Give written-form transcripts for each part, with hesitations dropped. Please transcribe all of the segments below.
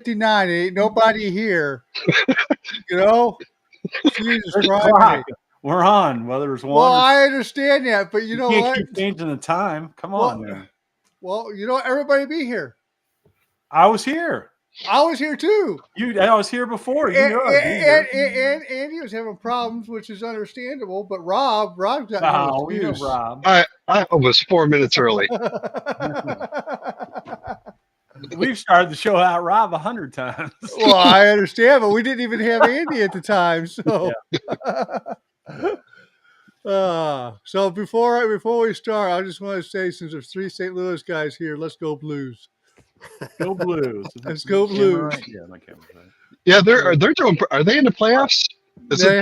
59. Ain't nobody here. You know? Jesus There's a Christ. clock. We're on, whether there's one. Well, I understand that, but you know can't what? keep changing the time. Come on, man. Well, you know, everybody be here. I was here. I was here too. I was here before. You know I'd be here. And Andy was having problems, which is understandable. But Rob's got no we know excuse. Rob. I was 4 minutes early. We've started the show out Rob 100 times. Well, I understand, but we didn't even have Andy at the time. So, so before we start, I just want to say, since there's 3 St. Louis guys here, let's go Blues. Go Blues. Let's go Blues. Right? Yeah, my camera's right. Yeah, they're doing. Are they in the playoffs? They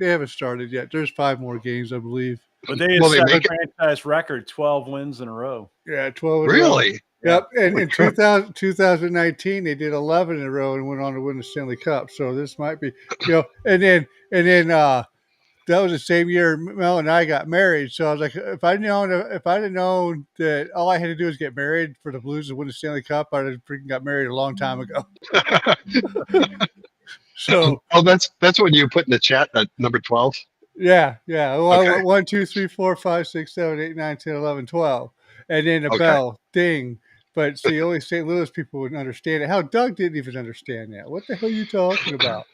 haven't started yet. There's 5 more games, I believe. But they set a franchise record, 12 wins in a row. Yeah, 12. Really? Yep. And in 2019, they did 11 in a row and went on to win the Stanley Cup. So this might be, and then that was the same year Mel and I got married. So I was like, if I'd known that all I had to do was get married for the Blues to win the Stanley Cup, I'd have freaking got married a long time ago. So, that's when you put in the chat that number 12. Yeah. Well, okay. 1, 2, 3, 4, 5, 6, 7, 8, 9, 10, 11, 12, and then the bell ding. But see, only St. Louis people wouldn't understand it. How Doug didn't even understand that. What the hell are you talking about?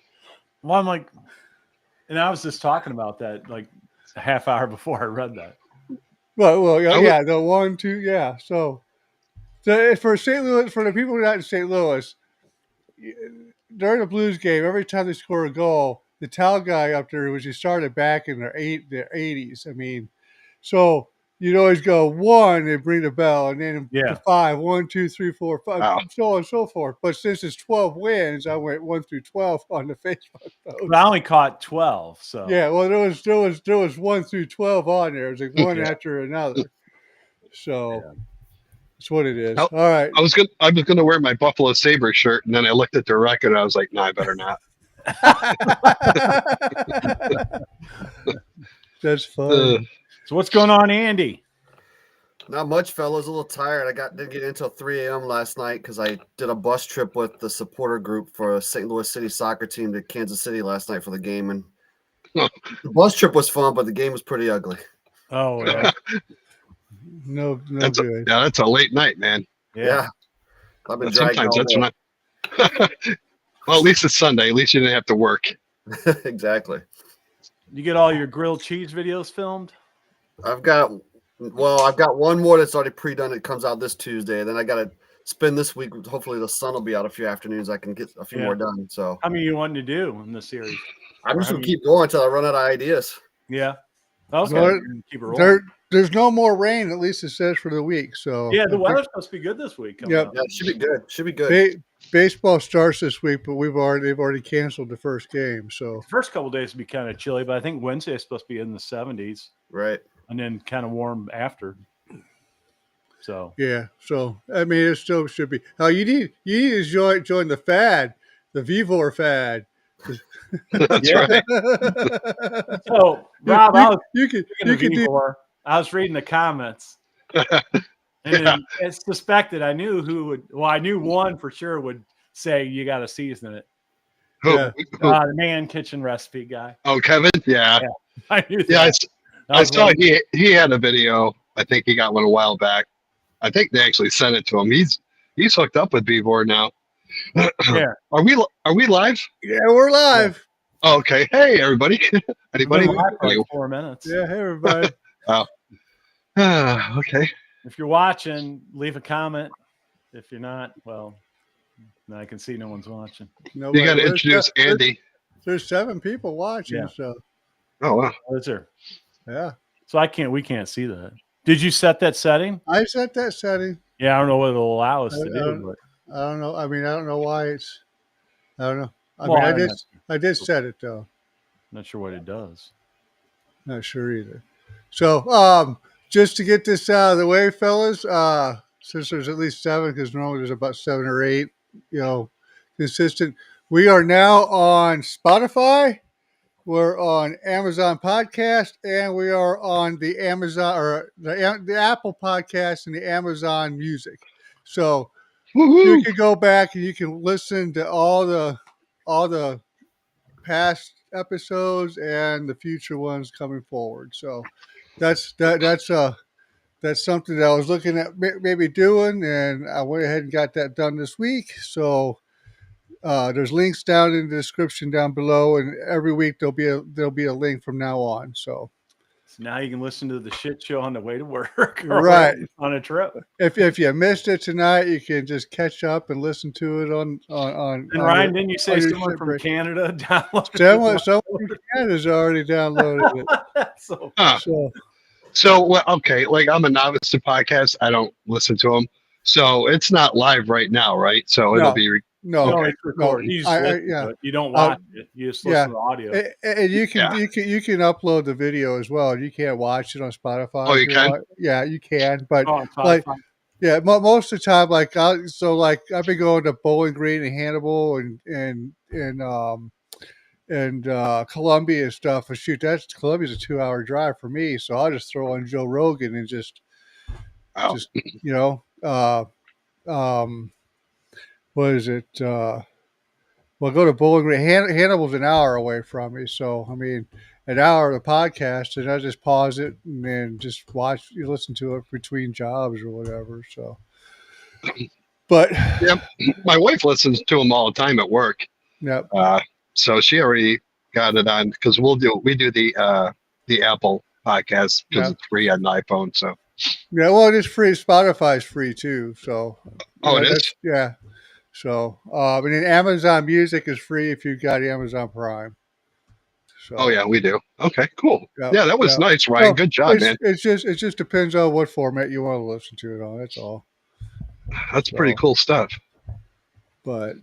Well, I'm like, and I was just talking about that like a half hour before I read that. Well, yeah, the 1, 2, yeah. So for St. Louis, for the people not in St. Louis, during the Blues game, every time they score a goal, the towel guy up there, which he started back in their 80s. I mean, so you'd always go 1 and bring the bell, and then the 5, 1, 2, 3, 4, 5, so on and so forth. But since it's 12 wins, I went 1 through 12 on the Facebook post. But I only caught 12, so yeah. Well, there was 1 through 12 on there. It was like one after another. So that's what it is. All right. I was gonna wear my Buffalo Sabres shirt, and then I looked at the record, and I was like, no, I better not. That's funny. So what's going on, Andy? Not much, fellas. A little tired. I didn't get in until 3 a.m. last night because I did a bus trip with the supporter group for a St. Louis City soccer team to Kansas City last night for the game, and the bus trip was fun, but the game was pretty ugly. Oh yeah. No that's good. That's a late night, man. Yeah. I've been sometimes that's not. Well, at least it's Sunday. At least you didn't have to work. Exactly. You get all your grilled cheese videos filmed? I've got one more that's already pre-done. It comes out this Tuesday. Then I got to spend this week. Hopefully the sun will be out a few afternoons. I can get a few more done. So how many you wanting to do in this series? I'm just going to keep going until I run out of ideas. Yeah. Okay. Keep it rolling. There's no more rain, at least it says, for the week. So yeah, the weather's supposed to be good this week. Yep. Yeah, it should be good. Should be good. Baseball starts this week, but they've already canceled the first game. So the first couple of days will be kind of chilly, but I think Wednesday is supposed to be in the 70s. Right. And then kind of warm after. So yeah. So I mean, it still should be. You need to join the fad, the Vivor fad. That's right. So Rob, you can do. I was reading the comments, and it's suspected. I knew who would. Well, I knew one for sure would say you got to season it. Who? The man kitchen recipe guy. Oh, Kevin. Yeah. I knew that. Yeah, I saw he had a video. I think he got one a while back. I think they actually sent it to him. He's hooked up with B-Board now. Yeah. Are we live? Yeah, we're live. Yeah. Oh, okay. Hey, everybody. Anybody? Like 4 minutes. Yeah. Hey, everybody. Oh. Okay. If you're watching, leave a comment. If you're not, well, I can see no one's watching. You got to introduce Andy. There's 7 people watching. So. Oh wow. Is there? Yeah. So we can't see that. Did you set that setting? I set that setting. Yeah, I don't know what it'll allow us to do. But... I don't know. I mean, I don't know why it's. I don't know. I did set it though. Not sure what it does. Not sure either. So, just to get this out of the way, fellas, since there's at least 7, because normally there's about 7 or 8, consistent. We are now on Spotify. We're on Amazon Podcast, and we are on the Amazon or the Apple Podcast and the Amazon Music. So Woohoo! you can go back and you can listen to all the past episodes and the future ones coming forward. So that's something that I was looking at maybe doing, and I went ahead and got that done this week. So there's links down in the description down below, and every week there'll be a link from now on. So now you can listen to the shit show on the way to work or right on a trip. If you missed it tonight, you can just catch up and listen to it on. And Ryan, didn't you say someone from break. Canada downloaded someone from Canada's already downloaded it. So well, okay, like I'm a novice to podcasts. I don't listen to them, so it's not live right now, right? So it'll be it's recorded. You just listen to it. You don't watch it. You just listen to the audio. And you can upload the video as well. You can't watch it on Spotify. Oh, you can? Yeah, you can. But like, yeah, most of the time, like I've been going to Bowling Green and Hannibal and Columbia and stuff. And shoot, Columbia's a 2-hour drive for me. So I'll just throw on Joe Rogan and just what is it? Well, go to Bowling Green. Hannibal's an hour away from me, so I mean, an hour of the podcast, and I just pause it and then just listen to it between jobs or whatever. So, but yeah, my wife listens to them all the time at work. Yep. So she already got it on because we do the Apple podcast because it's free on the iPhone. So yeah, well, it is free. Spotify's free too. So it is. Yeah. So, and then Amazon Music is free if you've got Amazon Prime. So, oh yeah, we do. Okay, cool. Yeah, that was nice, Ryan. So, good job, man. It just depends on what format you want to listen to it on. That's all. That's pretty cool stuff. But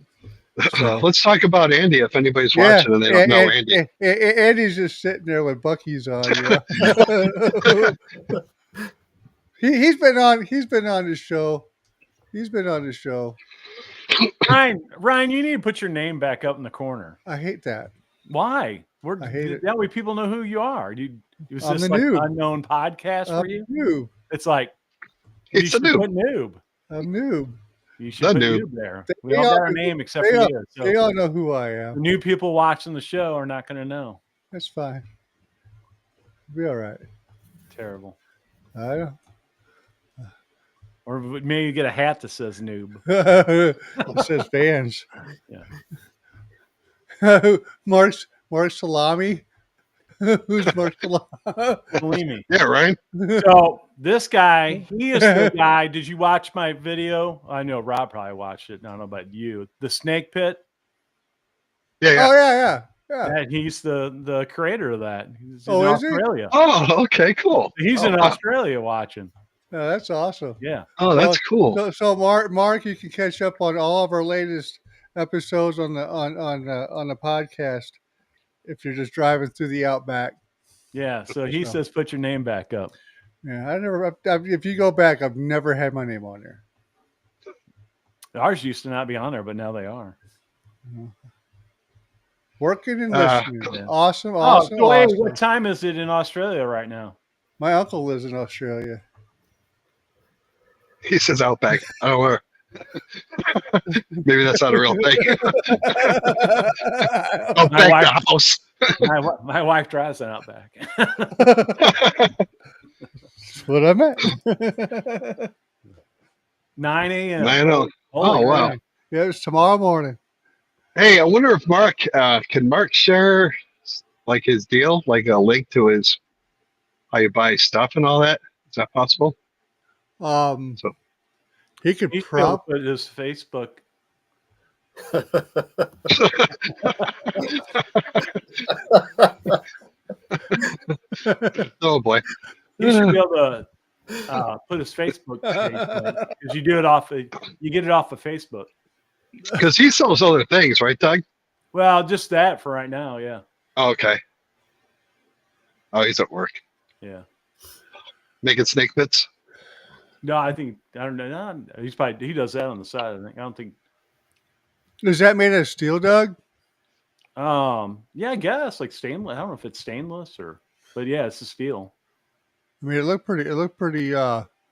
let's talk about Andy. If anybody's watching and they don't know Andy, Andy's just sitting there with Bucky's on. He's been on the show. He's been on the show. Ryan, you need to put your name back up in the corner. I hate that. Why? I hate it. That way people know who you are. Is I'm this the like noob. an unknown podcast for you? Noob. It's like it's a noob. Noob. I'm noob. You should put noob there. We all got our name except for you. So they all know who I am. The new people watching the show are not going to know. That's fine. Be all right. Terrible. I know. Or maybe get a hat that says noob. It says fans. Yeah. Mark Salami. Who's Mark Salami? Yeah, right. So this guy, he is the guy. Did you watch my video? I know Rob probably watched it. I don't know about you. The snake pit. Yeah. Oh yeah. And he's the creator of that. He's in is Australia. he? Oh, okay, cool. He's in Australia watching. Oh, that's awesome. Yeah. Oh, that's cool. So Mark, you can catch up on all of our latest episodes on the podcast if you're just driving through the Outback. Yeah. So he says, put your name back up. Yeah, if you go back, I've never had my name on there. Ours used to not be on there, but now they are. Mm-hmm. Working and listening. Awesome. What time is it in Australia right now? My uncle lives in Australia. He says Outback. I don't know. Maybe that's not a real thing. Outback the house. My wife drives an Outback. That's what I meant. 9 a.m. 9 Oh, wow. Yeah, it's tomorrow morning. Hey, I wonder if Mark can Mark share like his deal, like a link to his how you buy stuff and all that. Is that possible? So he could probably put his Facebook. Oh boy, he should be able to put his Facebook page because you get it off of Facebook. Because he sells other things, right, Doug? Well, just that for right now, yeah. Oh, okay. Oh, he's at work. Yeah. Making snake pits? No, I don't know. No, he does that on the side, I think. I don't think. Is that made of steel, Doug? Yeah, I guess like stainless. I don't know if it's stainless but yeah, it's a steel. I mean, it looked pretty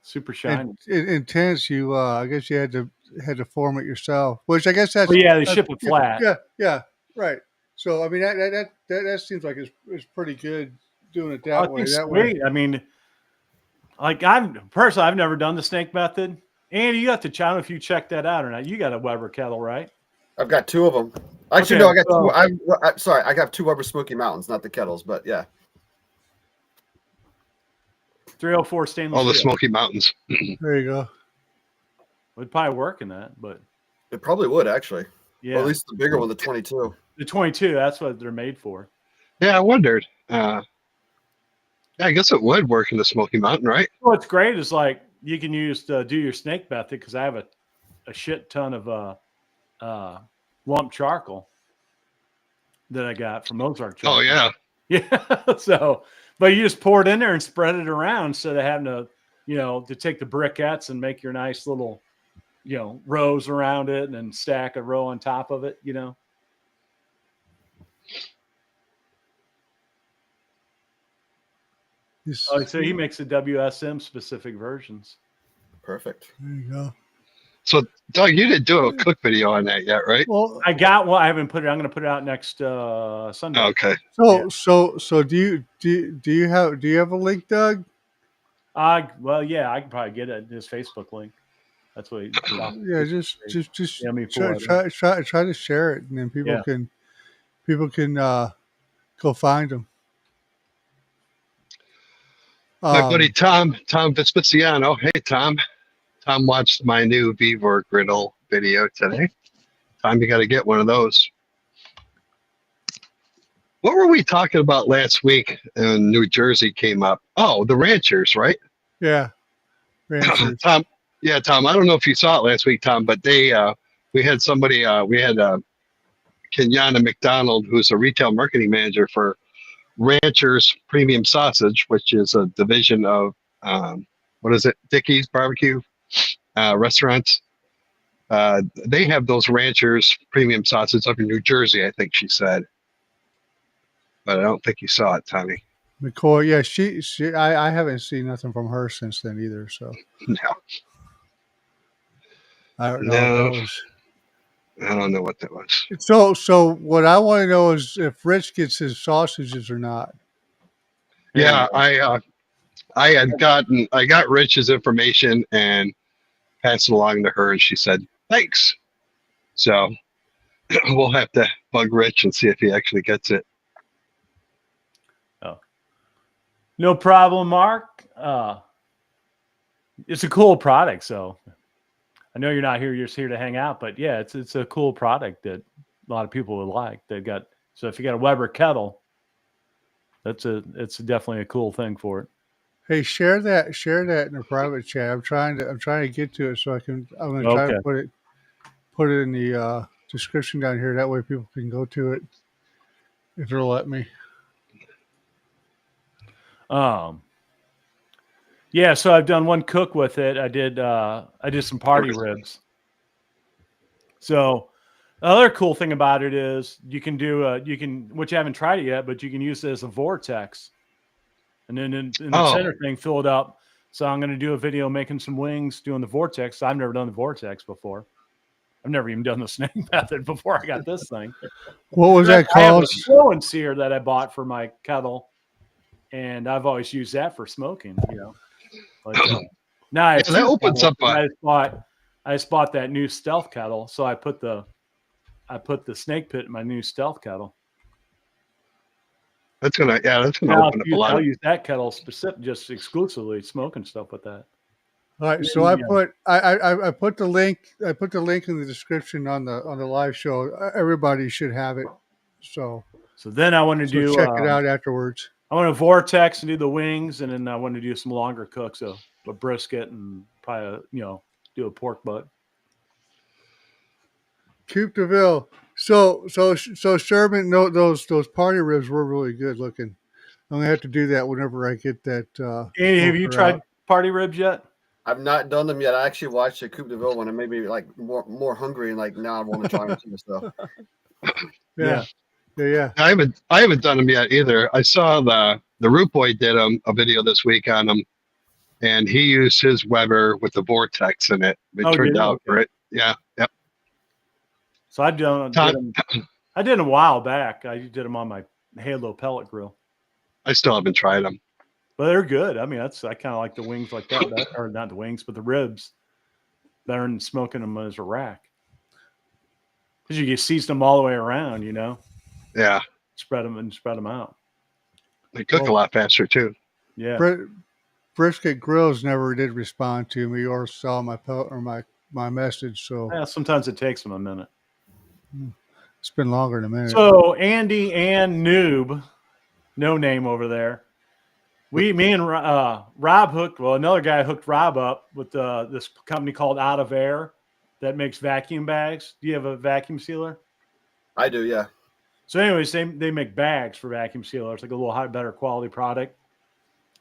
super shiny. Intense. I guess you had to had to form it yourself. Which I guess that's Well, yeah, they ship it flat. Yeah, right. So I mean that seems like it's pretty good doing it I that way. think That way. sweet. I mean, like I've never done the snake method. Andy, you have to channel if you check that out or not. You got a Weber kettle, right? I've got two of them. Actually, Okay, no, I got so- two. Sorry, I got two Weber Smoky Mountains, not the kettles, but yeah. 304 stainless All the steel. Smoky Mountains. There you go. Would probably work in that, but It probably would actually. yeah, Well, at least the bigger one, the 22. the 22. That's what they're made for. Yeah, I wondered. Yeah, I guess it would work in the Smoky Mountain, right? What's great is like you can use to do your snake method because I have a shit ton of lump charcoal that I got from Mozart charcoal. Oh yeah. Yeah. So, but you just pour it in there and spread it around instead of having to, to take the briquettes and make your nice little, rows around it and then stack a row on top of it, Oh, so he makes the WSM specific versions. Perfect. There you go. So Doug, you didn't do a cook video on that yet, right? Well, I got one. I haven't put it. I'm going to put it out next Sunday. Okay. so do you have a link, Doug? Well, yeah, I can probably get it. His Facebook link. That's what. Yeah, just Yeah, me try to share it, and then people can go find them. My buddy Tom Vespiciano. Hey Tom. Tom watched my new Vevor griddle video today. Tom, you got to get one of those. What were we talking about last week in New Jersey came up? Oh, the ranchers, right? Yeah. Ranchers. Tom, I don't know if you saw it last week, Tom, but we had somebody, Kenyana McDonald, who's a retail marketing manager for Ranchers Premium Sausage, which is a division of, Dickey's Barbecue restaurants. They have those Ranchers Premium Sausage up in New Jersey, I think she said. But I don't think you saw it, Tommy. McCoy, yeah, I haven't seen nothing from her since then either. So No. I don't know. I don't know what that was. So what I want to know is if Rich gets his sausages or not. Yeah, I got Rich's information and passed it along to her, and she said thanks. So we'll have to bug Rich and see if he actually gets it. Oh, no problem, Mark. It's a cool product, so I know you're not here. You're just here to hang out, but yeah, it's a cool product that a lot of people would like. So if you got a Weber kettle, it's definitely a cool thing for it. Hey, share that in the private chat. I'm trying to get to it so I'm going to try to put it in the description down here. That way people can go to it if it'll let me. Yeah, so I've done one cook with it. I did some party ribs. So the other cool thing about it is you can do which I haven't tried it yet, but you can use it as a vortex. And then in the center thing, fill it up. So I'm going to do a video making some wings doing the vortex. I've never done the vortex before. I've never even done the snake method before I got this thing. What was that I have called? a flow sear that I bought for my kettle, and I've always used that for smoking. But now that opens up. I just bought that new stealth kettle, so I put the snake pit in my new stealth kettle. That's gonna open up a lot. I'll use that kettle just exclusively smoking stuff with that. All right, so I put the link. I put the link in the description on the live show. Everybody should have it. So then I want to check it out afterwards. I want to vortex and do the wings, and then I want to do some longer cooks, so a brisket and probably do a pork butt. Coupe de Ville. So Sherman, no, those party ribs were really good looking. I'm gonna have to do that whenever I get that. Andy, have you tried party ribs yet? I've not done them yet. I actually watched the Coupe de Ville one and made me like more hungry and like now I want to try them too. So yeah. I haven't done them yet either. I saw the Root Boy did a video this week on them, and he used his Weber with the vortex in it. It turned out great. Yeah. Yep. So I did them. I did them a while back. I did them on my Halo pellet grill. I still haven't tried them. But they're good. I mean, I kind of like the wings like that, or not the wings, but the ribs better than smoking them as a rack. Because you can season them all the way around, you know. Yeah. Spread them out. They cook a lot faster too. Yeah. Brisket Grills never did respond to me or saw my my message. So Yeah, sometimes it takes them a minute. It's been longer than a minute. So Andy and Noob, no name over there. Me and Rob hooked. Well, another guy hooked Rob up with this company called Out of Air that makes vacuum bags. Do you have a vacuum sealer? I do, yeah. So, anyways, they make bags for vacuum sealers, like a little better quality product,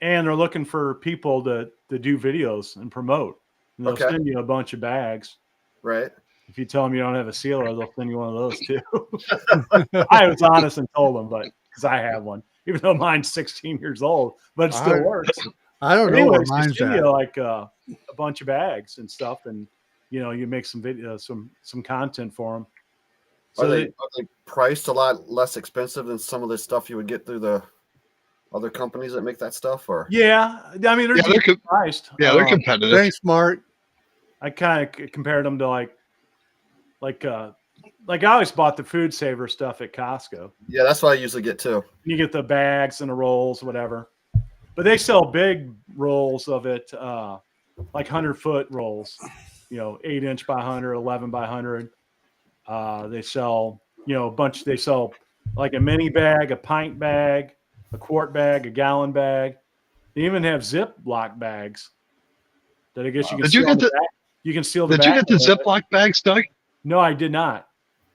and they're looking for people to do videos and promote. And they'll send you a bunch of bags. Right. If you tell them you don't have a sealer, they'll send you one of those too. I was honest and told them, but because I have one, even though mine's 16 years old, but it still works. I don't know where mine's at. Like a bunch of bags and stuff, and you make some video, some content for them. So are they priced a lot less expensive than some of the stuff you would get through the other companies that make that stuff? Or yeah, I mean they're priced. Yeah, they're competitive. Thanks, Mark. I kind of compared them to like I always bought the Food Saver stuff at Costco. Yeah, that's what I usually get too. You get the bags and the rolls, whatever. But they sell big rolls of it, like 100-foot rolls, 8-inch by 100, 11 by 100. They sell, a bunch. They sell like a mini bag, a pint bag, a quart bag, a gallon bag. They even have Ziploc bags that I guess you can seal the bag. You can seal the bag. Did you get the Ziploc bags, Doug? No, I did not.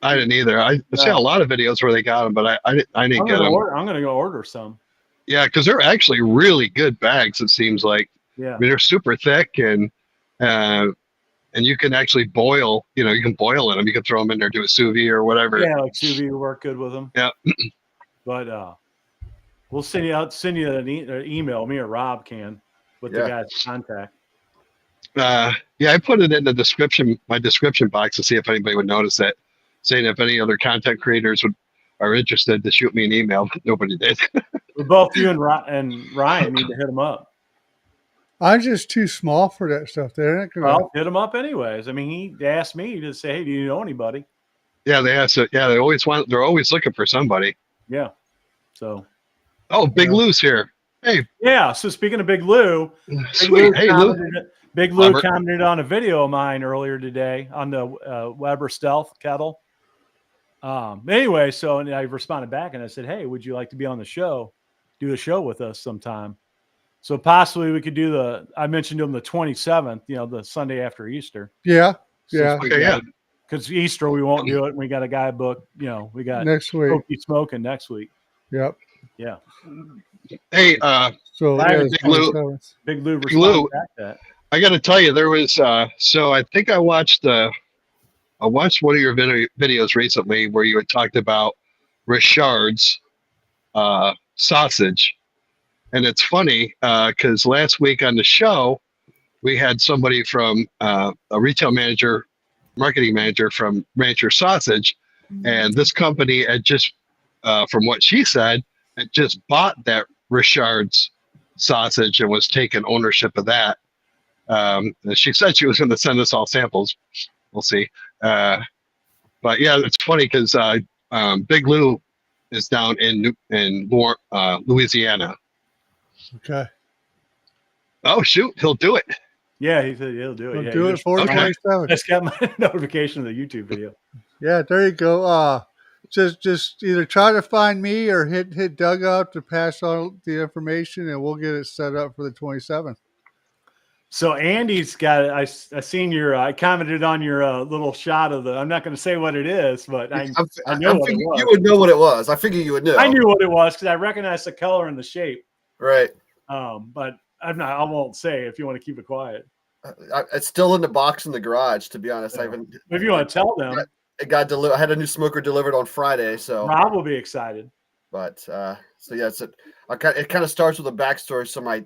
I didn't either. I see a lot of videos where they got them, but I didn't get them. I'm going to go order some. Yeah, because they're actually really good bags, it seems like. Yeah. I mean, they're super thick and you can actually boil, you can boil in them. You can throw them in there, do a sous vide or whatever. Yeah, like sous vide will work good with them. Yeah. But we'll send you an email, me or Rob can, with the guy's contact. I put it in the my description box to see if anybody would notice it, saying if any other content creators are interested to shoot me an email. Nobody did. Both you and Ryan need to hit them up. I'm just too small for that stuff. They're not gonna... Well, hit them up anyways. I mean, he asked me to say, "Hey, do you know anybody?" Yeah, they asked. Yeah, they're always looking for somebody. Yeah. So. Oh, Big Lou's here. Hey. Yeah. So speaking of Big Lou, sweet. Hey, Lou. Big Lou commented on a video of mine earlier today on the Weber Stealth kettle. Anyway, so I responded back and I said, "Hey, would you like to be on the show? Do a show with us sometime?" So possibly we could do I mentioned to him the 27th, the Sunday after Easter. Yeah. Yeah. Okay, yeah. Because Easter we won't do it. And we got a guy booked, we got next week. Smoky Smoking next week. Yep. Yeah. Hey, so Big Lou responded back to that. I got to tell you, there was so I think I watched one of your videos recently where you had talked about Richard's sausage, and it's funny because last week on the show we had somebody from a retail marketing manager from Rancher Sausage, and this company had just from what she said, had just bought that Richard's sausage and was taking ownership of that. She said she was going to send us all samples. We'll see. But yeah, it's funny because Big Lou is down in Louisiana. Okay. Oh shoot, he'll do it. Yeah, he said he'll do it. He'll do it for 27. I just got my notification of the YouTube video. Yeah, there you go. Just either try to find me or hit Doug up to pass on the information, and we'll get it set up for the 27th. So Andy's got. I seen your. I commented on your little shot of the. I'm not going to say what it is, but I know what it was. You would know what it was. I figured you would know. I knew what it was because I recognized the color and the shape. Right. But I'm not. I won't say if you want to keep it quiet. It's still in the box in the garage. To be honest, yeah. If you want to tell them, it got delivered. I had a new smoker delivered on Friday, so Rob will be excited. But so yeah, it kind of starts with a backstory. So my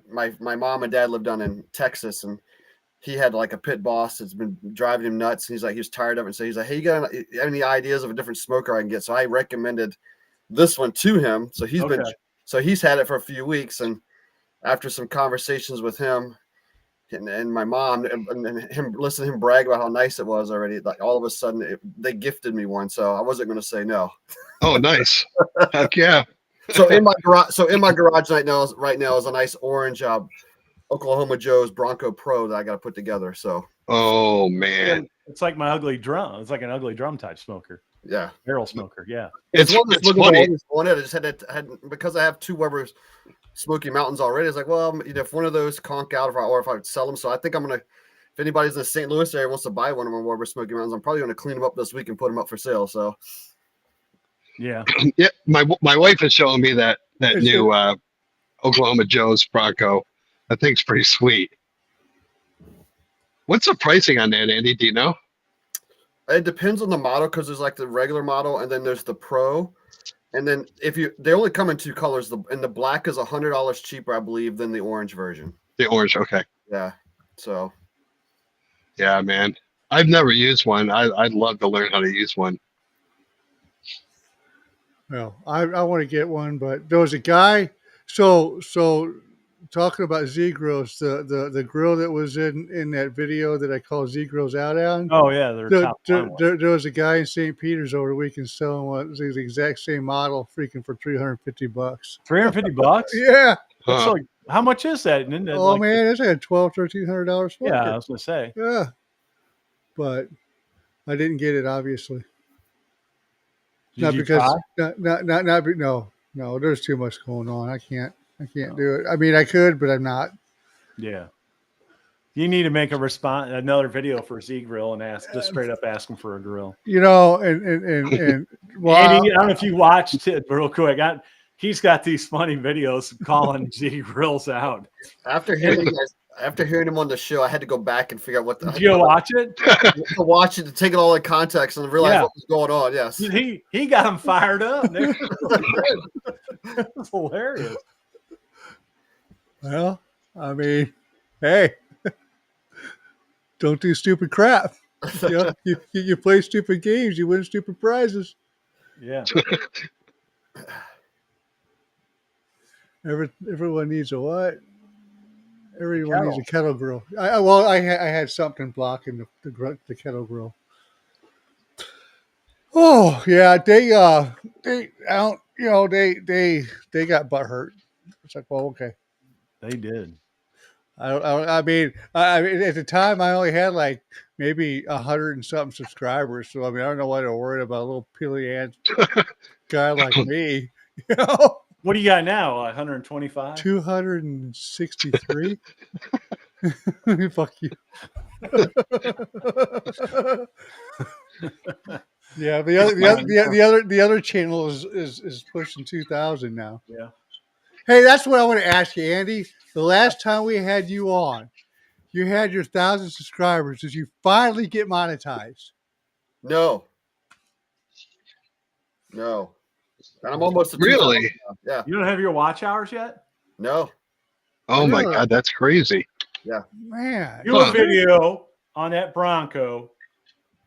mom and dad lived down in Texas, and he had like a pit boss that's been driving him nuts. And he's like, he was tired of it. So he's like, hey, you got any ideas of a different smoker I can get? So I recommended this one to him. So he's had it for a few weeks. And after some conversations with him and my mom and him listening to him brag about how nice it was already, like all of a sudden they gifted me one. So I wasn't going to say no. Oh, nice. Heck yeah. So in my garage right now is a nice orange Oklahoma Joe's Bronco Pro that I got to put together. So, oh man, it's like my ugly drum. It's like an ugly drum type smoker. Yeah, barrel smoker. Yeah, it's funny. I just had because I have 2 Weber Smoky Mountains already. It's like, well, if one of those conk out, or if I would sell them. So I think I'm gonna. If anybody's in the St. Louis area wants to buy one of my Weber Smoky Mountains, I'm probably gonna clean them up this week and put them up for sale. So, yeah. My wife is showing me that new Oklahoma Joe's Bronco. I think it's pretty sweet. What's the pricing on that, Andy? Do you know? It depends on the model because there's like the regular model and then there's the Pro, and then they only come in 2 colors. And the black is $100 cheaper, I believe, than the orange version. The orange, okay. Yeah. So. Yeah, man. I've never used one. I'd love to learn how to use one. Well, I want to get one, but there was a guy. So talking about Z Grills, the grill that was in that video that I call Z Grills Out on. Oh yeah, there was a guy in St. Peters over the weekend selling one, the exact same model, freaking for $350. $350? Yeah. So how much is that? Oh like, man, it's like a $1,200-$1,300 smoker. Yeah, I was gonna say. Yeah, but I didn't get it, obviously. Not because no. There's too much going on. I can't do it. I mean, I could, but I'm not. Yeah. You need to make another video for Z Grill and just straight up ask him for a grill. And well, Andy, I don't know if you watched it real quick. He's got these funny videos calling Z Grills out. After hearing him on the show, I had to go back and figure out what the. Did you watch it? To watch it, to take it all in context and realize what was going on. Yes, he got him fired up. It's hilarious. Well, I mean, hey, don't do stupid crap. You play stupid games, you win stupid prizes. Yeah. Everyone needs a what? Everyone needs a kettle grill. I had something blocking the kettle grill. Oh yeah, they got butt hurt. It's like, well, okay. They did. I mean, at the time I only had like maybe 100 and something subscribers. So I mean, I don't know why they're worried about a little pilly-ass guy like me. What do you got now? 125? 263. Fuck you. Yeah, the other channel is pushing 2,000 now. Yeah. Hey, that's what I want to ask you, Andy. The last time we had you on, you had your 1,000 subscribers. Did you finally get monetized? No. And I'm almost at really. Yeah. You don't have your watch hours yet? No. Oh my God, that's crazy. Yeah. Man. Do a video on that Bronco,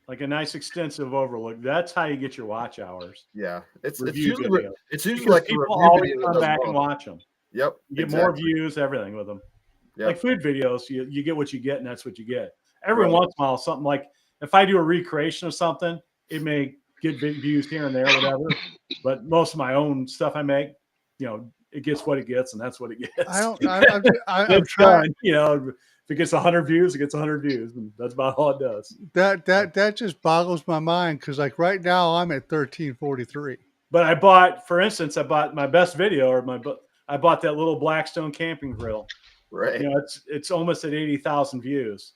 like a nice extensive overlook. That's how you get your watch hours. Yeah. It's usually like people always come back and watch them. Yep. You get more views, everything with them. Yep. Like food videos, you get what you get, and that's what you get. Every once in a while, something like if I do a recreation of something, it may get big views here and there, whatever. But most of my own stuff I make, it gets what it gets, and that's what it gets. I'm trying. If it gets 100 views, it gets 100 views, and that's about all it does. That just boggles my mind because, like, right now I'm at 1343. But I bought my best video, I bought that little Blackstone camping grill. Right. It's almost at 80,000 views,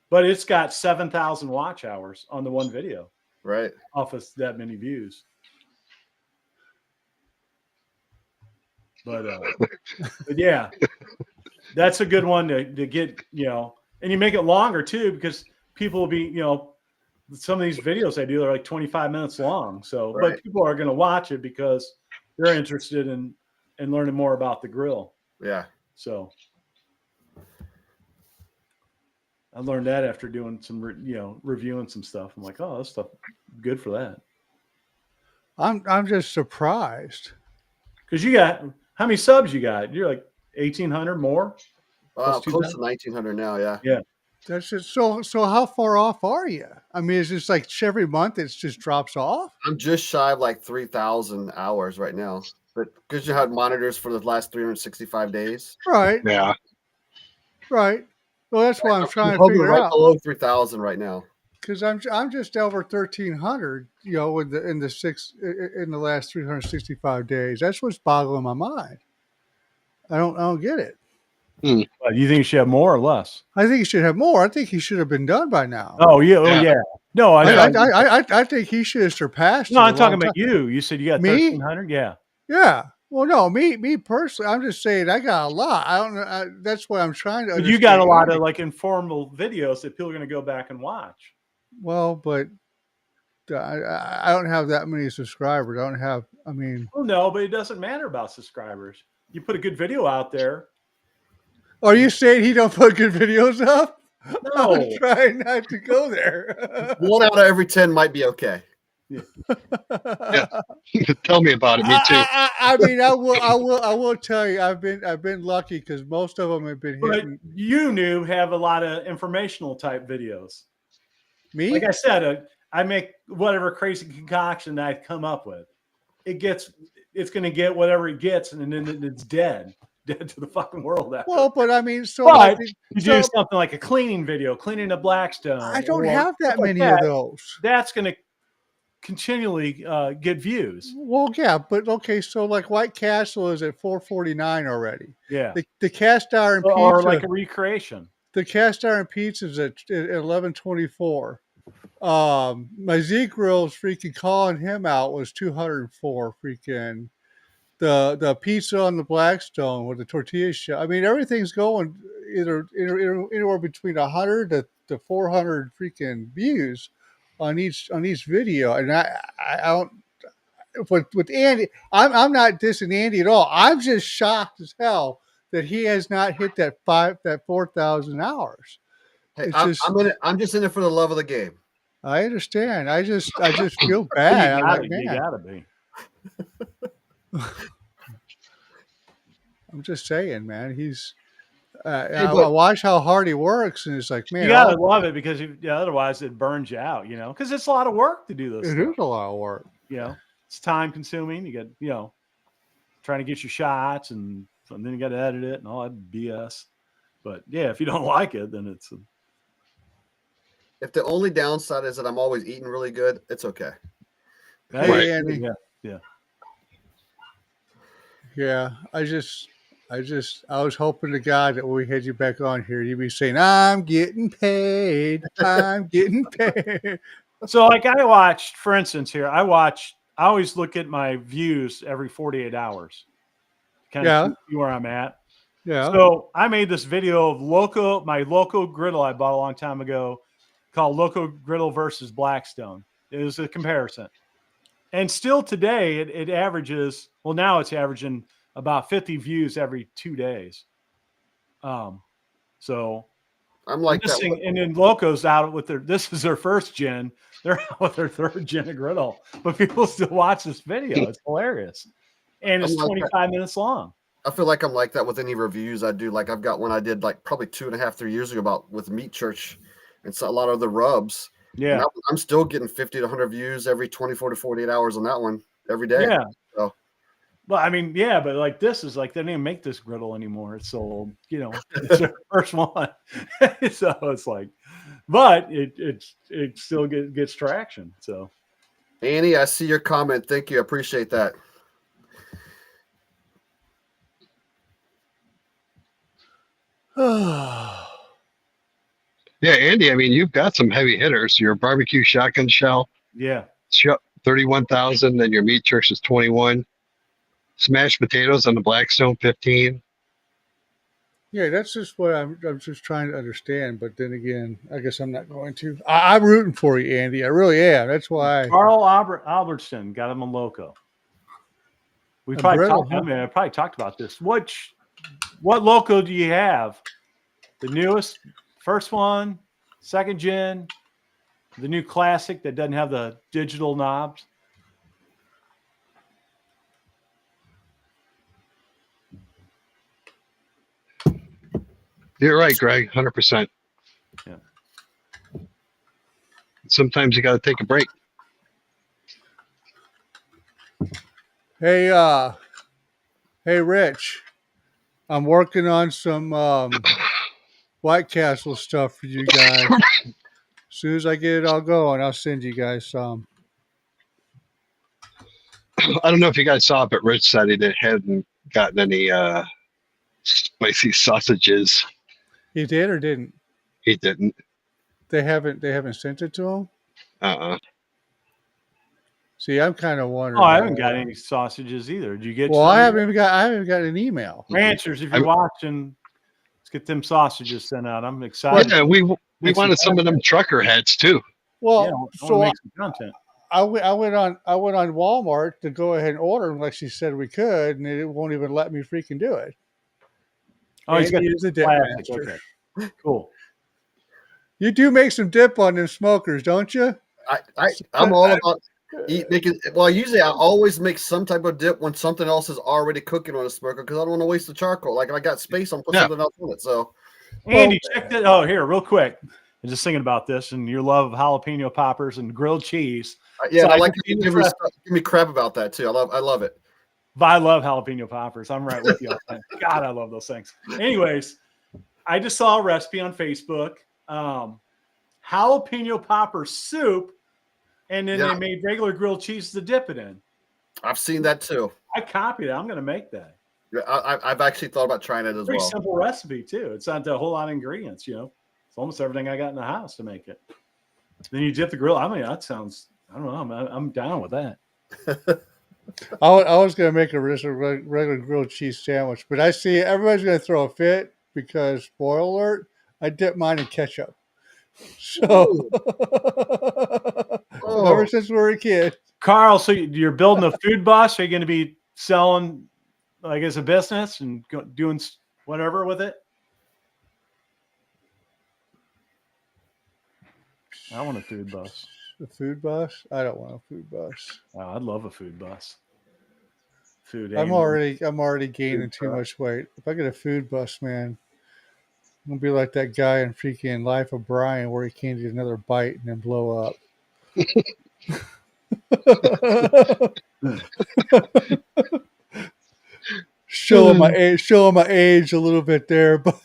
but it's got 7,000 watch hours on the one video. Right. Off of that many views. But yeah, that's a good one to get, and you make it longer too, because people will be, some of these videos I do are like 25 minutes long. So, But people are going to watch it because they're interested in learning more about the grill. Yeah. So. I learned that after doing some, reviewing some stuff. I'm like, oh, this stuff good for that. I'm just surprised. Because you got how many subs you got? You're like 1,800 more. Close to 1,900 now. Yeah. Yeah. That's just so. So how far off are you? I mean, it's just like every month it just drops off. I'm just shy of like 3,000 hours right now, but because you had monitors for the last 365 days. Right. Yeah. Right. Well, that's why I'm trying to hovering figure right out. below 3,000 right now. Because I'm just over 1,300. In the last 365 days. That's what's boggling my mind. I don't get it. Do you think you should have more or less? I think he should have more. I think he should have been done by now. Oh yeah. Oh yeah. No, I think he should have surpassed. No, I'm talking about you. You said you got 1,300. Yeah. Yeah. Well, no, me personally, I'm just saying I got a lot. I don't know. That's what I'm trying to. But you got a lot of like informal videos that people are going to go back and watch. Well, but I don't have that many subscribers. I don't have. I mean. Well, no, but it doesn't matter about subscribers. You put a good video out there. Are you saying he don't put good videos up? No. I'm trying not to go there. 1 out of every 10 might be okay. Yeah. Tell me about it. Me too. I mean, I will tell you. I've been lucky because most of them have been hitting. But you have a lot of informational type videos. Me? Like I said, I make whatever crazy concoction that I come up with. It's going to get whatever it gets, and then it's dead to the fucking world. After. Well, but I mean, you do something like a cleaning video, cleaning a Blackstone. I don't have that many of those. That's going to continually get views. Well, yeah, but okay, so like White Castle is at 449 already. Yeah. The cast iron pizza, or like a recreation. The cast iron pizza is at 1124. My Zeke Grill's freaking calling him out was 204 freaking. The pizza on the Blackstone with the tortilla shell. I mean, everything's going either anywhere between 100 to 400 freaking views on each video. And I don't. With Andy, I'm not dissing Andy at all. I'm just shocked as hell that he has not hit that 4,000 hours. Hey, I'm just in it for the love of the game. I understand. I just feel bad. You gotta be. I'm just saying, man. He's. I watch how hard he works, and it's like, man, you gotta love it because otherwise it burns you out. Because it's a lot of work to do this. It is a lot of work. It's time consuming. You get trying to get your shots, and then you got to edit it and all that BS. But yeah, if you don't like it, then it's. If the only downside is that I'm always eating really good, it's okay. Hey, Andy. Yeah. I was hoping to God that when we had you back on here, you'd be saying, I'm getting paid. I'm getting paid. So like I watched, for instance, here, I always look at my views every 48 hours. Kind of see where I'm at. Yeah. So I made this video of my local griddle I bought a long time ago called Loco Griddle versus Blackstone. It was a comparison. And still today, it averages, well, now it's averaging about 50 views every 2 days. So I'm like that. that. And then Loco's out with this is their first gen. They're out with their third gen of griddle. But people still watch this video. It's hilarious. And it's 25 minutes long. I feel like I'm like that with any reviews I do. Like I've got one I did like probably 2.5, 3 years ago with Meat Church. And so a lot of the rubs. Yeah. I'm still getting 50 to 100 views every 24 to 48 hours on that one every day. Yeah. So. Well, I mean, yeah, but like this is like they don't even make this griddle anymore. It's so old, it's their first one. So it's like, but it still gets traction. So Annie, I see your comment. Thank you. I appreciate that. Yeah, Andy, I mean, you've got some heavy hitters. Your barbecue shotgun shell, 31,000. Then your Meat Church is 21. Smashed potatoes on the Blackstone, 15. Yeah, that's just what I'm just trying to understand. But then again, I guess I'm not going to. I'm rooting for you, Andy. I really am. That's why. Carl Albertson got him a Loco. We probably talked about this. What Loco do you have? The newest First one, second gen, the new classic that doesn't have the digital knobs. You're right, Greg. 100%. Yeah. Sometimes you got to take a break. Hey, Rich, I'm working on some White Castle stuff for you guys. As soon as I get it all going, I'll send you guys some. I don't know if you guys saw it, but Rich said he hadn't gotten any spicy sausages. He did or didn't? He didn't. They haven't sent it to him. See, I'm kind of wondering. Oh, I haven't got any sausages either. Did you get? Well, I haven't even got an email. Ranchers, if you're watching, let's get them sausages sent out. I'm excited. Yeah, we wanted some of them trucker hats too. Well, yeah, so make some content. I went on Walmart to go ahead and order them like she said we could, and it won't even let me freaking do it. Oh, he's got the dip master. Okay, cool. You do make some dip on them smokers, don't you? I'm all about making. Well, usually I always make some type of dip when something else is already cooking on a smoker because I don't want to waste the charcoal. Like if I got space, I'm put something else on it. So, Andy, check that. Oh, here, real quick. I'm just thinking about this and your love of jalapeno poppers and grilled cheese. Yeah, so I like to give me crap about that too. I love it. I love jalapeno poppers. I'm right with you. God, I love those things. Anyways, I just saw a recipe on Facebook. Jalapeno popper soup, and then they made regular grilled cheese to dip it in. I've seen that too. I copied it. I'm going to make that. Yeah, I've actually thought about trying it as Pretty well. Simple recipe too. It's not a whole lot of ingredients. It's almost everything I got in the house to make it. Then you dip the grill. I mean, that sounds. I don't know. I'm down with that. I was going to make a regular grilled cheese sandwich, but I see everybody's going to throw a fit because, spoiler alert, I dip mine in ketchup. So, ever since we were a kid. Carl, so you're building a food bus? Are you going to be selling, like, as a business and doing whatever with it? I want a food bus. A food bus? I don't want a food bus. Oh, I'd love a food bus. I'm already gaining too much weight. If I get a food bus, man, I'm gonna be like that guy in freaking Life of Brian where he can't get another bite and then blow up. Showing my age a little bit there, but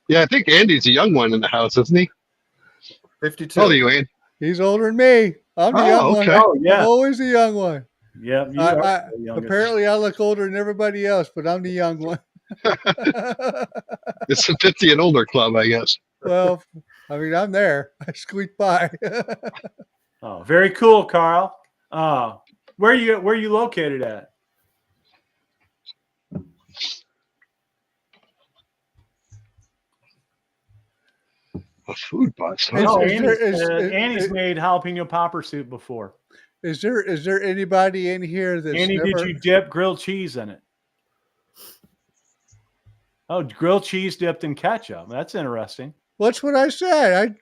yeah, I think Andy's a young one in the house, isn't he? 52. How old are you, Andy? He's older than me. I'm the young one. Oh, yeah. I'm always the young one. Yeah. Apparently, I look older than everybody else, but I'm the young one. It's the 50 and older club, I guess. Well, I mean, I'm there. I squeaked by. Oh, very cool, Carl. Where are you located at? A food bus. Huh? No, Annie's made jalapeno popper soup before. Is there anybody in here that's Annie, did you dip grilled cheese in it? Oh, grilled cheese dipped in ketchup. That's interesting. What's what I said?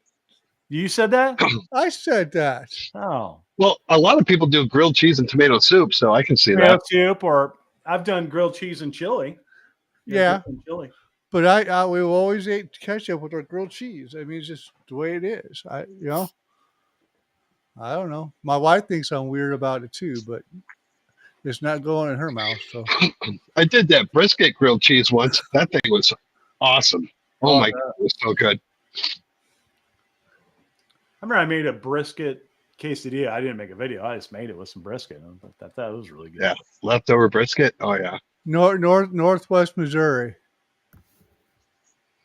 You said that? I said that. Oh. Well, a lot of people do grilled cheese and tomato soup, so I can see tomato that. Soup, or I've done grilled cheese and chili. Yeah. Chili. But we've always ate ketchup with our grilled cheese. I mean, it's just the way it is. I don't know. My wife thinks I'm weird about it too, but it's not going in her mouth. So I did that brisket grilled cheese once. That thing was awesome. Oh my God, it was so good. I remember I made a brisket quesadilla. I didn't make a video. I just made it with some brisket. I thought it was really good. Yeah, leftover brisket. Oh yeah. Northwest Missouri.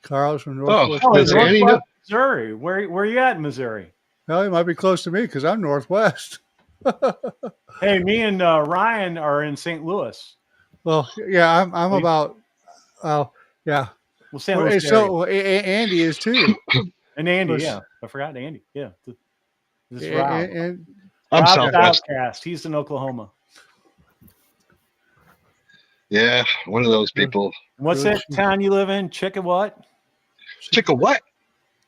Carl's from Northwest Missouri. Missouri. Where you at in Missouri? Well, he might be close to me because I'm Northwest. Hey, me and Ryan are in St. Louis. Well, yeah, I'm about. Yeah. Well, St. Louis. So Andy is too. And Andy, yeah, I forgot Andy. Yeah. This is Rob. I'm Rob Southwest. Southcast. He's in Oklahoma. Yeah, one of those people. What's that town you live in? Chicken what? Chicken what?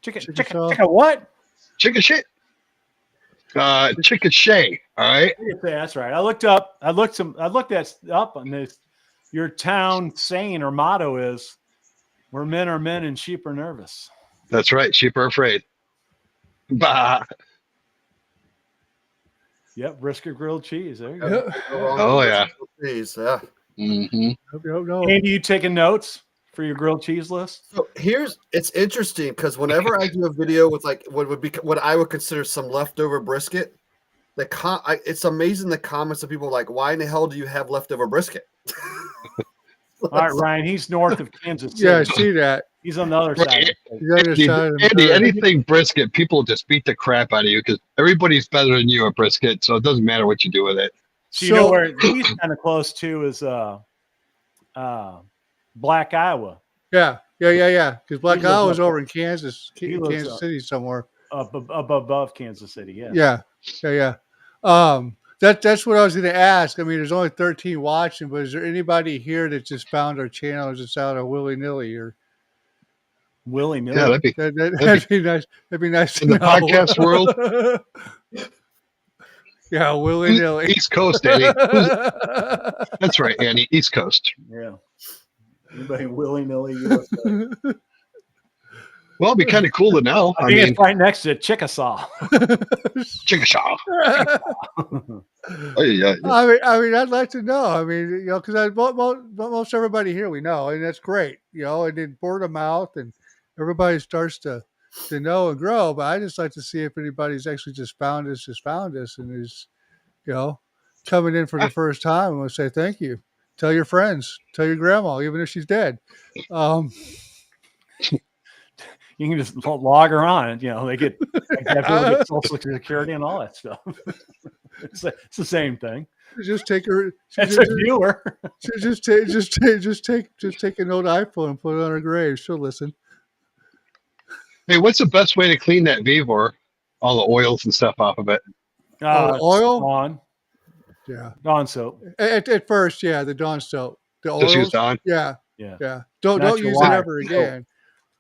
Chicken sauce. what? Chicken shit. Chicken shay. All right. That's right. I looked that up on this. Your town saying or motto is, "Where men are men and sheep are nervous." That's right. Sheep are afraid. Bah. Yep, brisket grilled cheese. There you go. Oh yeah. Cheese, yeah. Mm-hmm. Andy, you taking notes for your grilled cheese list? So it's interesting because whenever I do a video with like what I would consider some leftover brisket, it's amazing the comments of people are like, why in the hell do you have leftover brisket? All right, Ryan, he's north of Kansas City. Yeah, I see that. He's on the other side. Andy, anything brisket, people just beat the crap out of you because everybody's better than you at brisket, so it doesn't matter what you do with it. So you know where he's kind of close to is Black Iowa. Yeah. Because Black Iowa's over in Kansas City somewhere. Up above Kansas City, yeah. Yeah. That's what I was going to ask. I mean, there's only 13 watching, but is there anybody here that just found our channel just out of willy-nilly or willy-nilly? Yeah, that'd be nice. That'd be nice in the podcast world. Yeah, willy-nilly. East Coast, Andy. That's right, Andy. East Coast. Yeah. Anybody willy-nilly USA? Well, it'd be kind of cool to know. I mean, it's right next to Chickasaw. Chickasaw. Oh, yeah. I mean, I'd like to know. I mean, because most everybody here we know, and that's great. And then word of mouth, and everybody starts to know and grow. But I just like to see if anybody's actually just found us, and is, coming in for the first time. And we'll say thank you. Tell your friends. Tell your grandma, even if she's dead. You can just log her on. They get Social Security and all that stuff. It's the same thing. Just take her. It's a viewer. Just take an old iPhone and put it on her grave. She'll listen. Hey, what's the best way to clean that Vivor? All the oils and stuff off of it. Oil? Dawn. Yeah. Dawn soap. At first, yeah, the Dawn soap. The oils. Just use Dawn. Yeah. Don't use it ever again.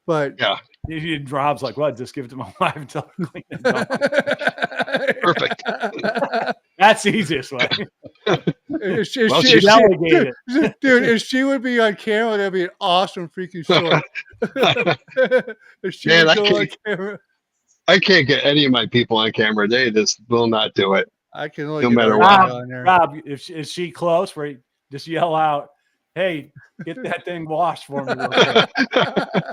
But yeah. Rob's like, what? Just give it to my wife until I clean it. Perfect. That's the easiest way. Dude, if she would be on camera, that'd be an awesome freaking short. If she would go on camera. I can't get any of my people on camera. They just will not do it. I can only no matter what. On there. Rob, is she close? Where just yell out, "Hey, get that thing washed for me real quick."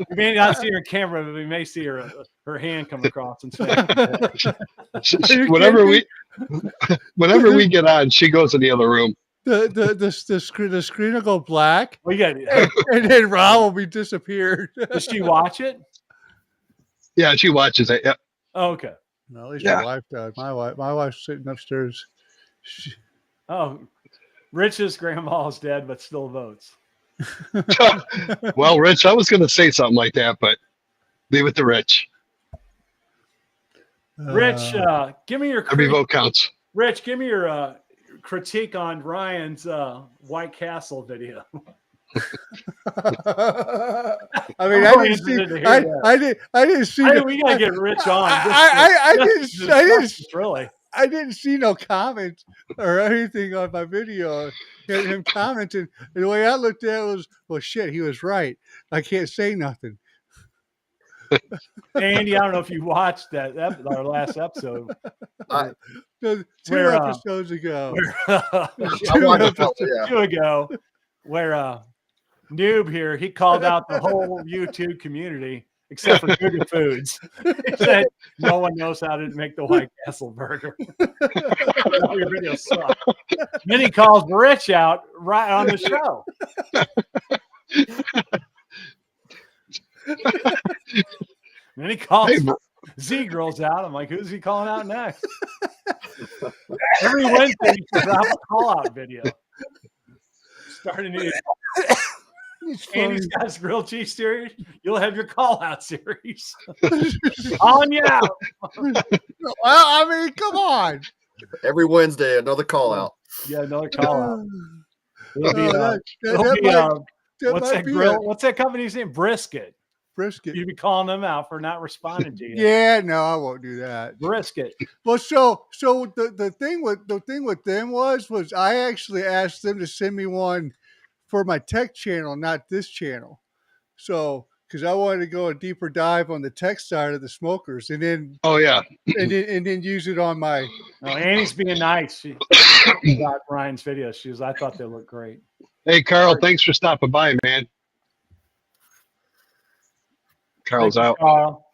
You may not see her camera, but we may see her hand come across and say, whenever we get on, she goes in the other room. The screen will go black. Well, yeah, and then Rob will be disappeared. Does she watch it? Yeah, she watches it. Yeah. Oh, okay. No, at least your wife does. My wife's sitting upstairs. Rich's grandma's dead, but still votes. Well, Rich, I was going to say something like that, but leave it to Rich. Rich, give me your every vote counts. Rich, give me your critique on Ryan's White Castle video. I mean, I didn't see. We gotta get Rich on. I didn't see no comments or anything on my video. Him commenting, and the way I looked at it was, well, shit, he was right. I can't say nothing. Andy, I don't know if you watched our last episode. Two episodes ago. Two ago, where Noob here, he called out the whole YouTube community except for Google Foods. He said no one knows how to make the White Castle burger. All your videos suck. Then he calls Rich out right on the show. Then he calls Z-Girls out. I'm like, who's he calling out next? Every Wednesday, you should drop a call-out video. Start a new. Andy's got his grilled cheese series. You'll have your call-out series. On you out. Well, I mean, come on. Every Wednesday, another call-out. Yeah, another call-out. What's that grill? What's that company's name? Brisket. You'd be calling them out for not responding to you. Yeah, no, I won't do that. Brisket. Well, so the thing with them was I actually asked them to send me one for my tech channel, not this channel. So because I wanted to go a deeper dive on the tech side of the smokers, and then and then use it on my. No, Annie's being nice. She got Ryan's video. I thought they looked great. Hey, Carl, thanks for stopping by, man. Carl's out. Carl.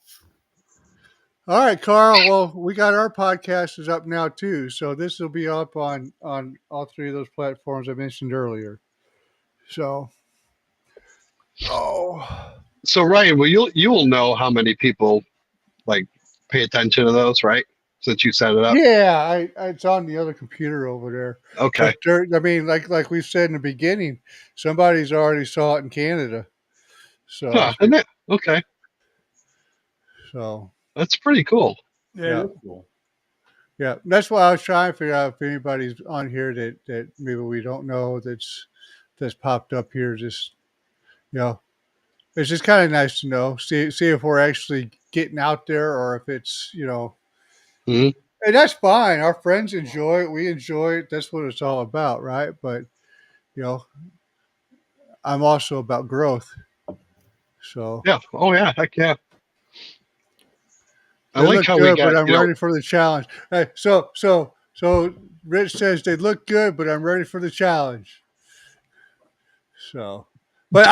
All right, Carl. Well, we got our podcast is up now too, so this will be up on all three of those platforms I mentioned earlier. So, so Ryan, well, you will know how many people like pay attention to those, right? Since you set it up. Yeah, it's on the other computer over there. Okay. I mean, like we said in the beginning, somebody's already saw it in Canada. So, okay. So that's pretty cool. Yeah, that's cool. Yeah, that's why I was trying to figure out if anybody's on here that maybe we don't know that's popped up here. Just it's just kind of nice to know. See if we're actually getting out there or if it's Mm-hmm. And that's fine. Our friends enjoy it. We enjoy it. That's what it's all about, right? But I'm also about growth. So yeah. Oh yeah. Heck yeah. I like how we got. But I'm ready for the challenge. Hey, so Rich says they look good, but I'm ready for the challenge. So, but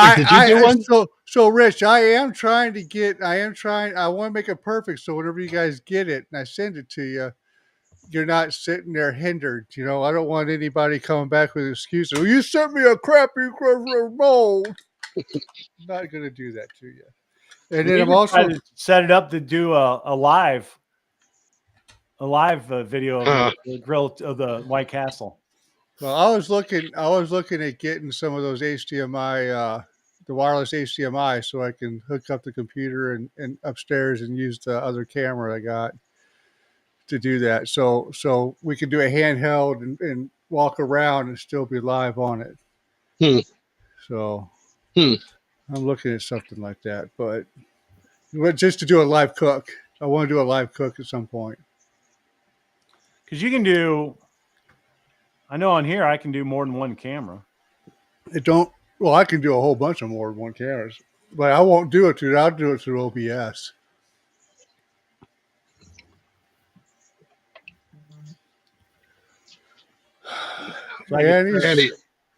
So Rich, I am trying. I want to make it perfect. So whenever you guys get it and I send it to you, you're not sitting there hindered. I don't want anybody coming back with excuses. Well, you sent me a crappy mold. I'm not going to do that to you. And then I'm also set it up to do a live video of the grill of the White Castle. Well, I was looking at getting some of those HDMI, the wireless HDMI, so I can hook up the computer and upstairs and use the other camera I got to do that. So we can do a handheld and walk around and still be live on it. So I'm looking at something like that, but just to do a live cook. I want to do a live cook at some point. Because you can do, I know on here I can do more than one camera. I can do a whole bunch of more than one cameras, but I won't do it through. I'll do it through OBS.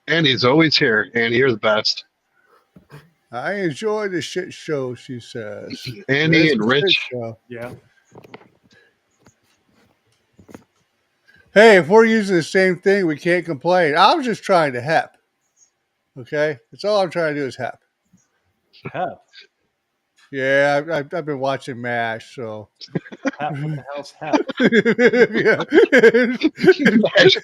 Andy's always here. Andy, you're the best. I enjoy the shit show, she says. Andy and Rich. Yeah. Hey, if we're using the same thing, we can't complain. I'm just trying to help. Okay? That's all I'm trying to do is help. Help? Yeah, I've been watching MASH, so. What the hell's HEP?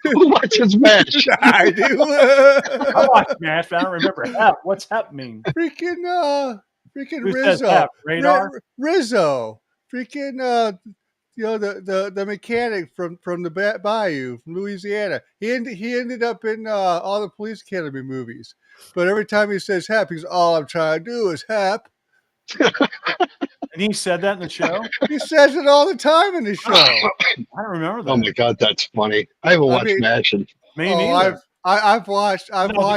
Who watches MASH? I do. I watch MASH, but I don't remember HEP. What's HEP mean? Freaking Who Rizzo. says HEP? Radar? Rizzo. Freaking the mechanic from the Bayou from Louisiana. He ended up in all the Police Academy movies. But every time he says HEP, he's all I'm trying to do is HEP. And he said that in the show? He says it all the time in the show. I don't remember that. Oh my god, that's funny. I haven't watched MASH. Me neither. I've watched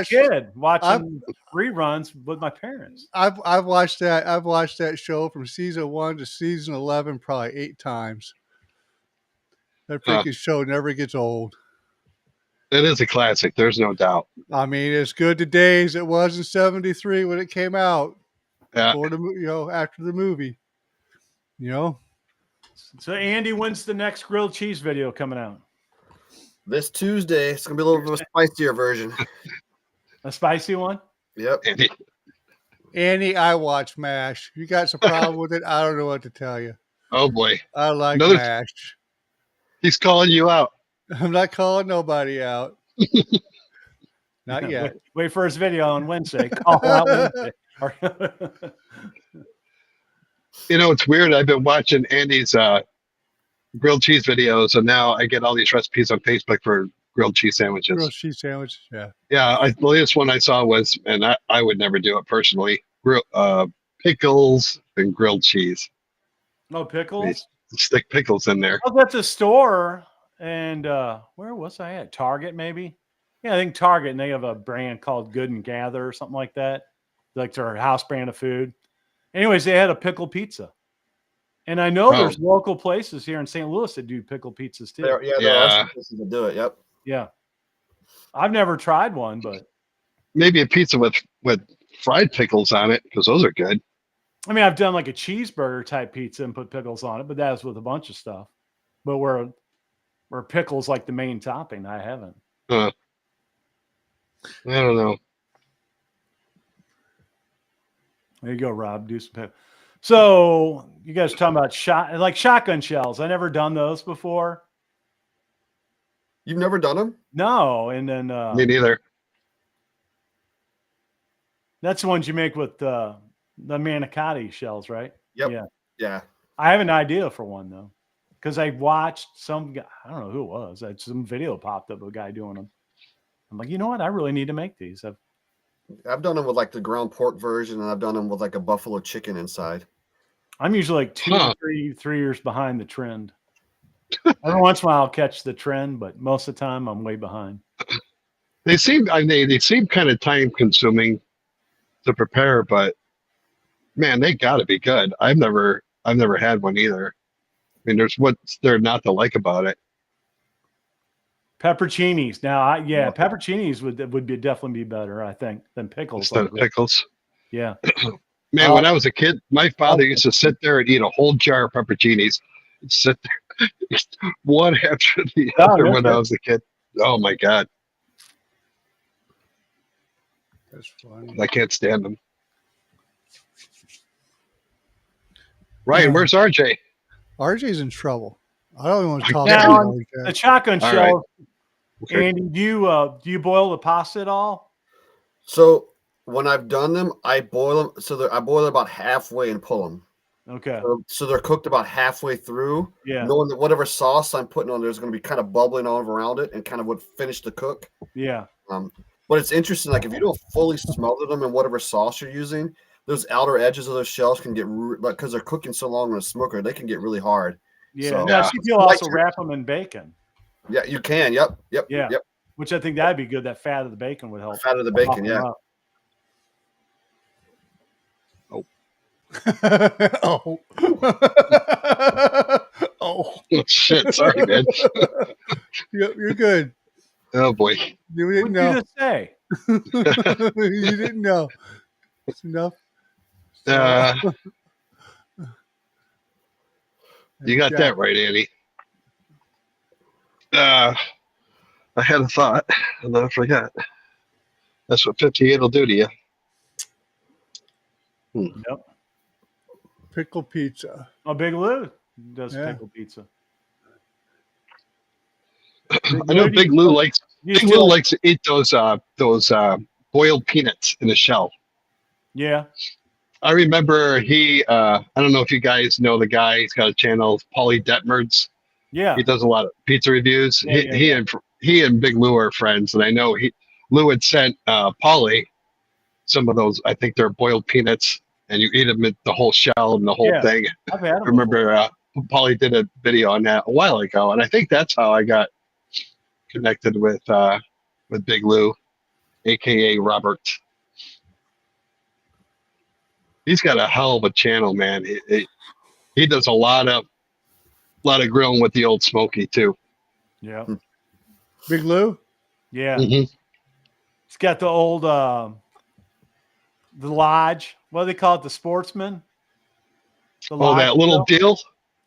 kid watching reruns with my parents. I've watched that show from season 1 to season 11 probably 8 times. That freaking show never gets old. It is a classic, there's no doubt. I mean, it's good today as it was in '73 when it came out. Yeah. After the movie. So Andy, when's the next grilled cheese video coming out? This Tuesday. It's gonna be a little bit of a spicier version. A spicy one? Yep. Andy, I watch MASH. You got some problem with it? I don't know what to tell you. Oh boy. I like MASH. He's calling you out. I'm not calling nobody out. Not yet. Wait for his video on Wednesday. Call out Wednesday. It's weird. I've been watching Andy's grilled cheese videos, and now I get all these recipes on Facebook for grilled cheese sandwiches. Grilled cheese sandwich. Yeah. Yeah, the latest one I saw was, and I would never do it personally. Pickles and grilled cheese. No pickles. Stick pickles in there. I was at the store, and where was I at? Target, maybe. Yeah, I think Target, and they have a brand called Good and Gather or something like that, like their house brand of food. Anyways, they had a pickle pizza, and I know there's local places here in St. Louis that do pickle pizzas too. There are some places that do it. Yep. Yeah, I've never tried one, but maybe a pizza with fried pickles on it, because those are good. I mean, I've done like a cheeseburger type pizza and put pickles on it, but that's with a bunch of stuff. But where pickles like the main topping, I haven't. I don't know. There you go, Rob. Do some pickles. So you guys talking about shotgun shells? I never done those before. You've never done them? No, and then Me neither. That's the ones you make with the manicotti shells, right? Yep. Yeah. I have an idea for one though, because I watched some guy. I don't know who it was. Some video popped up of a guy doing them. I'm like, you know what? I really need to make these. I've done them with like the ground pork version, and I've done them with like a buffalo chicken inside. I'm usually like 2 or 3 years behind the trend. Every once in a while I'll catch the trend, but most of the time I'm way behind. They seem kind of time consuming to prepare, but man, they got to be good. I've never had one either. I mean, there's what's there not to like about it. Pepperoncinis. Now, pepperoncinis would definitely be better, I think, than pickles. Instead of pickles. Yeah. Man, when I was a kid, my father used to sit there and eat a whole jar of pepperoncinis. He'd sit there, one after the other when I was a kid. Oh my God. That's funny. I can't stand them. Ryan, where's RJ? RJ's in trouble. I don't even want to talk Now, about RJ. the shotgun All shell. right. Okay. Andy, do you boil the pasta at all? So when I've done them, I boil them. So I boil them about halfway and pull them. Okay. So they're cooked about halfway through. Yeah. Knowing that whatever sauce I'm putting on there is going to be kind of bubbling all around it and kind of would finish the cook. Yeah. But it's interesting. Like if you don't fully smother them in whatever sauce you're using, those outer edges of those shells can get because they're cooking so long in a smoker, they can get really hard. Yeah. So, now, you'll also wrap them in bacon. Yeah, you can. Yep. Yeah. Yep. Which I think that'd be good. That fat of the bacon would help. Fat of the bacon. Yeah. Oh. Oh shit! Sorry, man. You're good. Oh boy. You didn't know. know. You just say? You didn't know. It's enough. You got that right, Andy. I had a thought, and then I forgot. That's what 58 will do to you. Yep. Pickle pizza. Oh, Big Lou does pickle pizza. I know Big Lou likes to eat those boiled peanuts in a shell. Yeah. I remember I don't know if you guys know the guy. He's got a channel, Paulie Detmers. Yeah. He does a lot of pizza reviews. Yeah, He and Big Lou are friends, and I know Lou had sent Paulie some of those. I think they're boiled peanuts, and you eat them with the whole shell and the whole thing. I've had them. I remember Paulie did a video on that a while ago, and I think that's how I got connected with Big Lou, aka Robert. He's got a hell of a channel, man. He does a lot of grilling with the old Smoky too. Yeah. Big Lou? Yeah. Mm-hmm. It's got the old the lodge. What do they call it? The Sportsman? That little deal?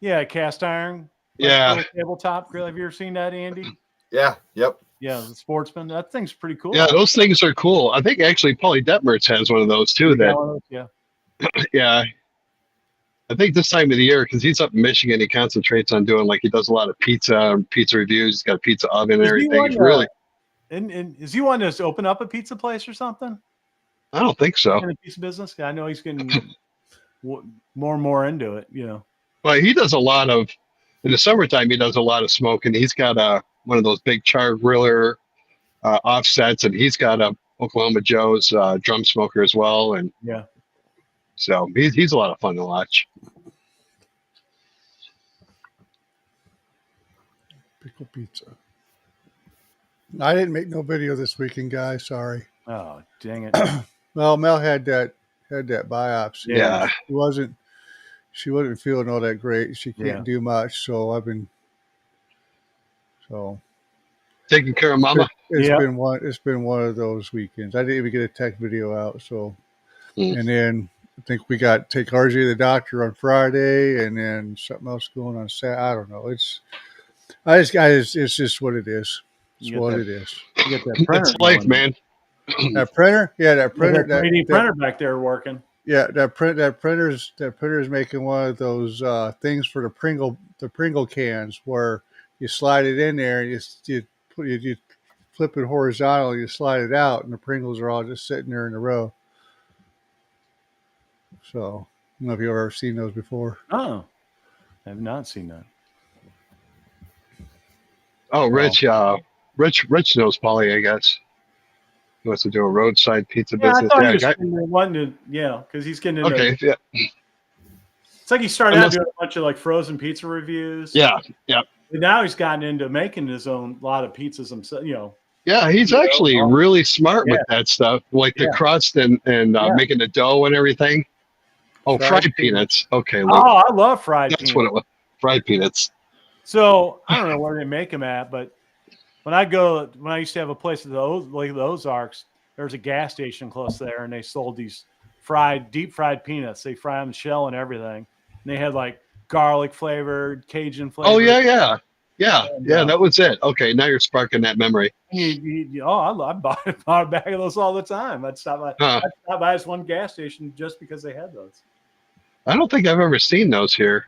Yeah, cast iron. Yeah. Tabletop grill. Have you ever seen that, Andy? Yeah. Yep. Yeah, the Sportsman. That thing's pretty cool. Yeah, those things are cool. I think actually Paulie Detmers has one of those too. Yeah. Yeah. I think this time of the year, because he's up in Michigan, he concentrates on doing he does a lot of pizza reviews. He's got a pizza oven and everything. He's really. And is he wanting to open up a pizza place or something? I don't think so. In a pizza business? I know he's getting more and more into it. Well, he does a lot of in the summertime. He does a lot of smoking. He's got one of those big char griller offsets, and he's got a Oklahoma Joe's drum smoker as well, and Yeah. so he's a lot of fun to watch. Pickle pizza. I didn't make no video this weekend, guys. Sorry. Oh, dang it. Well, Mel had that biopsy. Yeah. She wasn't feeling all that great. She can't Yeah. do much. So I've been Taking care of Mama. It's been one of those weekends. I didn't even get a tech video out. So and then I think we got take RJ to the doctor on Friday, and then something else going on Saturday. I don't know. It's just what it is. It's what it is. You get that printer. It's life, man. That printer, that printer, that 3D printer back there working. Yeah, that printer's making one of those things for the Pringle cans where you slide it in there and you flip it horizontal, you slide it out, and the Pringles are all just sitting there in a row. So I don't know if you've ever seen those before. Oh, I have not seen that. Oh, Rich knows Paulie, I guess. He wants to do a roadside pizza business. I thought he was wanting to, because he's getting into. Okay, yeah. It's like he started out doing a bunch of like frozen pizza reviews. Yeah, yeah. And now he's gotten into making his own lot of pizzas himself. Yeah, he's actually really smart with that stuff, like the crust and making the dough and everything. Oh, fried peanuts. Okay. Luke. Oh, I love fried peanuts. That's what it was. Fried peanuts. So I don't know where they make them at, but when I used to have a place at the Ozarks, there's a gas station close there, and they sold these deep fried peanuts. They fry them shell and everything. And they had like garlic flavored, Cajun flavored. Oh yeah. That was it. Okay, now you're sparking that memory. I bought a bag of those all the time. I'd stop by this one gas station just because they had those. I don't think I've ever seen those here.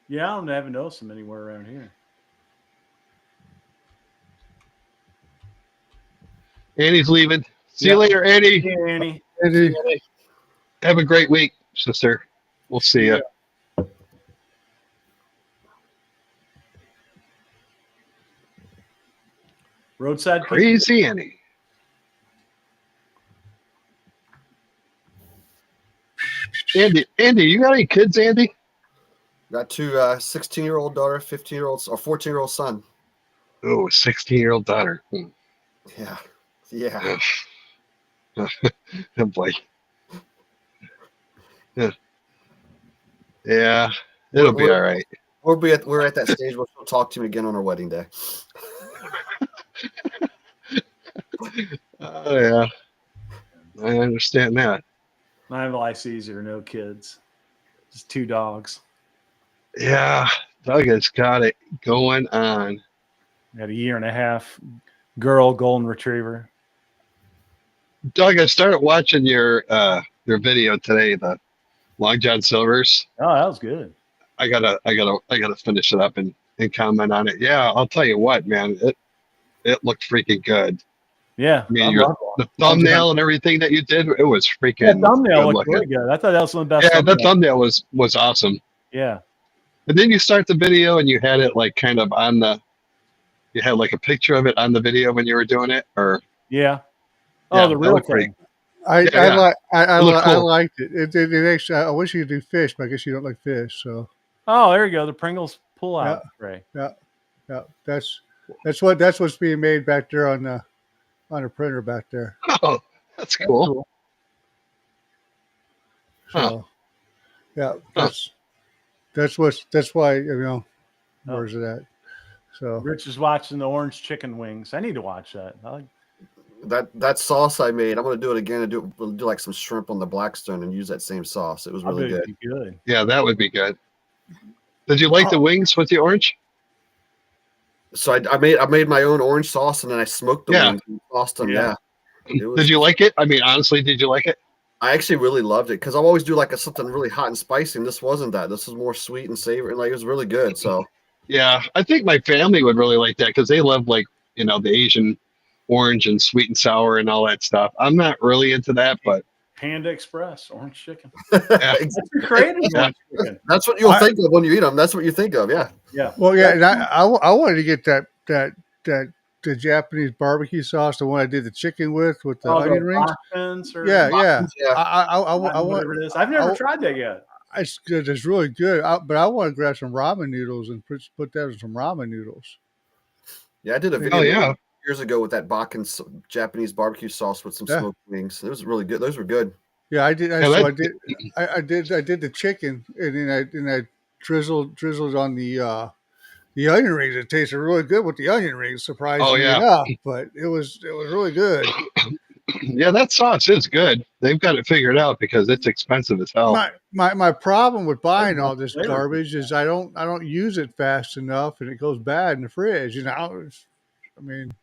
Yeah, I haven't noticed them anywhere around here. Annie's leaving. See you later, Annie. Hey, Annie. Annie. Have a great week, sister. We'll see you. Roadside crazy Annie. Andy, you got any kids, Andy? Got two 16-year-old daughter, 15-year-old or 14-year-old son. Oh, a 16-year-old daughter. Yeah. Oh boy. Yeah, it'll be all right. We're at that stage where she'll talk to me again on her wedding day. Oh yeah, I understand that. My life's easier, no kids, just 2 dogs. Yeah, Doug has got it going on. Got a 1.5-year girl golden retriever. Doug, I started watching your video today, the Long John Silver's. Oh, that was good. I gotta finish it up and comment on it. Yeah, I'll tell you what, man, it looked freaking good. Yeah, I mean, the thumbnail and everything that you did, it was freaking. That thumbnail looked really good. I thought that was one of the best. Yeah, that thumbnail was awesome. Yeah. And then you start the video and you had it like kind of you had like a picture of it on the video when you were doing it, or yeah. Oh, the real thing. I liked it. It actually, I wish you could do fish, but I guess you don't like fish. So. Oh, there you go. The Pringles pull out tray. Yeah. That's what's being made back there on the printer back there. Oh, that's cool. So, yeah, that's why where's it at? So Rich is watching the orange chicken wings. I need to watch that. That sauce I made, I'm gonna do it again and do like some shrimp on the Blackstone and use that same sauce. It was really good. Yeah, that would be good. Did you like the wings with the orange? So I made my own orange sauce and then I smoked the wings and sauced them. Yeah. Did you like it? I mean, honestly, did you like it? I actually really loved it because I always do like something really hot and spicy, and this wasn't that. This was more sweet and savory, and like it was really good. So yeah, I think my family would really like that because they love the Asian orange and sweet and sour and all that stuff. I'm not really into that, but Panda Express orange chicken. That's creative orange chicken. That's what you'll think of when you eat them. That's what you think of. Yeah. Yeah. Well, yeah, and I wanted to get that the Japanese barbecue sauce, the one I did the chicken with the onion rings. Yeah. I want whatever it is. I've never tried that yet. It's good. It's really good. But I want to grab some ramen noodles and put that in some ramen noodles. Yeah, I did a video years ago with that Bakken Japanese barbecue sauce with some smoked wings. It was really good. Those were good. Yeah, I did. I did the chicken, and then I drizzled on the onion rings. It tasted really good with the onion rings, surprisingly enough. But it was really good. Yeah, that sauce is good. They've got it figured out because it's expensive as hell. My problem with buying all this garbage is I don't use it fast enough, and it goes bad in the fridge. You know,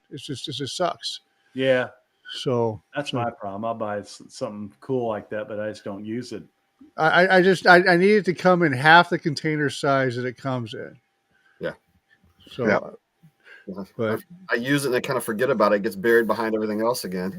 it just sucks. Yeah. So that's my problem. I'll buy something cool like that, but I just don't use it. I need it to come in half the container size that it comes in. Yeah. So, but I use it and I kind of forget about it. It gets buried behind everything else again.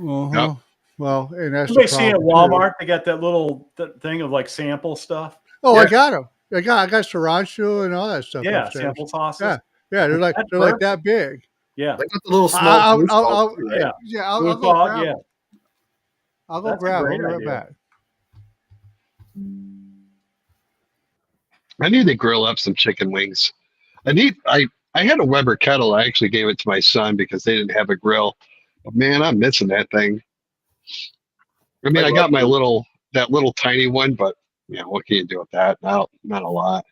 Well, and that's the see at Walmart. They got that little thing of like sample stuff. Oh, yeah. I got them. I got sriracha and all that stuff. Yeah, upstairs. Sample sauces. Yeah, they're like that big. Yeah, they got the little small. I'll go grab. Yeah, I'll go grab. I'll be right back. I need to grill up some chicken wings. I had a Weber kettle. I actually gave it to my son because they didn't have a grill. But man, I'm missing that thing. I mean, I got that little tiny one, but what can you do with that? Not a lot.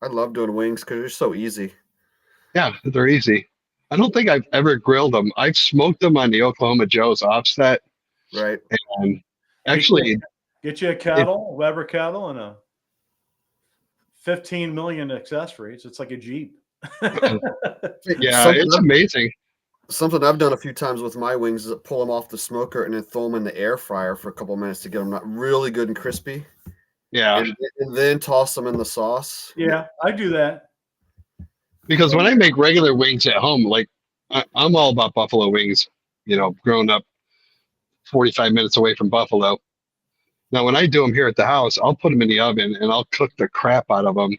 I love doing wings because they're so easy. Yeah, they're easy. I don't think I've ever grilled them. I've smoked them on the Oklahoma Joe's offset. Right. And actually, get you a kettle, a Weber kettle, and a 15 million accessories. It's like a Jeep. Yeah, it's amazing. Something I've done a few times with my wings is pull them off the smoker and then throw them in the air fryer for a couple of minutes to get them not really good and crispy. Yeah. And then toss them in the sauce. Yeah, I do that. Because when I make regular wings at home, like I'm all about buffalo wings, growing up 45 minutes away from Buffalo. Now, when I do them here at the house, I'll put them in the oven and I'll cook the crap out of them.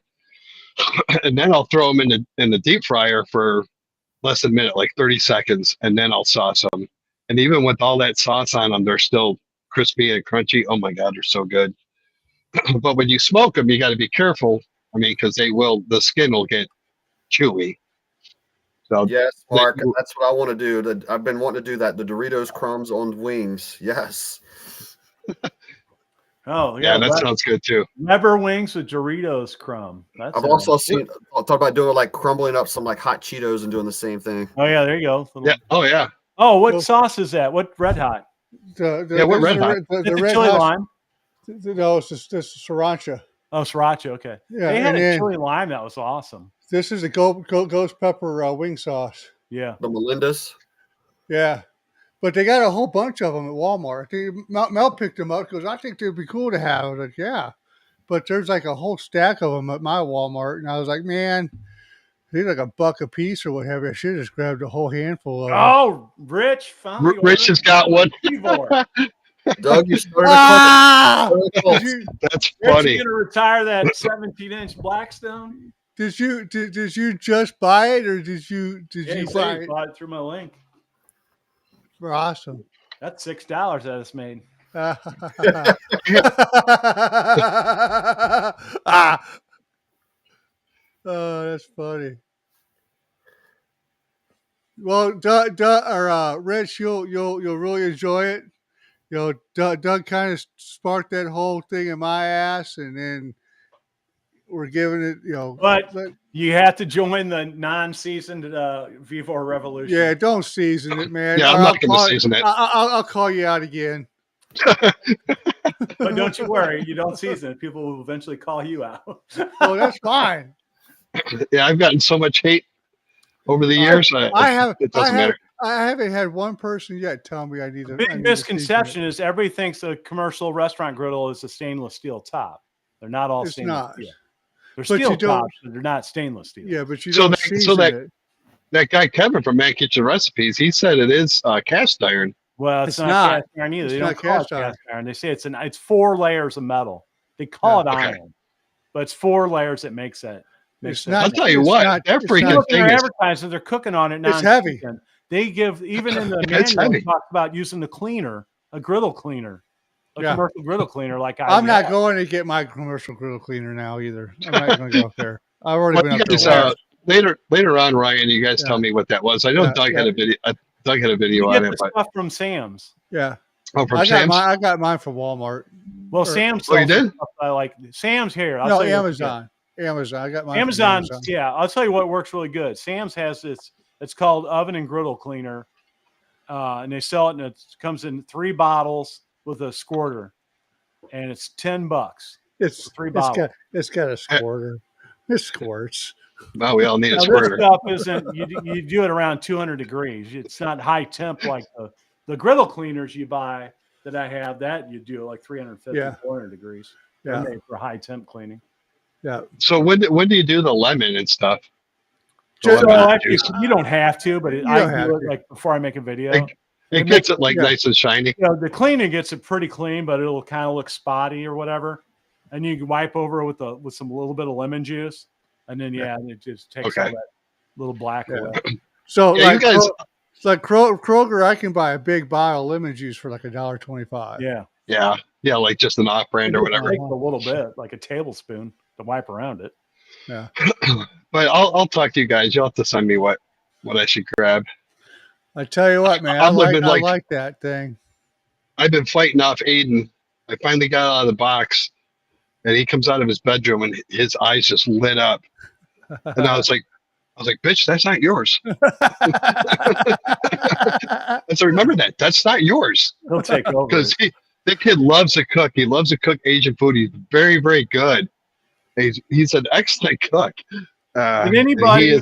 And then I'll throw them in the deep fryer for less than a minute, like 30 seconds. And then I'll sauce them. And even with all that sauce on them, they're still crispy and crunchy. Oh my God, they're so good. But when you smoke them, you got to be careful. I mean, because the skin will get chewy. So yes, Mark, that's what I want to do. I've been wanting to do that. The Doritos crumbs on wings. Yes. Oh yeah, that sounds good too. Weber wings with Doritos crumb. I've also seen. I'll talk about doing like crumbling up some like hot Cheetos and doing the same thing. Oh yeah, there you go. Yeah. Oh yeah. Oh, what sauce is that? What Red Hot? What Red Hot? The Red chili lime. No, it's just sriracha. Oh, sriracha. Okay. Yeah, they had a chili lime that was awesome. This is the ghost pepper wing sauce. Yeah. The Melinda's. Yeah. But they got a whole bunch of them at Walmart. Mel picked them up because I think they'd be cool to have. I was like, yeah. But there's like a whole stack of them at my Walmart. And I was like, man, they're like $1 a piece or whatever. I should have just grabbed a whole handful of them. Oh, Rich finally. Rich has got one. Doug, you started That's funny. You gonna retire that 17-inch Blackstone? Did you just buy it or did you buy it? Bought it through my link. Awesome. That's $6 that it's made. Oh, that's funny. Well, Rich, you'll really enjoy it. Doug kind of sparked that whole thing in my ass, and then we're giving it, But you have to join the non-seasoned Vivor Revolution. Yeah, don't season it, man. Yeah, I'm not going to season it. I'll call you out again. But don't you worry, you don't season it. People will eventually call you out. Oh, that's fine. Yeah, I've gotten so much hate over the years. It doesn't matter. I haven't had one person yet tell me I need to. Big misconception is everybody thinks a commercial restaurant griddle is a stainless steel top. They're not all stainless steel. They're steel tops, but they're not stainless steel. Yeah, but you don't season it. That guy Kevin from Man Kitchen Recipes, he said it is cast iron. Well, it's not cast iron either. They don't call it cast iron. They say it's 4 layers of metal. They call it iron, but it's 4 layers that makes it. I'll tell you what, that freaking thing is advertising. They're cooking on it now. It's heavy. They give even in the manual it talks about using the cleaner, a griddle cleaner, commercial griddle cleaner. Like I'm not going to get my commercial griddle cleaner now either. I'm not going to go up there. I've already been up there. Later on, Ryan, you guys tell me what that was. I know Doug had a video. Doug had a video on it. Stuff from Sam's. Yeah. Oh, from Sam's. I got mine from Walmart. Well, Sam's. Oh, you did? I like Sam's here. No, Amazon. Amazon. I got mine. Amazon. Yeah, I'll tell you what works really good. Sam's has this. It's called oven and griddle cleaner, and they sell it, and it comes in 3 bottles with a squirter, and it's $10. It's 3 bottles. It's got a squirter. It squirts. No, we all need a squirter. This stuff isn't. You do it around 200 degrees. It's not high temp like the griddle cleaners you buy that I have. That you do like 350, 400 degrees. They're made for high temp cleaning. Yeah. So when do you do the lemon and stuff? You don't have to, but I do it like before I make a video. It gets it like nice and shiny. The cleaning gets it pretty clean, but it'll kind of look spotty or whatever. And you can wipe over with some little bit of lemon juice, and then it just takes all that little black away. So like you guys, like Kroger, I can buy a big bottle of lemon juice for like $1.25. Yeah, like just an off-brand or whatever. A little bit, like a tablespoon to wipe around it. Yeah. But I'll talk to you guys. You'll have to send me what I should grab. I tell you what, man, I like that thing. I've been fighting off Aiden. I finally got out of the box, and he comes out of his bedroom, and his eyes just lit up. And I was like, bitch, that's not yours. And so remember that. That's not yours. He'll take over. Because the kid loves to cook. He loves to cook Asian food. He's very, very good. He's an excellent cook. Did anybody,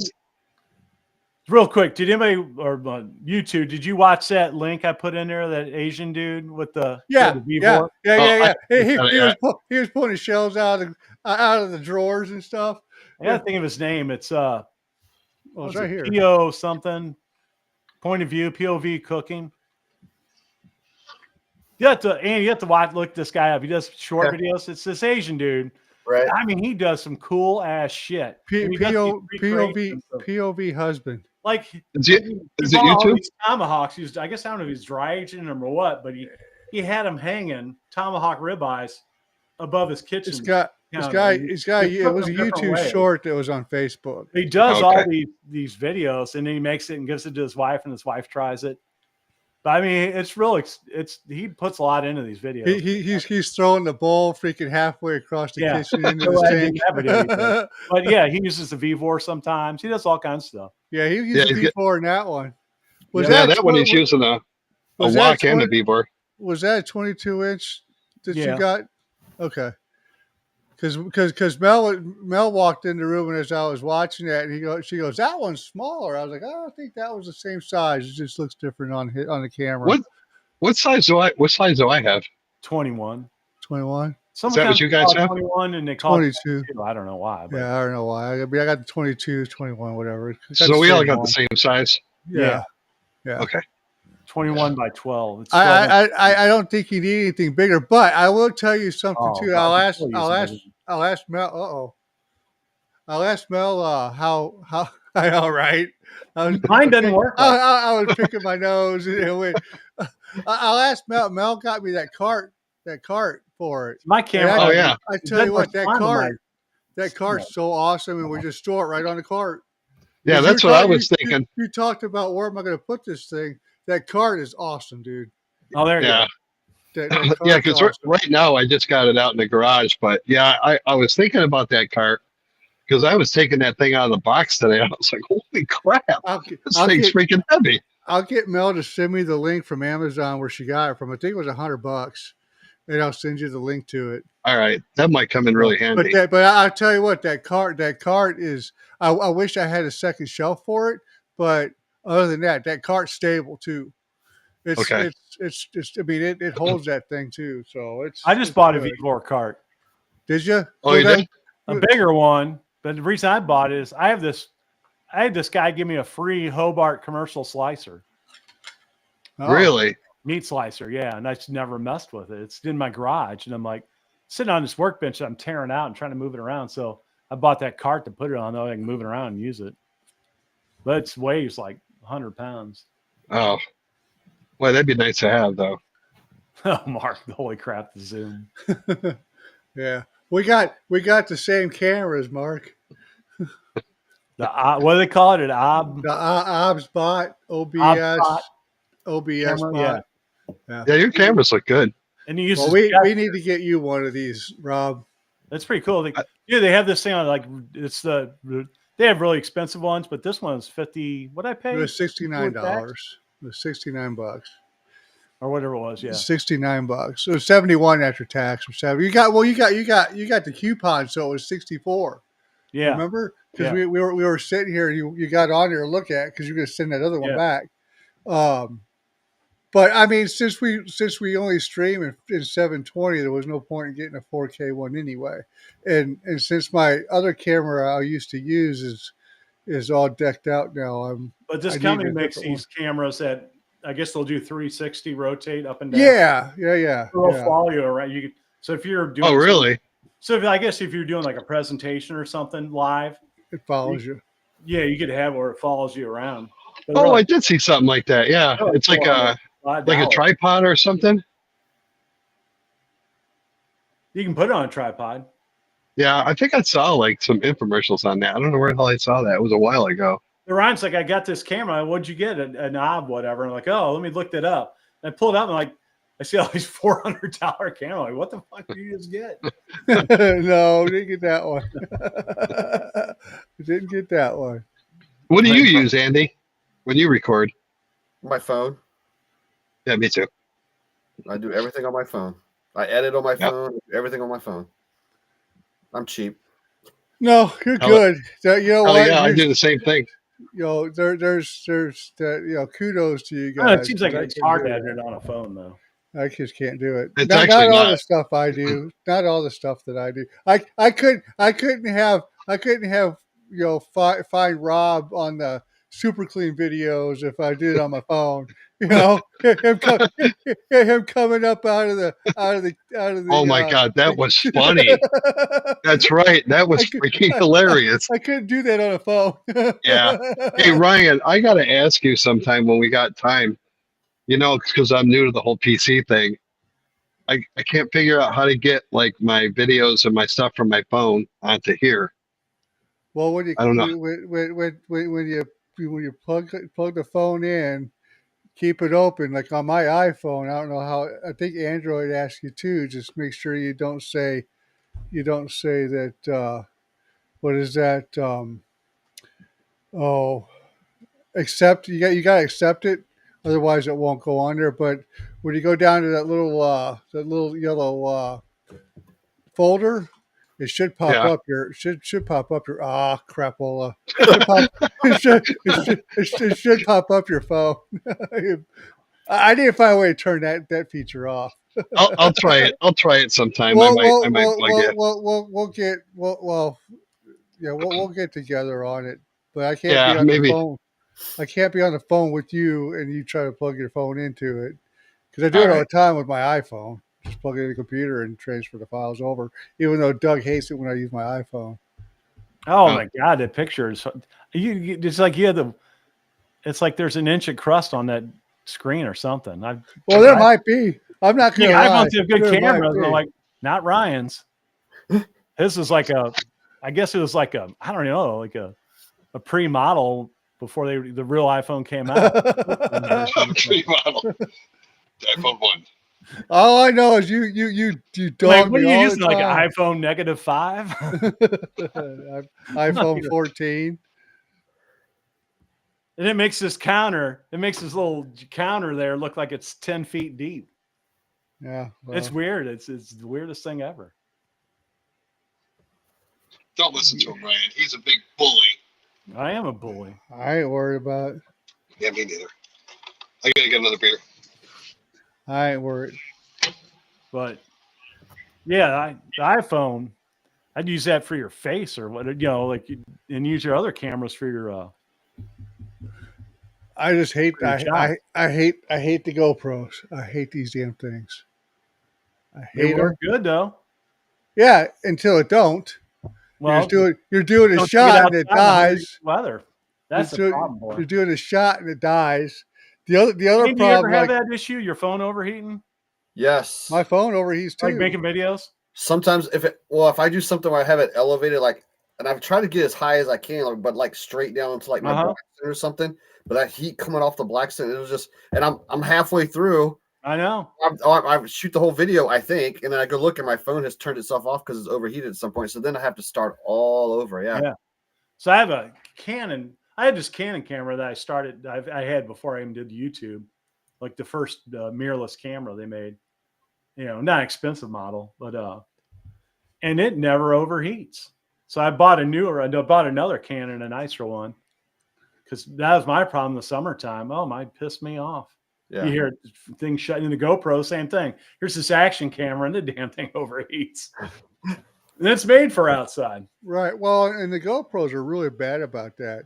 real quick, did anybody, or you two, did you watch that link I put in there, that Asian dude with the V4? Yeah. He was pulling his shells out of the drawers and stuff. I gotta think of his name. It's it's right here. PO something. Point of view, POV cooking. You have to look this guy up. He does short videos. It's this Asian dude. Right. I mean, he does some cool ass shit. POV husband. Like, is it YouTube? Tomahawks. I guess I don't know if he's dry aging them or what, but he had them hanging tomahawk ribeyes above his kitchen. This guy. It was a YouTube short that was on Facebook. He does all these videos, and then he makes it and gives it to his wife, and his wife tries it. But I mean, he puts a lot into these videos. He's throwing the bowl freaking halfway across the kitchen into the sink. But yeah, he uses the V4 sometimes. He does all kinds of stuff. Yeah, he uses the V4 in that one. That one he's using a wok and a V4. Was that a 22-inch that you got? Okay. Because Mel walked in the room, and as I was watching that, and she goes, "That one's smaller." I was like, "I think that was the same size. It just looks different on the camera." What size do I have? 21. 21. Is that what you guys have? 21, and they call 22. I don't know why. But. Yeah, I don't know why. I got the 22, 21, whatever. So we all got the same size. Yeah. Okay. 21 by 12. It's I don't think you need anything bigger, but I will tell you something too. I'll ask Mel. I'll ask Mel how I know, right? Mine doesn't work. I was picking my nose. I'll ask Mel. Mel got me that cart for it. My camera. I tell you what, that cart's so awesome, and we just store it right on the cart. Yeah, that's what I was thinking. You talked about where am I going to put this thing? That cart is awesome, dude. Oh, there you go. Yeah, because right now I just got it out in the garage, but yeah, I was thinking about that cart because I was taking that thing out of the box today. I was like, holy crap, this thing's freaking heavy. I'll get Mel to send me the link from Amazon where she got it from. I think it was $100, and I'll send you the link to it. All right, that might come in really handy. But I'll tell you what, that cart is. I wish I had a second shelf for it, but other than that cart's stable too. It's okay. I mean, it holds that thing too. So I just bought a V4 cart. Did you? Oh, you did? A bigger one. But the reason I bought it is I had this guy give me a free Hobart commercial slicer. Oh. Really? Meat slicer, yeah. And I just never messed with it. It's in my garage. And I'm like sitting on this workbench that I'm tearing out and trying to move it around. So I bought that cart to put it on, though I can move it around and use it. But it weighs like 100 pounds. Oh, well, that'd be nice to have, though. Oh, Mark, holy crap, the Zoom. Yeah. We got the same cameras, Mark. What do they call it? An OB? The OBS bot, OBS Camera, bot. Yeah, your cameras look good. And you use Well, we need to get you one of these, Rob. That's pretty cool. They have this thing on, like, it's they have really expensive ones, but this one's 50. What I pay? It was $69. It was $69. Or whatever it was, yeah. $69. So it was 71 after tax. You got the coupon, so it was 64. Yeah. Remember? Because we were sitting here and you got on there to look at because you're gonna send that other one back. But I mean, since we only stream in 720, there was no point in getting a 4K one anyway. And since my other camera I used to use is all decked out now, but this company makes these cameras that I guess they'll do 360 rotate up and down. Yeah. They'll follow you around. So if you're doing, oh really? So I guess if you're doing like a presentation or something live, it follows you. Yeah, you could have where it follows you around. But I did see something like that. Yeah, it's like a tripod or something. You can put it on a tripod. Yeah, I think I saw like some infomercials on that. I don't know where the hell I saw that. It was a while ago. Ryan's like, I got this camera. What'd you get? A knob, whatever. I'm like, oh, let me look that up. And I pulled it up and I see all these $400 camera. Like, what the fuck did you just get? No, didn't get that one. Didn't get that one. What do you use, Andy, when you record? My phone. Yeah, me too. I do everything on my phone. I edit on my phone. Everything on my phone. I'm cheap. No, you're good. You know what? Yeah, I do the same thing. You know, there's kudos to you guys. It seems like it's hard to edit it on a phone, though. I just can't do it. It's not all the stuff I do. Not all the stuff that I do. I couldn't have find Rob on the super clean videos if I did it on my phone. You know, him coming up out of the. Oh my God, that was funny. That's right. That was freaking hilarious. I couldn't do that on a phone. Yeah. Hey Ryan, I got to ask you sometime when we got time. You know, because I'm new to the whole PC thing. I can't figure out how to get like my videos and my stuff from my phone onto here. Well, I don't know. When you plug the phone in, keep it open. Like on my iPhone, I don't know how. I think Android asks you too. Just make sure you don't say that. What is that? Accept. You got to accept it. Otherwise, it won't go on there. But when you go down to that little yellow folder, it should pop up your crapola. It should pop up your phone. I need to find a way to turn that feature off. I'll try it. I'll try it sometime. I might plug it. We'll get together on it. But I can't be on the phone. I can't be on the phone with you and you try to plug your phone into it because I do it all the time with my iPhone. Just plug it in the computer and transfer the files over. Even though Doug hates it when I use my iPhone. Oh my God, the pictures! It's like it's like there's an inch of crust on that screen or something. There might be. I'm not going to lie. iPhones have good cameras. I'm like, not Ryan's. His is like I guess it was like I don't know, like a pre-model before the real iPhone came out. Pre-model. iPhone 1. All I know is you dog what me are you all using, the like time. an iPhone -5? iPhone 14. And it makes this little counter there look like it's 10 feet deep. Yeah. Well. It's weird. It's the weirdest thing ever. Don't listen to him, Ryan. He's a big bully. I am a bully. I ain't worried about it. Yeah, me neither. I gotta get another beer. I ain't worried. But yeah, the iPhone, I'd use that for your face or what, and use your other cameras for your I just hate Pretty shot. I hate the GoPros. I hate these damn things. I They hate them. work good though. Yeah, until it don't. Well, You're doing a don't take it shot and outside it in 100 dies. weather. That's the problem, boy. You're doing a shot and it dies. The other Shane, do you ever problem, have like that issue? Your phone overheating? Yes. my phone overheats Like too. making videos? Sometimes if I do something where I have it elevated, like, and I've tried to get as high as I can, like, but like straight down into like my black center or something. But that heat coming off the black center, it was just, and I'm halfway through. I know. I shoot the whole video, I think, and then I go look, and my phone has turned itself off because it's overheated at some point. So then I have to start all over. Yeah. So I have a Canon. I had this Canon camera that I had before I even did YouTube, like the first mirrorless camera they made. You know, not expensive model, but and it never overheats. So I bought another Canon, a nicer one, because that was my problem in the summertime. Oh, my pissed me off. Yeah. You hear things shutting in the GoPro, same thing. Here's this action camera, and the damn thing overheats. And it's made for outside. Right. Well, and the GoPros are really bad about that.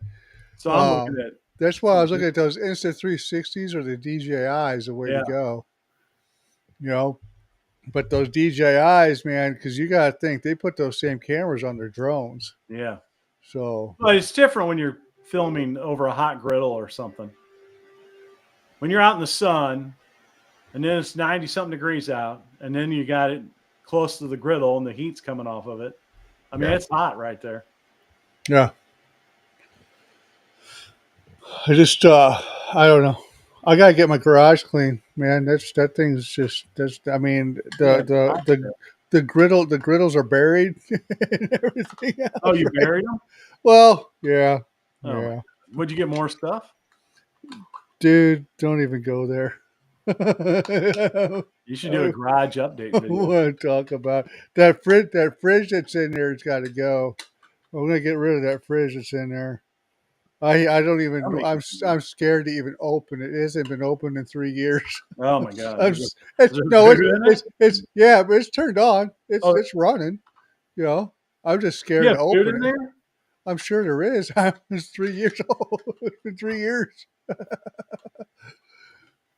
So I'm looking at. That's why I was looking at those Insta360s or the DJIs, the way to go. You know, but those DJIs, man, because you got to think they put those same cameras on their drones. Yeah. So. But it's different when you're filming over a hot griddle or something. When you're out in the sun, and then it's 90-something degrees out, and then you got it close to the griddle, and the heat's coming off of it. I mean, it's hot right there. Yeah. I just, I don't know. I gotta get my garage clean, man. That thing's just. I mean, the griddles are buried and everything else. Oh, you buried them? Well, yeah, Oh, yeah. Would you get more stuff? Dude, don't even go there. You should do a garage update I video. want to talk about that fridge. That fridge that's in there has got to go. I'm gonna get rid of that fridge that's in there. I don't even. I'm scared to even open it. It hasn't been opened in 3 years. Oh my god! It's yeah, but it's turned on. It's running. You know, I'm just scared to open food in it. there? I'm sure there is. It's 3 years old. It's been 3 years.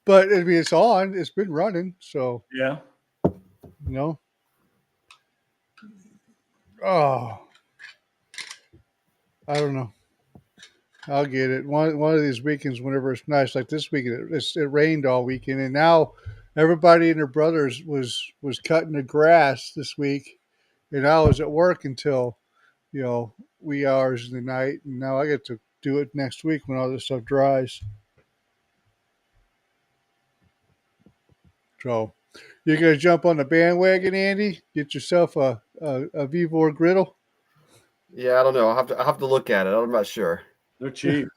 But I mean, it's on. It's been running. So yeah, you know. Oh, I don't know. I'll get it. One of these weekends, whenever it's nice, like this weekend, it rained all weekend, and now everybody and their brothers was cutting the grass this week, and I was at work until wee hours in the night, and now I get to do it next week when all this stuff dries. So, you're gonna jump on the bandwagon, Andy? Get yourself a Vivor griddle. Yeah, I don't know. I'll have to look at it. I'm not sure. they're cheap.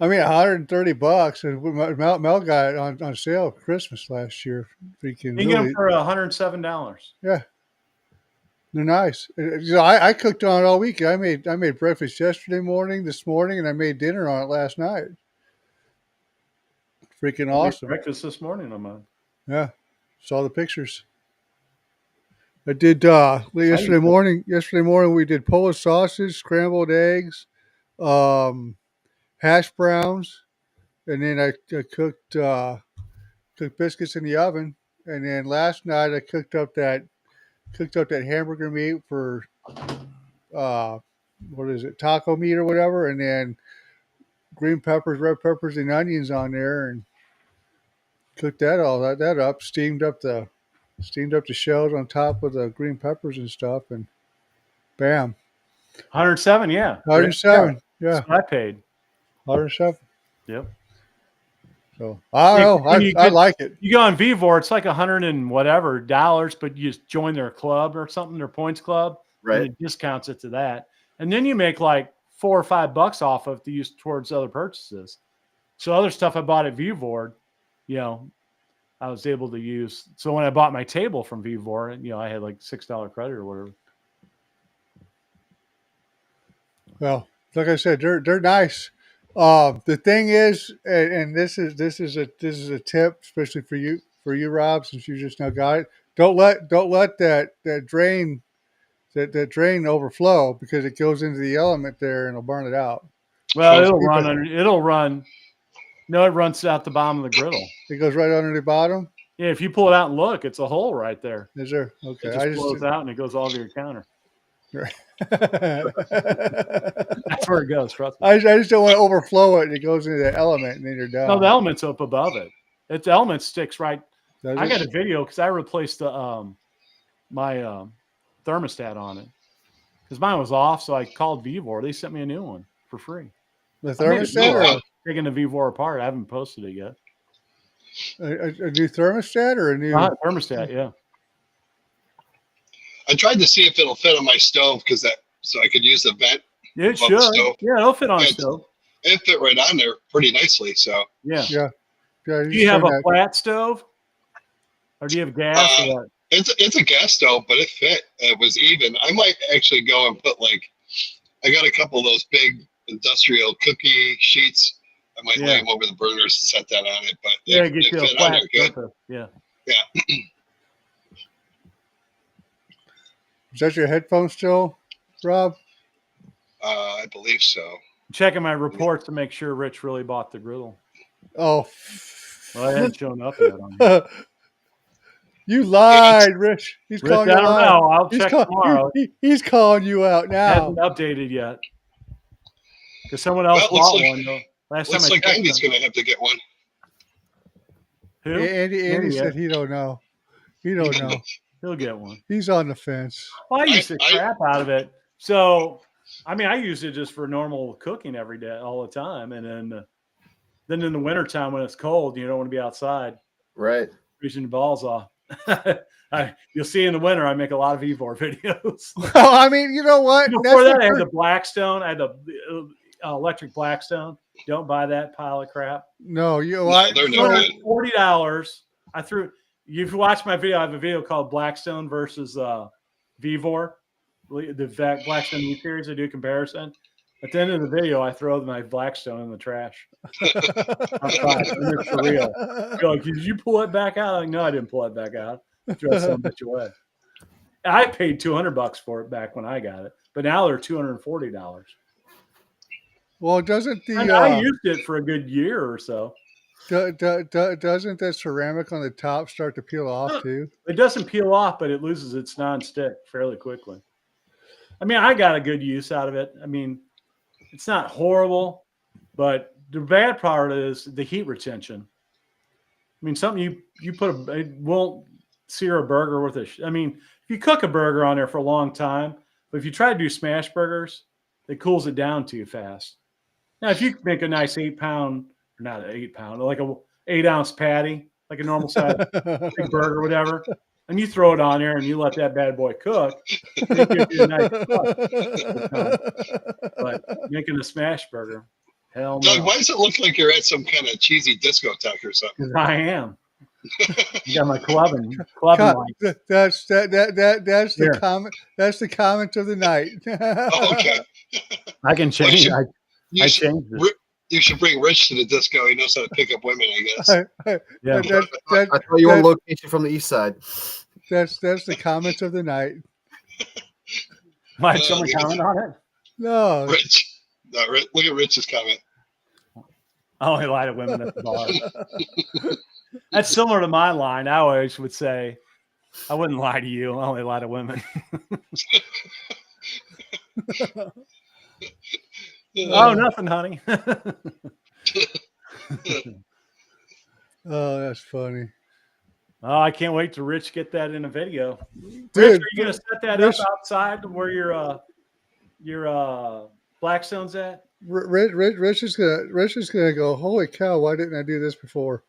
I mean, $130, and Mel got it on sale at Christmas last year. Freaking You can get them for $107. Yeah, they're nice. I cooked on it all week. I made breakfast yesterday morning, this morning, and I made dinner on it last night. Freaking awesome! Breakfast this morning on mine. Yeah, saw the pictures. I did yesterday morning. Yesterday morning we did Polish sausage, scrambled eggs, hash browns, and then I cooked biscuits in the oven. And then last night I cooked up that hamburger meat for what is it, taco meat or whatever, and then green peppers, red peppers, and onions on there, and cooked that up. Steamed up the shells on top of the green peppers and stuff, and bam. 107, yeah. 107, yeah. That's what I paid. 107. Yep. So I don't know. I like it. You go on Vivor, it's like $100 and whatever dollars, but you just join their club or something, their points club, right? And it discounts it to that, and then you make like $4 or $5 off of to use towards other purchases. So other stuff I bought at Vivor, I was able to use. So when I bought my table from Vivor, I had like $6 credit or whatever. Well, like I said, they're nice. The thing is, and this is a tip, especially for you, Rob, since you just now got it. Don't let that drain overflow, because it goes into the element there and it'll burn it out. Well, So it'll run under. It'll run. No, it runs out the bottom of the griddle. It goes right under the bottom. Yeah, if you pull it out and look, it's a hole right there. Is there? Okay, It just blows out and it goes all over your counter. That's where it goes. Trust me. I just don't want to overflow it, and it goes into the element, and then you're done. No, the element's up above it. It's the element sticks right. Does I it? got a video because I replaced the my thermostat on it because mine was off. So I called Vivor. They sent me a new one for free. The I made a thermostat, video or taking the Vivor apart. I haven't posted it yet. a new thermostat, or a new Thermostat, yeah. I tried to see if it'll fit on my stove so I could use the vent. It above the should. stove. Yeah, it'll fit on a Yeah, stove. It fit right on there pretty nicely. So Yeah. Yeah. Do you have a flat stove? Or do you have gas or what? it's a gas stove, but it fit. It was even. I might actually go and put I got a couple of those big industrial cookie sheets. I might lay them over the burners and set that on it. But Yeah, it get you a fit on flat there good. surface. Yeah. Yeah. Is that your headphone still, Rob? I believe so. Checking my reports to make sure Rich really bought the griddle. Oh, Well, it hasn't shown up yet on here. You lied, Rich. He's Rich, calling I you don't out. know. I'll check tomorrow. He's calling you out It now. hasn't updated yet. Because someone else Well, bought one. Though. Last time Looks I like checked Andy's them. going to have to get one. Who? Andy said he don't know. He don't know. He'll get one. He's on the fence. Well, I used the crap out of it. So, I mean, I used it just for normal cooking every day, all the time. And then in the wintertime when it's cold, you don't want to be outside. Right. Freezing your balls off. You'll see in the winter, I make a lot of Evor videos. Well, I mean, you know what? Before that, I had the Blackstone. I had the electric Blackstone. Don't buy that pile of crap. No, you know what? They're no good. $40. I threw. You've watched my video. I have a video called Blackstone versus Vivor, the Blackstone U series. I do a comparison. At the end of the video, I throw my Blackstone in the trash. I'm fine. I'm for real. You're like, did you pull it back out? I'm like, no, I didn't pull it back out. I threw some bitch away. I paid $200 for it back when I got it, but now they're $240. Well, doesn't I used it for a good year or so. doesn't that ceramic on the top start to peel off too? It doesn't peel off, but it loses its non-stick fairly quickly. I mean, I got a good use out of it. I mean, it's not horrible, but the bad part is the heat retention. I mean, something you put it won't sear a burger with I mean, if you cook a burger on there for a long time, but if you try to do smash burgers, it cools it down too fast. Now, if you make a nice 8-pound, not an 8-pound, like a 8-ounce patty, like a normal size big burger, whatever, and you throw it on there and you let that bad boy cook, it gives you a nice but making a smash burger, hell no. Doug, why does it look like you're at some kind of cheesy discotheque or something? Because I am. You got my clubbing lights. That's the comment. That's the comment of the night. Oh, okay. I can change. Well, I changed it. You should bring Rich to the disco. He knows how to pick up women, I guess. Yeah. I thought you were on location from the east side. That's the comment of the night. Might someone comment on it? No. Rich. No, look at Rich's comment. I only lie to women at the bar. That's similar to my line. I always would say, I wouldn't lie to you. I only lie to women. Oh, nothing, honey. Oh, that's funny. Oh, I can't wait to Rich get that in a video. Dude, Rich, are you going to set that Rich, up outside where your Blackstone's at? Rich is gonna go, holy cow, why didn't I do this before?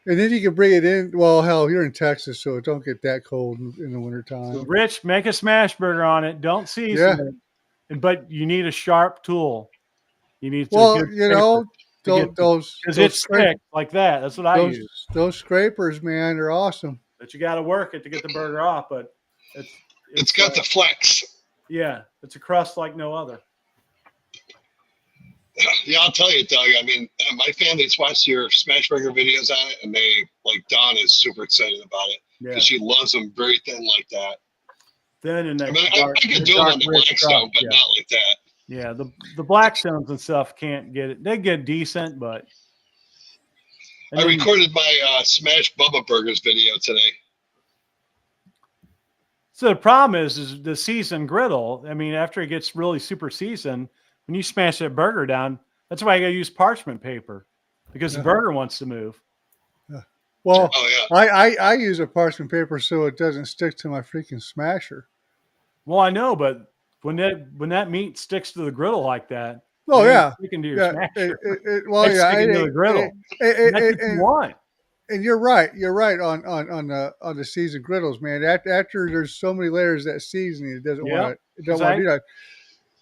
And then you can bring it in. Well, hell, you're in Texas, so it don't get that cold in the wintertime. So Rich, make a smash burger on it. Don't season it. But you need a sharp tool. You need to those because it's thick like that. That's what I use. Those scrapers, man, they're awesome. But you got to work it to get the burger off. But it's got the flex. Yeah, it's a crust like no other. Yeah, I'll tell you, Doug. I mean, my family's watched your smash burger videos on it, and Dawn is super excited about it because she loves them very thin like that. Thin and I mean, I could do them on the Blackstone, but not like that. Yeah, the Blackstones and stuff can't get it. They get decent, but I recorded my Smash Bubba Burgers video today. So the problem is the seasoned griddle. I mean, after it gets really super seasoned, when you smash that burger down, that's why you got to use parchment paper because the burger wants to move. Well, I use a parchment paper so it doesn't stick to my freaking smasher. Well, I know, but when that meat sticks to the griddle like that, oh yeah, you can do your smasher. Well, it's sticking to the griddle. That's what you want. And you're right. You're right on the seasoned griddles, man. After there's so many layers of that seasoning, it doesn't want to. It don't want to do that.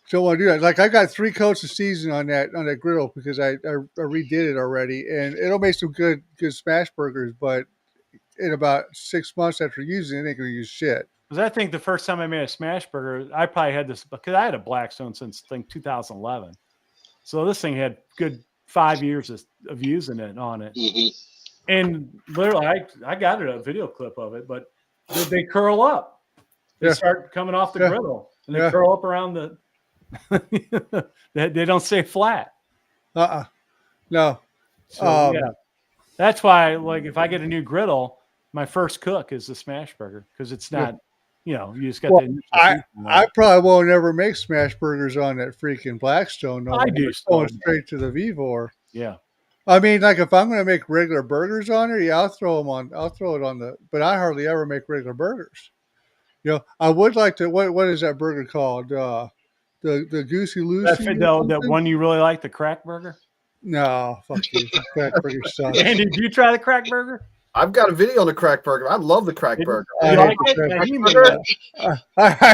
Don't want to do that. Like I got 3 coats of seasoning on that griddle because I redid it already, and it'll make some good smash burgers. But in about 6 months after using it, it ain't gonna use shit. Because I think the first time I made a smash burger, I probably had this because I had a Blackstone since I think 2011. So this thing had good 5 years of using it on it. Mm-hmm. And literally, I got a video clip of it, but they curl up. They start coming off the griddle, and they curl up around the. They don't stay flat. No. So, yeah, that's why. Like, if I get a new griddle, my first cook is the smash burger because it's not. You know, you just got the. I probably won't ever make smash burgers on that freaking Blackstone. No, I do. Going straight to the Vivor. Yeah. I mean, like if I'm going to make regular burgers on it, I'll throw it on the. But I hardly ever make regular burgers. You know, I would like to. What is that burger called? The Goosey Lucy. That one you really like, the crack burger? No, fuck you. Crack burger sucks. And did you try the crack burger? I've got a video on the crack burger. I love the crack burger. I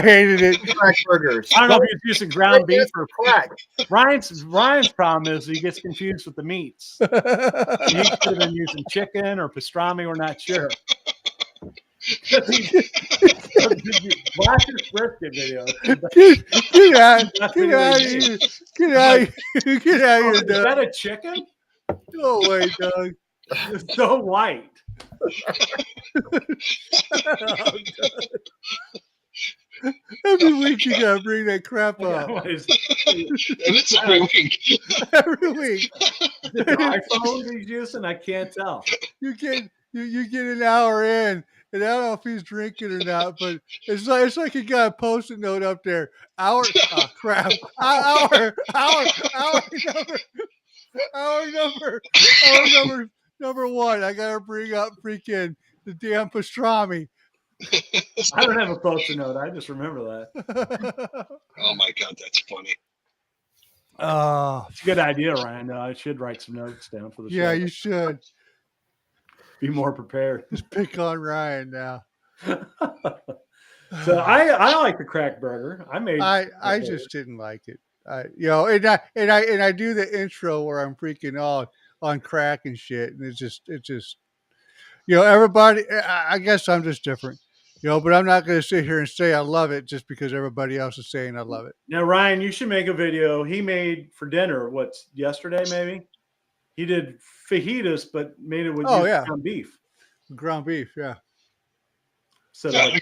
hated it. Crack burgers. I don't know if you're using ground beef or crack. Ryan's problem is he gets confused with the meats. He could have been using chicken or pastrami. We're not sure. Watch his brisket video. Get out of here, Doug. Is that a chicken? No way, Doug. It's so white. Every week you gotta bring that crap up. It's every week. Every week. The iPhone he's using, I can't tell. You get an hour in, and I don't know if he's drinking or not, but it's like he got a post-it note up there. Hour number 1. I gotta bring up freaking the damn pastrami. I don't have a post-it note. I just remember that. Oh my god, that's funny. It's a good idea, Ryan. I should write some notes down for the show. Yeah, you should. Be more prepared. Just pick on Ryan now. So I like the crack burger. I just didn't like it. And I do the intro where I'm freaking on crack and shit, and it just everybody. I guess I'm just different, but I'm not going to sit here and say I love it just because everybody else is saying I love it. Now, Ryan, you should make a video. He made for dinner. What's yesterday? Maybe he did fajitas, but made it with ground beef. Ground beef, yeah. So I've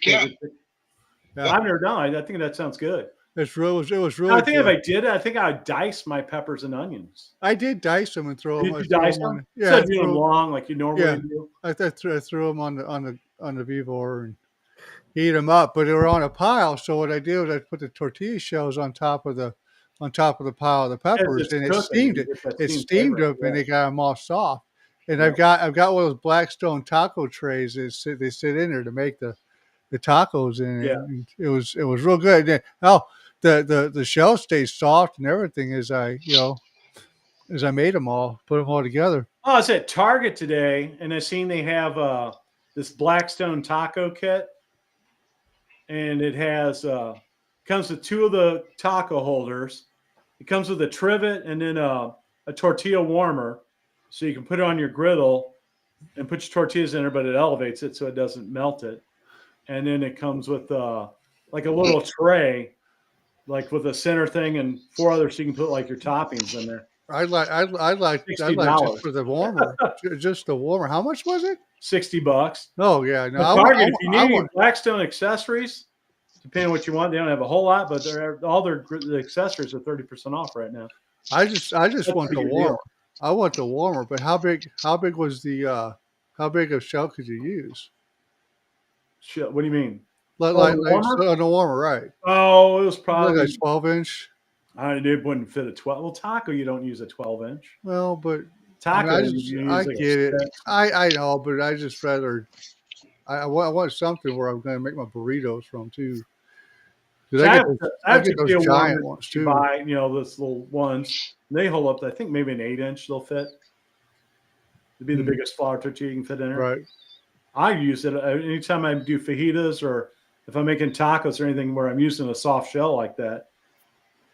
never done it. I think that sounds good. It was really. I think if I did, I think I would dice my peppers and onions. I did dice them and throw them. Did you dice them? Yeah, do them long like you normally do. I threw them on the Vivor and heat them up, but they were on a pile. So what I did was I put the tortilla shells on top of the pile of the peppers, and it steamed it. It steamed them, and they got them all soft. And I've got one of those Blackstone taco trays that they sit in there to make the tacos in it. Yeah. And it was real good. And, the shell stays soft and everything as I made them all, put them all together. Oh, I was at Target today, and I seen they have this Blackstone taco kit, and it has comes with 2 of the taco holders. It comes with a trivet and then a tortilla warmer, so you can put it on your griddle and put your tortillas in there, but it elevates it so it doesn't melt it. And then it comes with like a little tray, like with a center thing and 4 others, so you can put like your toppings in there. I like just for the warmer, just the warmer. How much was it? $60. Oh yeah, no. Target, if you need any Blackstone accessories, Depending on what you want, they don't have a whole lot, but all the accessories are 30% off right now. I just want the warmer. I want the warmer, but how big was the how big of shell could you use? What do you mean? Like the warmer, right? Oh, it was probably like a 12-inch. It wouldn't fit a 12. Well, taco, you don't use a 12-inch. Well, but taco, I get it. I know, but I just rather I want something where I'm going to make my burritos from too. I get those giant ones too. Buy, those little ones. They hold up. I think maybe an 8-inch they'll fit. It'd be the biggest flour tortilla you can fit in there. Right. I use it anytime I do fajitas or if I'm making tacos or anything where I'm using a soft shell like that,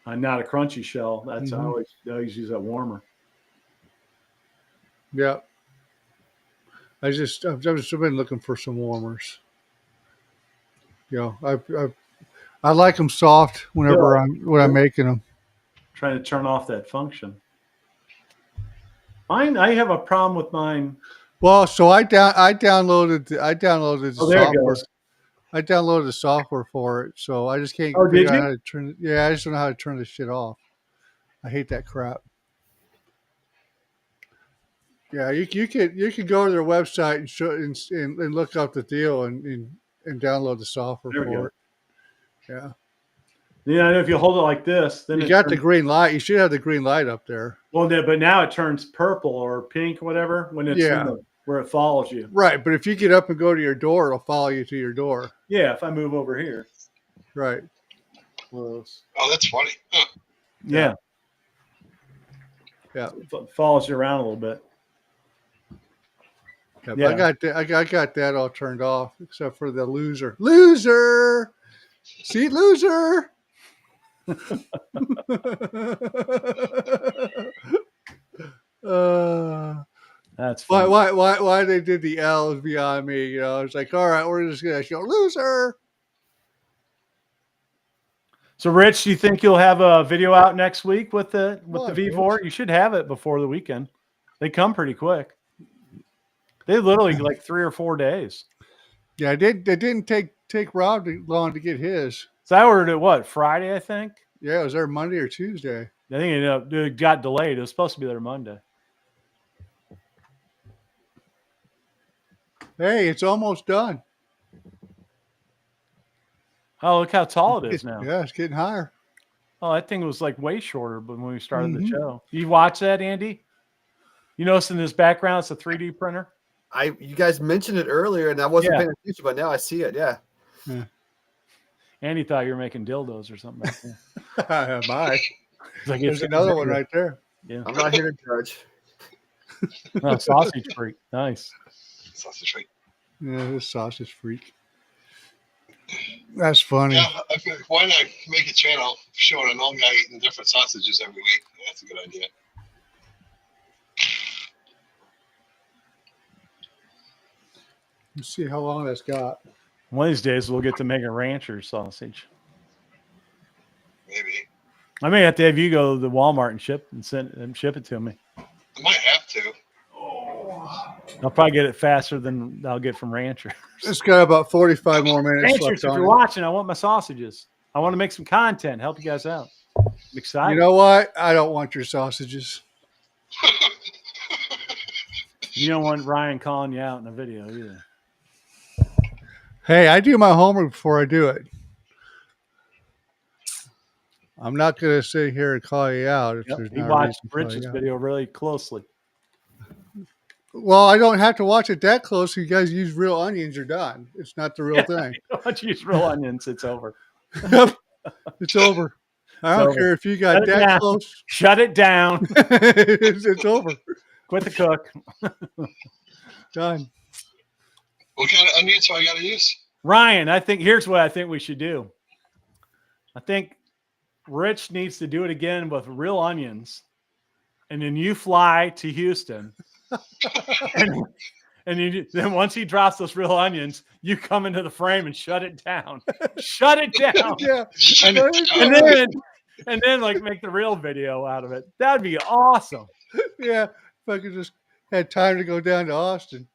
not a crunchy shell. That's I always use that warmer. Yeah. I've just been looking for some warmers. I like them soft whenever I'm making them. Trying to turn off that function. I have a problem with mine. Well, so I downloaded the software. I downloaded the software for it, so I just can't figure out how to turn it. Yeah, I just don't know how to turn this shit off. I hate that crap. Yeah, you could go to their website and look up the deal and download the software for it. Yeah. Yeah, I know if you hold it like this, then you got the green light. You should have the green light up there. Well, but now it turns purple or pink, whatever, when it's where it follows you. Right, but if you get up and go to your door, it'll follow you to your door. Yeah, if I move over here. Right. Close. Oh, that's funny. Huh. Yeah. Yeah. It follows you around a little bit. Yeah, I got that all turned off except for the loser. Loser. See, loser. That's funny. Why they did the L is beyond me. It's like, all right, we're just gonna show loser. So, Rich, do you think you'll have a video out next week with the V4? You should have it before the weekend. They come pretty quick. They literally like 3 or 4 days. Yeah, it didn't take Rob long to get his. So I ordered it Friday, I think. Yeah, it was there Monday or Tuesday. I think it got delayed. It was supposed to be there Monday. Hey, it's almost done. Oh, look how tall it is now. Yeah, it's getting higher. Oh, that thing was like way shorter when we started the show. You watch that, Andy? You notice in this background, it's a 3D printer? You guys mentioned it earlier, and I wasn't paying attention, but now I see it. Yeah. Andy thought you were making dildos or something like that. Bye. Like there's another one right there. Yeah. I'm not here to judge. Oh, sausage freak. Nice. Sausage freak. Yeah, this sausage freak. That's funny. Yeah, I feel like, why not make a channel showing an old guy eating different sausages every week? That's a good idea. Let's see how long that's got. One of these days we'll get to make a rancher sausage. Maybe. I may have to have you go to the Walmart and ship it to me. I might have to. I'll probably get it faster than I'll get from Rancher. It's got about 45 more minutes Ranchers, if you're watching, I want my sausages. I want to make some content, help you guys out. I'm excited. You know what? I don't want your sausages. You don't want Ryan calling you out in a video either. Hey, I do my homework before I do it. I'm not going to sit here and call you out. If there's he watched Rich's video really closely. Well, I don't have to watch it that close. You guys use real onions, you're done. It's not the real thing. Once you use real onions, it's over. It's over. I don't care if you got that close. Shut it down. It's over. Quit the cook. Done. What kind of onions do I got to use? Ryan, here's what I think we should do. I think Rich needs to do it again with real onions. And then you fly to Houston. and then once he drops those real onions, you come into the frame and shut it down. Shut it down. Yeah. And then like make the real video out of it. That'd be awesome. Yeah. If I could just had time to go down to Austin.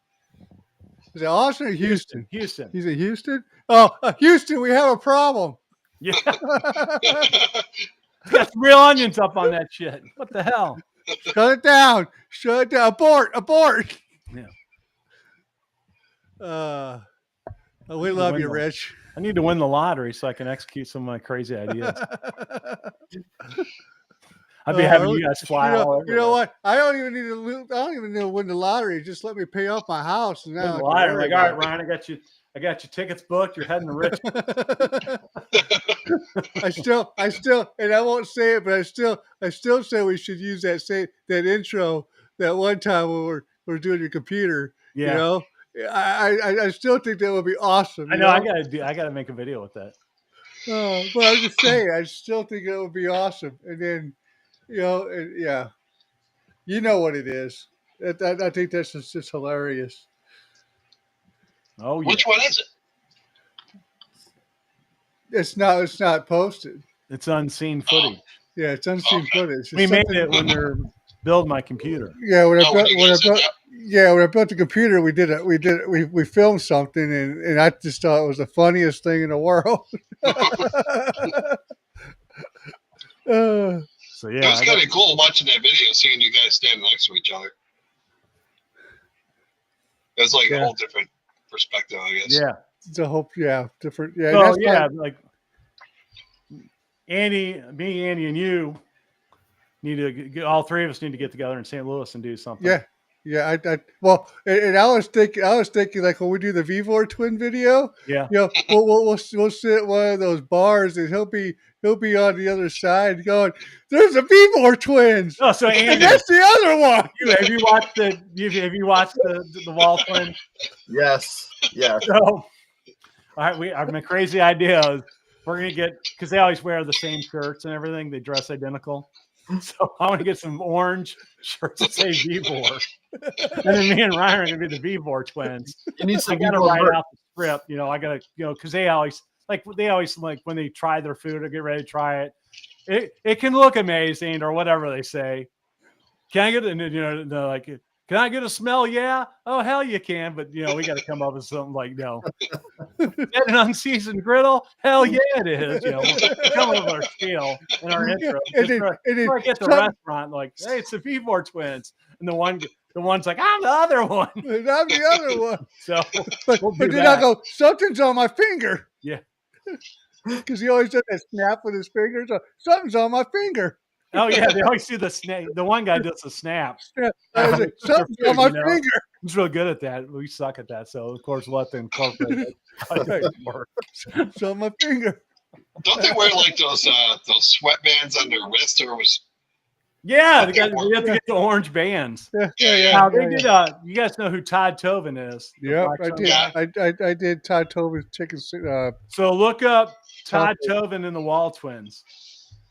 Is it Austin or Houston? Houston. He's in Houston? Oh, Houston, we have a problem. Yeah. It's got some real onions up on that shit. What the hell? Shut it down. Shut it down. Abort. Yeah. We love you, Rich. I need to win the lottery so I can execute some of my crazy ideas. I'd be having you guys fly all over. You know what? I don't even need to win the lottery. Just let me pay off my house. And now like, all right, Ryan, I got you tickets booked. You're heading to Richmond. I still, and I won't say it, but I still say we should use that intro that one time when we're doing your computer. Yeah. You know, I still think that would be awesome. I know. I gotta make a video with that. But I'm just saying, I still think it would be awesome. And then, yeah, you know what it is. I think that's just hilarious. Oh, yeah. Which one is it? It's not posted. It's unseen footage. Yeah, it's unseen footage. We made it when they're building my computer. Yeah, when I built the computer, we filmed something, and I just thought it was the funniest thing in the world. So yeah, it was kind of cool watching that video, seeing you guys standing next to each other. It was like a whole different perspective, I guess. Yeah, it's a whole different. Yeah, so like Andy, and you need to get, all three of us need to get together in St. Louis and do something. Yeah. Well, and I was thinking like when we do the Vivor twin video. Yeah. We'll sit at one of those bars and he'll be on the other side going, "There's the Vivor twins." Oh, so Andy, and that's the other one. Have you watched the Wall twins? Yes. Yeah. So, all right, my crazy idea is we're gonna get, because they always wear the same shirts and everything. They dress identical. So I want to get some orange shirts that say Vivor. And then me and Ryan are gonna be the Vivor twins. You need some. I gotta write out the script. I gotta, because they always like when they try their food or get ready to try it. It can look amazing or whatever they say. Can I get like, can I get a smell? Yeah. Oh, hell you can. But, we got to come up with something like, Is that an unseasoned griddle? Hell yeah, it is. Come up with our spiel and our intro. Before I get to the restaurant, like, hey, it's the Vivor twins. And the one's like, I'm the other one. I'm the other one. So, but then I go, something's on my finger. Yeah. Because he always does that snap with his fingers. So, something's on my finger. Oh yeah, they always do the snap. The one guy does the snap. Something's on my finger. He's real good at that. We suck at that, so of course we'll have to incorporate it. It's on my finger. Don't they wear like those sweatbands on their wrist, or was? Yeah, we have to get the orange bands. Yeah. Now, they did. You guys know who Todd Tovin is? Yeah, I did. I did Todd Tovin's chicken. So look up Todd Tovin and the Wall Twins.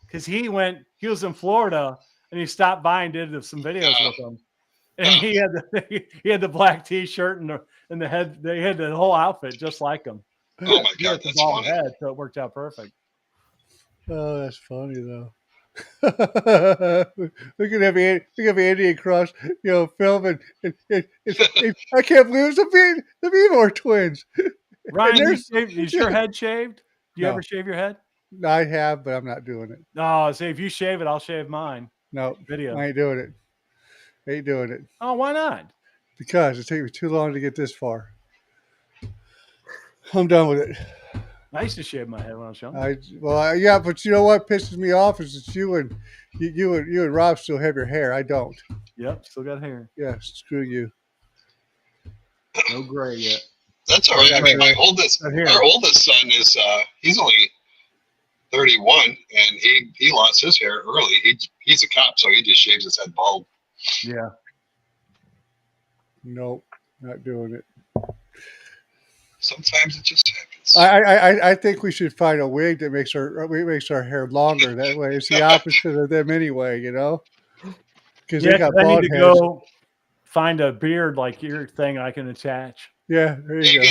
Because he was in Florida and he stopped by and did some videos with them, and he had the black T-shirt and the head. They had the whole outfit just like him. Oh my god, that's funny. Head, so it worked out perfect. Oh, that's funny though. we could have Andy across, filming. I can't believe it's the Vivor twins. Ryan, is your head shaved? Do you ever shave your head? I have, but I'm not doing it. No, see, if you shave it, I'll shave mine. No, video. I ain't doing it. Oh, why not? Because it takes me too long to get this far. I'm done with it. I used to shave my head when I was young. Yeah, but you know what pisses me off is that you and Rob still have your hair. I don't. Yep, still got hair. Yeah, screw you. No gray yet. That's all right. I mean, our oldest son is he's only 31, and he lost his hair early. He's a cop, so he just shaves his head bald. Yeah. Nope, not doing it. Sometimes it just happens. I think we should find a wig that makes our hair longer. That way, it's the opposite of them anyway. Because they got bald heads. Go find a beard like your thing I can attach. Yeah, there you go.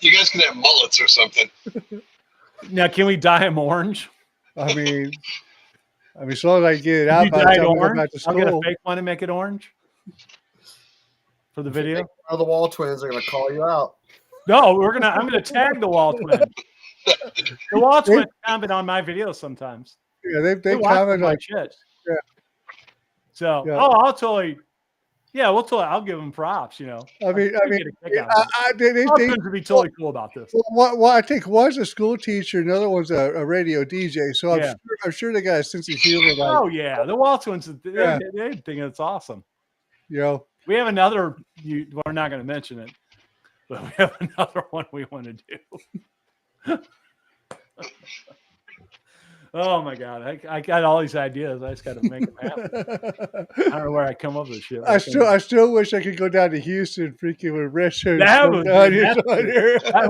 You guys can have mullets or something. Now, can we dye them orange? I mean, as long as I get it out by the time we go back to school. I'll get a fake one and make it orange. for the video. The Wall Twins are gonna call you out. No, I'm gonna tag the Wall Twin. The Wall Twin comment on my videos sometimes. Yeah, they comment my like shit. Yeah. So Yeah. I'll totally. Yeah, I'll give them props. You know, I mean, they would be totally cool about this. Well, I think one's a school teacher, another one's a radio DJ. So I'm sure they got a sense of humor. Like, oh yeah, the Wall Twins, they think it's awesome. You know, we have another. We're not going to mention it, but we have another one we want to do. Oh my god, I got all these ideas. I just got to make them happen. I don't know where I come up with this shit. I still wish I could go down to Houston, freaking with Rich. That would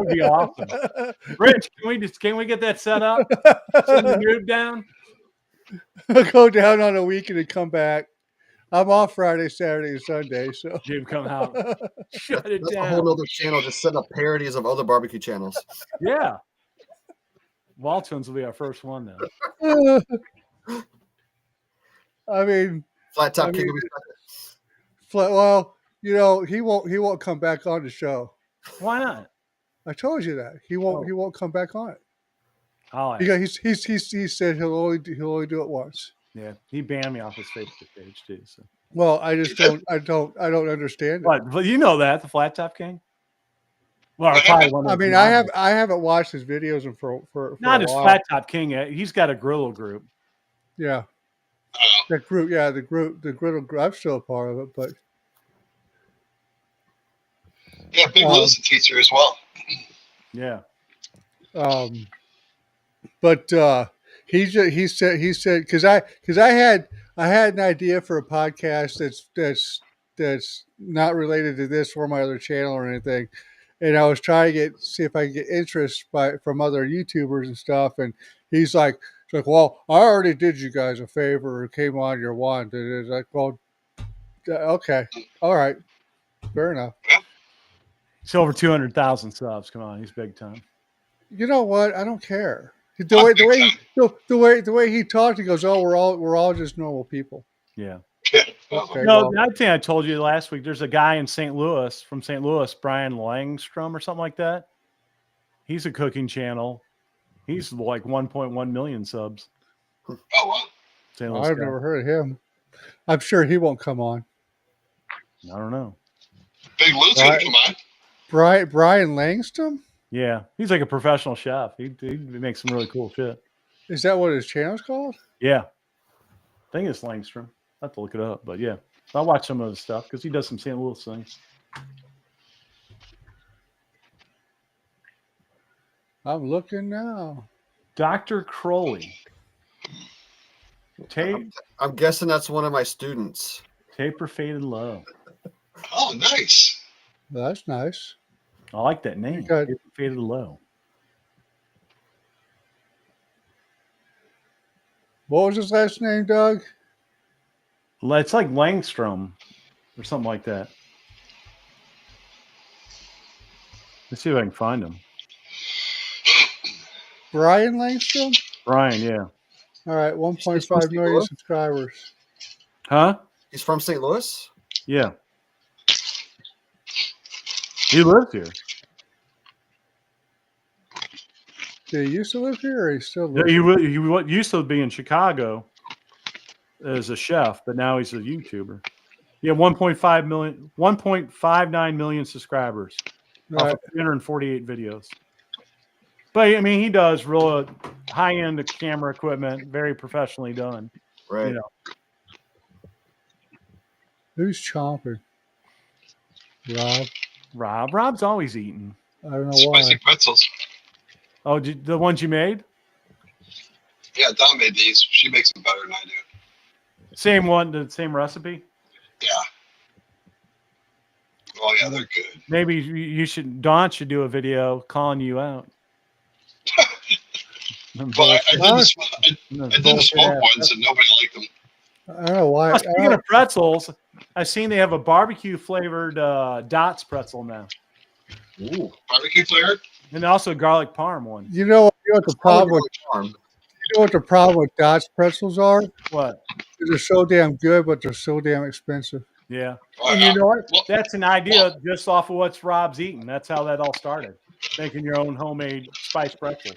be awesome. Rich, can we get that set up? Send the move down. Go down on a weekend and come back. I'm off Friday, Saturday, and Sunday. So Jim, come out. Shut it That's down. a whole other channel. Just setting up parodies of other barbecue channels. Yeah. Wall Twins will be our first one now. I mean, Flat Top King. Well, you know, he won't come back on the show. Why not? I told you that he won't come back on it. Oh, he said he'll only do it once. Yeah, he banned me off his Facebook page too. So. Well, I just don't understand it. But you know that the Flat Top King. Well, I mean, I haven't watched his videos for not his Flat Top King. He's got a griddle group. Yeah, the griddle group. I'm still a part of it, but yeah, Big Lou's a teacher as well. Yeah. But he said because I had an idea for a podcast that's not related to this or my other channel or anything. And I was trying to see if I could get interest from other YouTubers and stuff. And he's like, well, I already did you guys a favor or came on your one. And it's like, well, okay. All right. Fair enough. He's over 200,000 subs. Come on. He's big time. You know what? I don't care. The way he talked, he goes, oh, we're all just normal people. Yeah. Okay, no, I think I told you last week. There's a guy in St. Louis, Brian Langstrom or something like that. He's a cooking channel. He's like 1.1 million subs. Oh wow! I've never heard of him. I'm sure he won't come on. I don't know. Big Lou's gonna come on. Brian Langstrom? Yeah, he's like a professional chef. He makes some really cool shit. Is that what his channel's called? Yeah, I think it's Langstrom. I have to look it up, but yeah, I'll watch some of his stuff because he does some St. Louis things. I'm looking now. Dr. Crowley. I'm guessing that's one of my students. Taper Faded Low. Oh, nice. That's nice. I like that name. Taper Faded Low. What was his last name, Doug? It's like Langstrom or something like that. Let's see if I can find him. Brian Langstrom? Brian, yeah. All right, 1.5 million subscribers. Huh? He's from St. Louis? Yeah. He lives here. Did he used to live here or he still lives here? He used to be in Chicago as a chef, but now he's a YouTuber. Yeah, 1.59 million subscribers. Off of 348 videos. But I mean, he does real high-end camera equipment, very professionally done. Right. You know. Who's chomping? Rob. Rob's always eating. I don't know why. Spicy pretzels. Oh, the ones you made? Yeah, Dawn made these. She makes them better than I do. Same one, the same recipe? Yeah. Oh yeah, they're good. Maybe Dawn should do a video calling you out. Well, I did the smoke ones and nobody liked them. I don't know why. Speaking of pretzels, I've seen they have a barbecue flavored Dots pretzel now. Ooh, barbecue flavored? And also a garlic parm one. You know what the problem with Dots pretzels are? What? They're so damn good, but they're so damn expensive. Yeah. And you know what? That's an idea just off of what Rob's eating. That's how that all started. Making your own homemade spiced pretzels.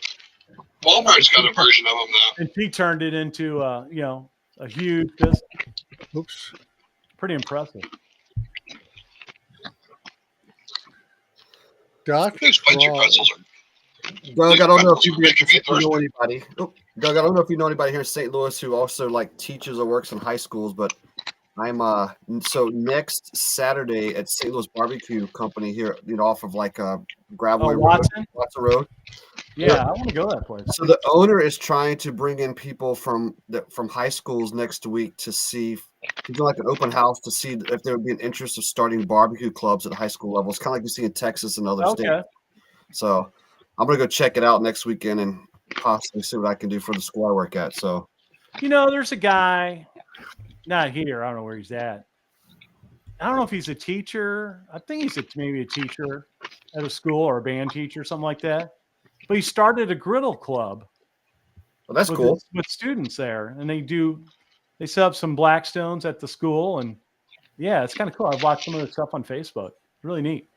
Walmart's got a version of them now. And he turned it into, a huge business. Oops. Pretty impressive. Dr. Spicy pretzels are Doug, I don't know if you know anybody. Doug, I don't know if you know anybody here in St. Louis who also like teaches or works in high schools, but I'm so next Saturday at St. Louis Barbecue Company here, off of like Gravelway Watson Road. Yeah, I want to go to that place. So the owner is trying to bring in people from high schools next week to see, to do like an open house to see if there would be an interest of starting barbecue clubs at high school levels, kind of like you see in Texas and other states. So I'm gonna go check it out next weekend and possibly see what I can do for the school I work at. So, there's a guy, not here. I don't know where he's at. I don't know if he's a teacher. I think he's maybe a teacher at a school or a band teacher, something like that. But he started a griddle club. Well, that's cool. With students there, and they set up some Blackstones at the school, and yeah, it's kind of cool. I've watched some of the stuff on Facebook. Really neat.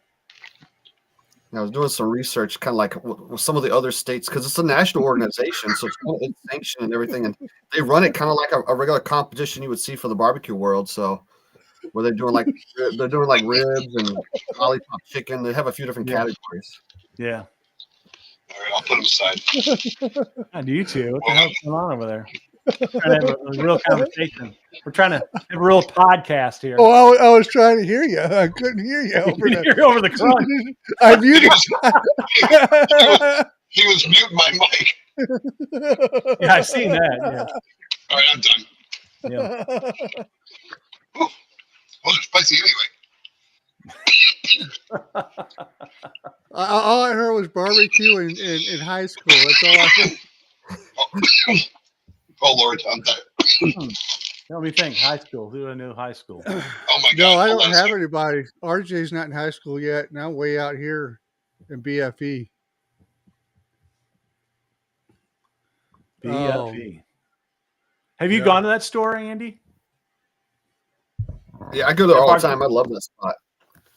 I was doing some research, kind of like with some of the other states, because it's a national organization, so it's sanctioned and everything, and they run it kind of like a regular competition you would see for the barbecue world. So, where they're doing like ribs and lollipop chicken. They have a few different categories. Yeah. All right, I'll put them aside. I do too. What the hell's going on over there? We're trying to have a real conversation. We're trying to have a real podcast here. Oh, I was trying to hear you. I couldn't hear you over the crunch. I muted. He was muting my mic. Yeah, I've seen that. Yeah. All right, I'm done. Yeah. Ooh, well, it's spicy anyway. All I heard was barbecue in high school. That's all I heard. Oh Lord, I'm tired. Let me think. High school. Who I knew high school? Oh my God. No, I don't have anybody. RJ's not in high school yet, and I'm way out here in BFE. BFE. Have you gone to that store, Andy? Yeah, I go there all the time. I love that spot.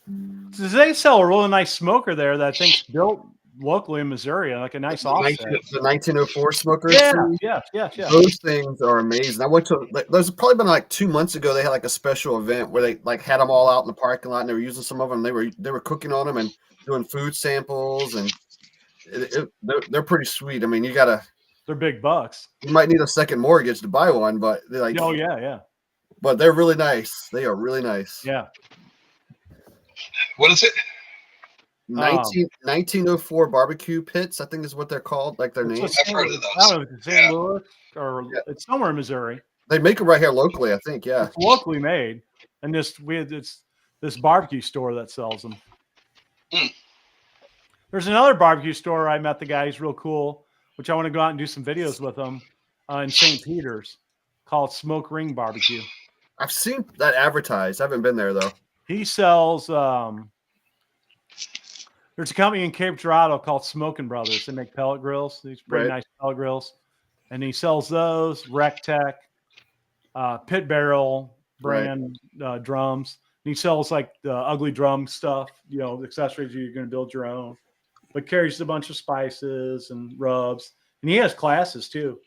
They sell a really nice smoker there that I think's built locally in Missouri, like a nice offset. The 1904 smokers. Yeah. Those things are amazing. I went to. There's probably been like 2 months ago. They had like a special event where they like had them all out in the parking lot, and they were using some of them. They were cooking on them and doing food samples, and they're pretty sweet. I mean, they're big bucks. You might need a second mortgage to buy one, but they're like, oh yeah. But they're really nice. They are really nice. Yeah. What is it? 1904 barbecue pits, I think is what they're called, like their name. I've heard of those. I don't know if it's St. Louis or it's somewhere in Missouri. They make them right here locally, I think. Yeah, it's locally made, and it's this barbecue store that sells them. There's another barbecue store I met the guy. He's real cool, which I want to go out and do some videos with him in St. Peter's, called Smoke Ring Barbecue. I've seen that advertised. I haven't been there though. He sells. There's a company in Cape Girardeau called Smoking Brothers. They make pellet grills. These pretty nice pellet grills, and he sells those. Rectech, Pit Barrel brand drums. And he sells like the ugly drum stuff. Accessories you're going to build your own. But carries a bunch of spices and rubs, and he has classes too.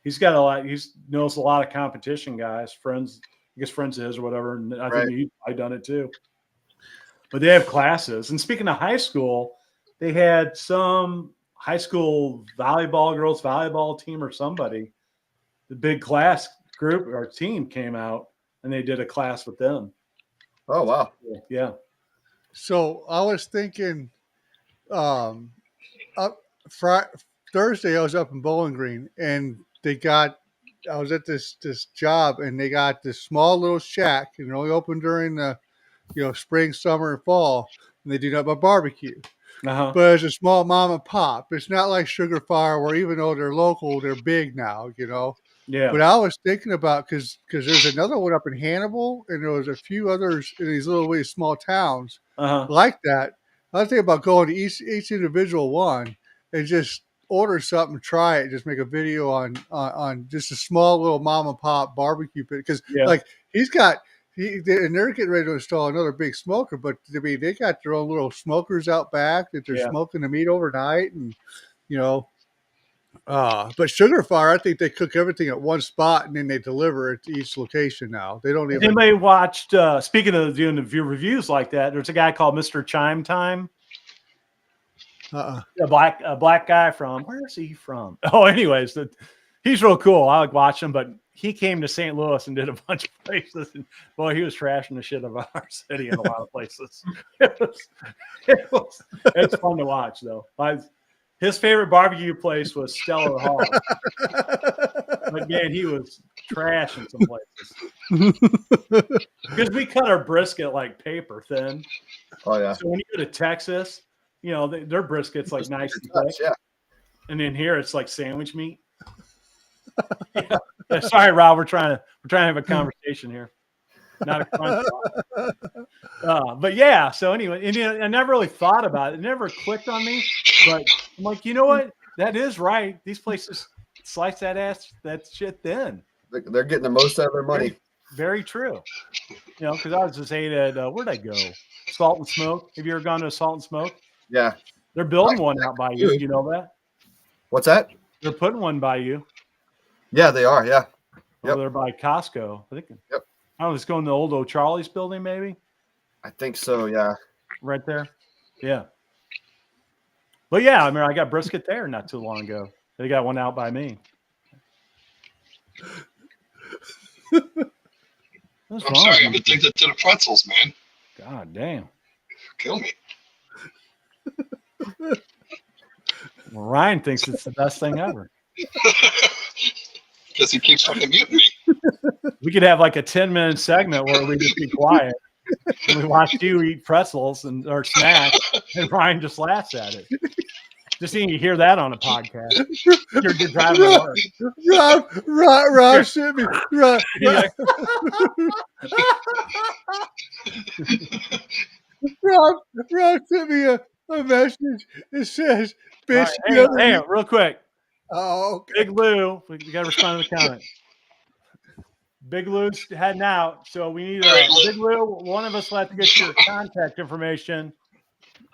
He's got a lot. He knows a lot of competition guys, friends of his or whatever. And I think he's probably done it too. But they have classes. And speaking of high school, they had some high school girls volleyball team or somebody. The big class group or team came out and they did a class with them. Oh, wow. Yeah. So I was thinking Thursday I was up in Bowling Green, and I was at this job, and they got this small little shack, and it only open during the spring, summer, and fall, and they do nothing but barbecue. But it's a small mom and pop. It's not like Sugar Fire, where even though they're local, they're big now, Yeah. But I was thinking about, because there's another one up in Hannibal, and there was a few others in these little small towns like that. I was thinking about going to each individual one and just order something, try it, just make a video on just a small little mom and pop barbecue pit, because like he's got and they're getting ready to install another big smoker, but I mean, they got their own little smokers out back that they're smoking the meat overnight, and you know. But Sugar Fire, I think they cook everything at one spot and then they deliver it to each location now. They don't even. Anybody watched, speaking of doing the reviews like that, there's a guy called Mr. Chime Time. A black guy from, where is he from? Oh, anyways, he's real cool. I like watching him, but he came to St. Louis and did a bunch of places. And boy, he was trashing the shit of our city in a lot of places. It's fun to watch, though. His favorite barbecue place was Stellar Hall. But man, he was trash in some places. Because we cut our brisket like paper thin. Oh, yeah. So when you go to Texas, you know, their brisket's like nice and thick. Yeah. And then here it's like sandwich meat. Yeah. Sorry, Rob, we're trying to have a conversation here. Not a crunch. But yeah, so anyway, and I never really thought about it. It never clicked on me. But I'm like, you know what? That is right. These places slice that shit thin. They're getting the most out of their money. Very true. You know, because I was just at where'd I go? Salt and Smoke. Have you ever gone to a Salt and Smoke? Yeah. They're building one out by you. You know that? What's that? They're putting one by you. Yeah, they are. Yeah. Yep. They're by Costco. I think. Yep. I don't know, it's going to the old O'Charlie's building, maybe. I think so. Yeah. Right there. Yeah. But yeah, I mean, I got brisket there not too long ago. They got one out by me. I'm sorry, I'm addicted to the pretzels, man. God damn. Kill me. Well, Ryan thinks it's the best thing ever. Because he keeps fucking muting me. We could have like a 10-minute segment where we just be quiet. And we watch you eat pretzels or snacks, and Ryan just laughs at it. Just seeing you hear that on a podcast. You're driving to work. Rob sent me. Rob sent me a message. It says, "Bitch, right, hang on, real quick." Oh, okay. Big Lou, we got to respond to the comment. Big Lou's heading out, so we need Big Lou. One of us will have to get your contact information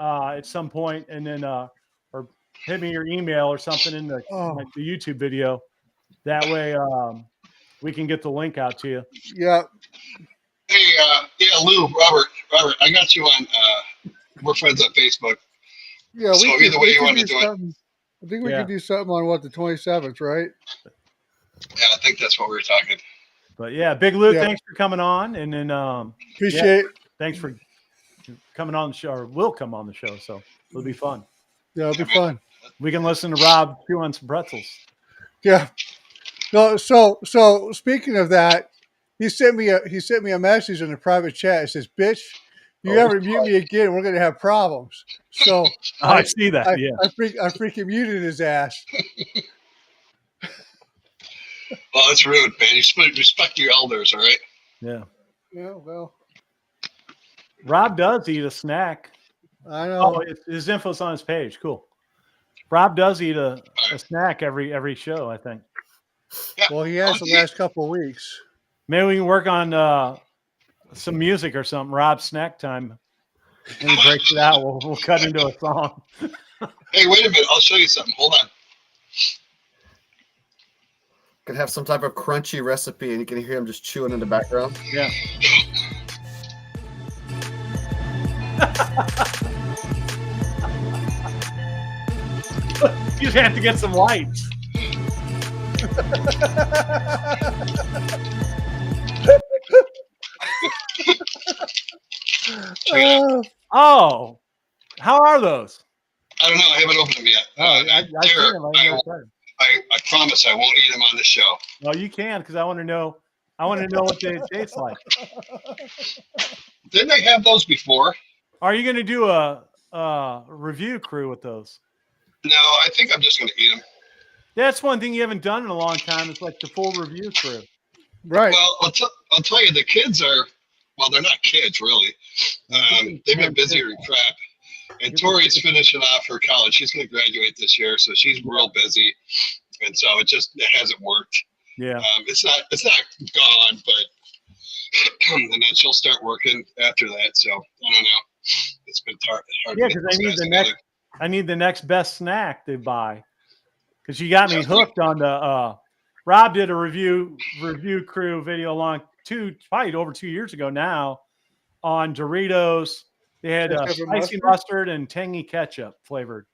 at some point, and then or hit me your email or something in the YouTube video. That way, we can get the link out to you. Yeah. Hey, Lou, Robert, I got you on. We're friends on Facebook. Yeah, so either way you want to do it. I think we can do something on the 27th, right? Yeah, I think that's what we were talking. But yeah, Big Lou, thanks for coming on, and then appreciate. Thanks for coming on the show, or will come on the show. So it'll be fun. Yeah, it'll be fun. We can listen to Rob chew on some pretzels. Yeah. No. So speaking of that, he sent me a message in the private chat. It says, "Bitch, you ever mute me again, we're gonna have problems." So I see that. I freaking muted his ass. Well, that's rude, man. You respect your elders, all right? Yeah. Yeah. Well, Rob does eat a snack. I know. Oh, his info's on his page. Cool. Rob does eat a snack every show, I think. Yeah. Well, he has the last couple of weeks. Maybe we can work on some music or something. Rob's snack time. When he breaks it out, we'll cut into a song. Hey, wait a minute. I'll show you something. Hold on. Could have some type of crunchy recipe, and you can hear him just chewing in the background. Yeah. You just have to get some lights. Oh, how are those? I don't know. I haven't opened them yet. I promise I won't eat them on the show. Well, you can, because I want to know. I want to know what they taste like. Didn't they have those before? Are you going to do a review crew with those? No, I think I'm just going to eat them. That's one thing you haven't done in a long time. It's like the full review crew. Right. Well, I'll tell you, the kids are, well, they're not kids, really. They've been busy with crap. And Tori's finishing off her college. She's going to graduate this year, so she's real busy. And so it hasn't worked. Yeah. It's not gone, but and then she'll start working after that. So I don't know. It's been hard. Yeah, because I need the next best snack to buy. Because you got me hooked on the. Rob did a review crew video probably over 2 years ago now, on Doritos. They had spicy mustard and tangy ketchup flavored.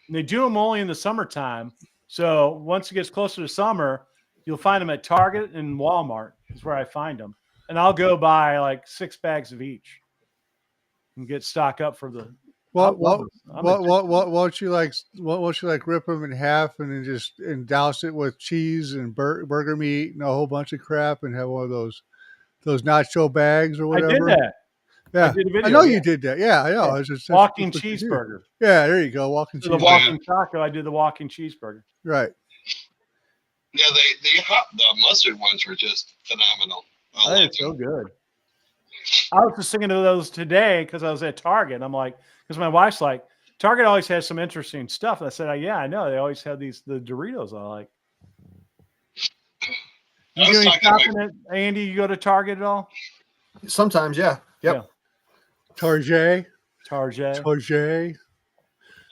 And they do them only in the summertime. So once it gets closer to summer, you'll find them at Target and Walmart is where I find them. And I'll go buy like 6 bags of each and get stock up for the. Won't you like rip them in half and then just douse it with cheese and burger meat and a whole bunch of crap and have one of those nacho bags or whatever? I did that. Yeah, I did a video. I know you did that. Yeah, I know. Yeah. It's just, walking cheeseburger. Yeah, there you go. Walking cheeseburger. The walking taco. I did the walking cheeseburger. Right. Yeah, the mustard ones were just phenomenal. It's so good. I was just thinking of those today because I was at Target. I'm like, because my wife's like, Target always has some interesting stuff. And I said, yeah, I know. They always have the Doritos I like. You doing shopping at Andy? You go to Target at all? Sometimes, yeah. Yep. Yeah. Target. I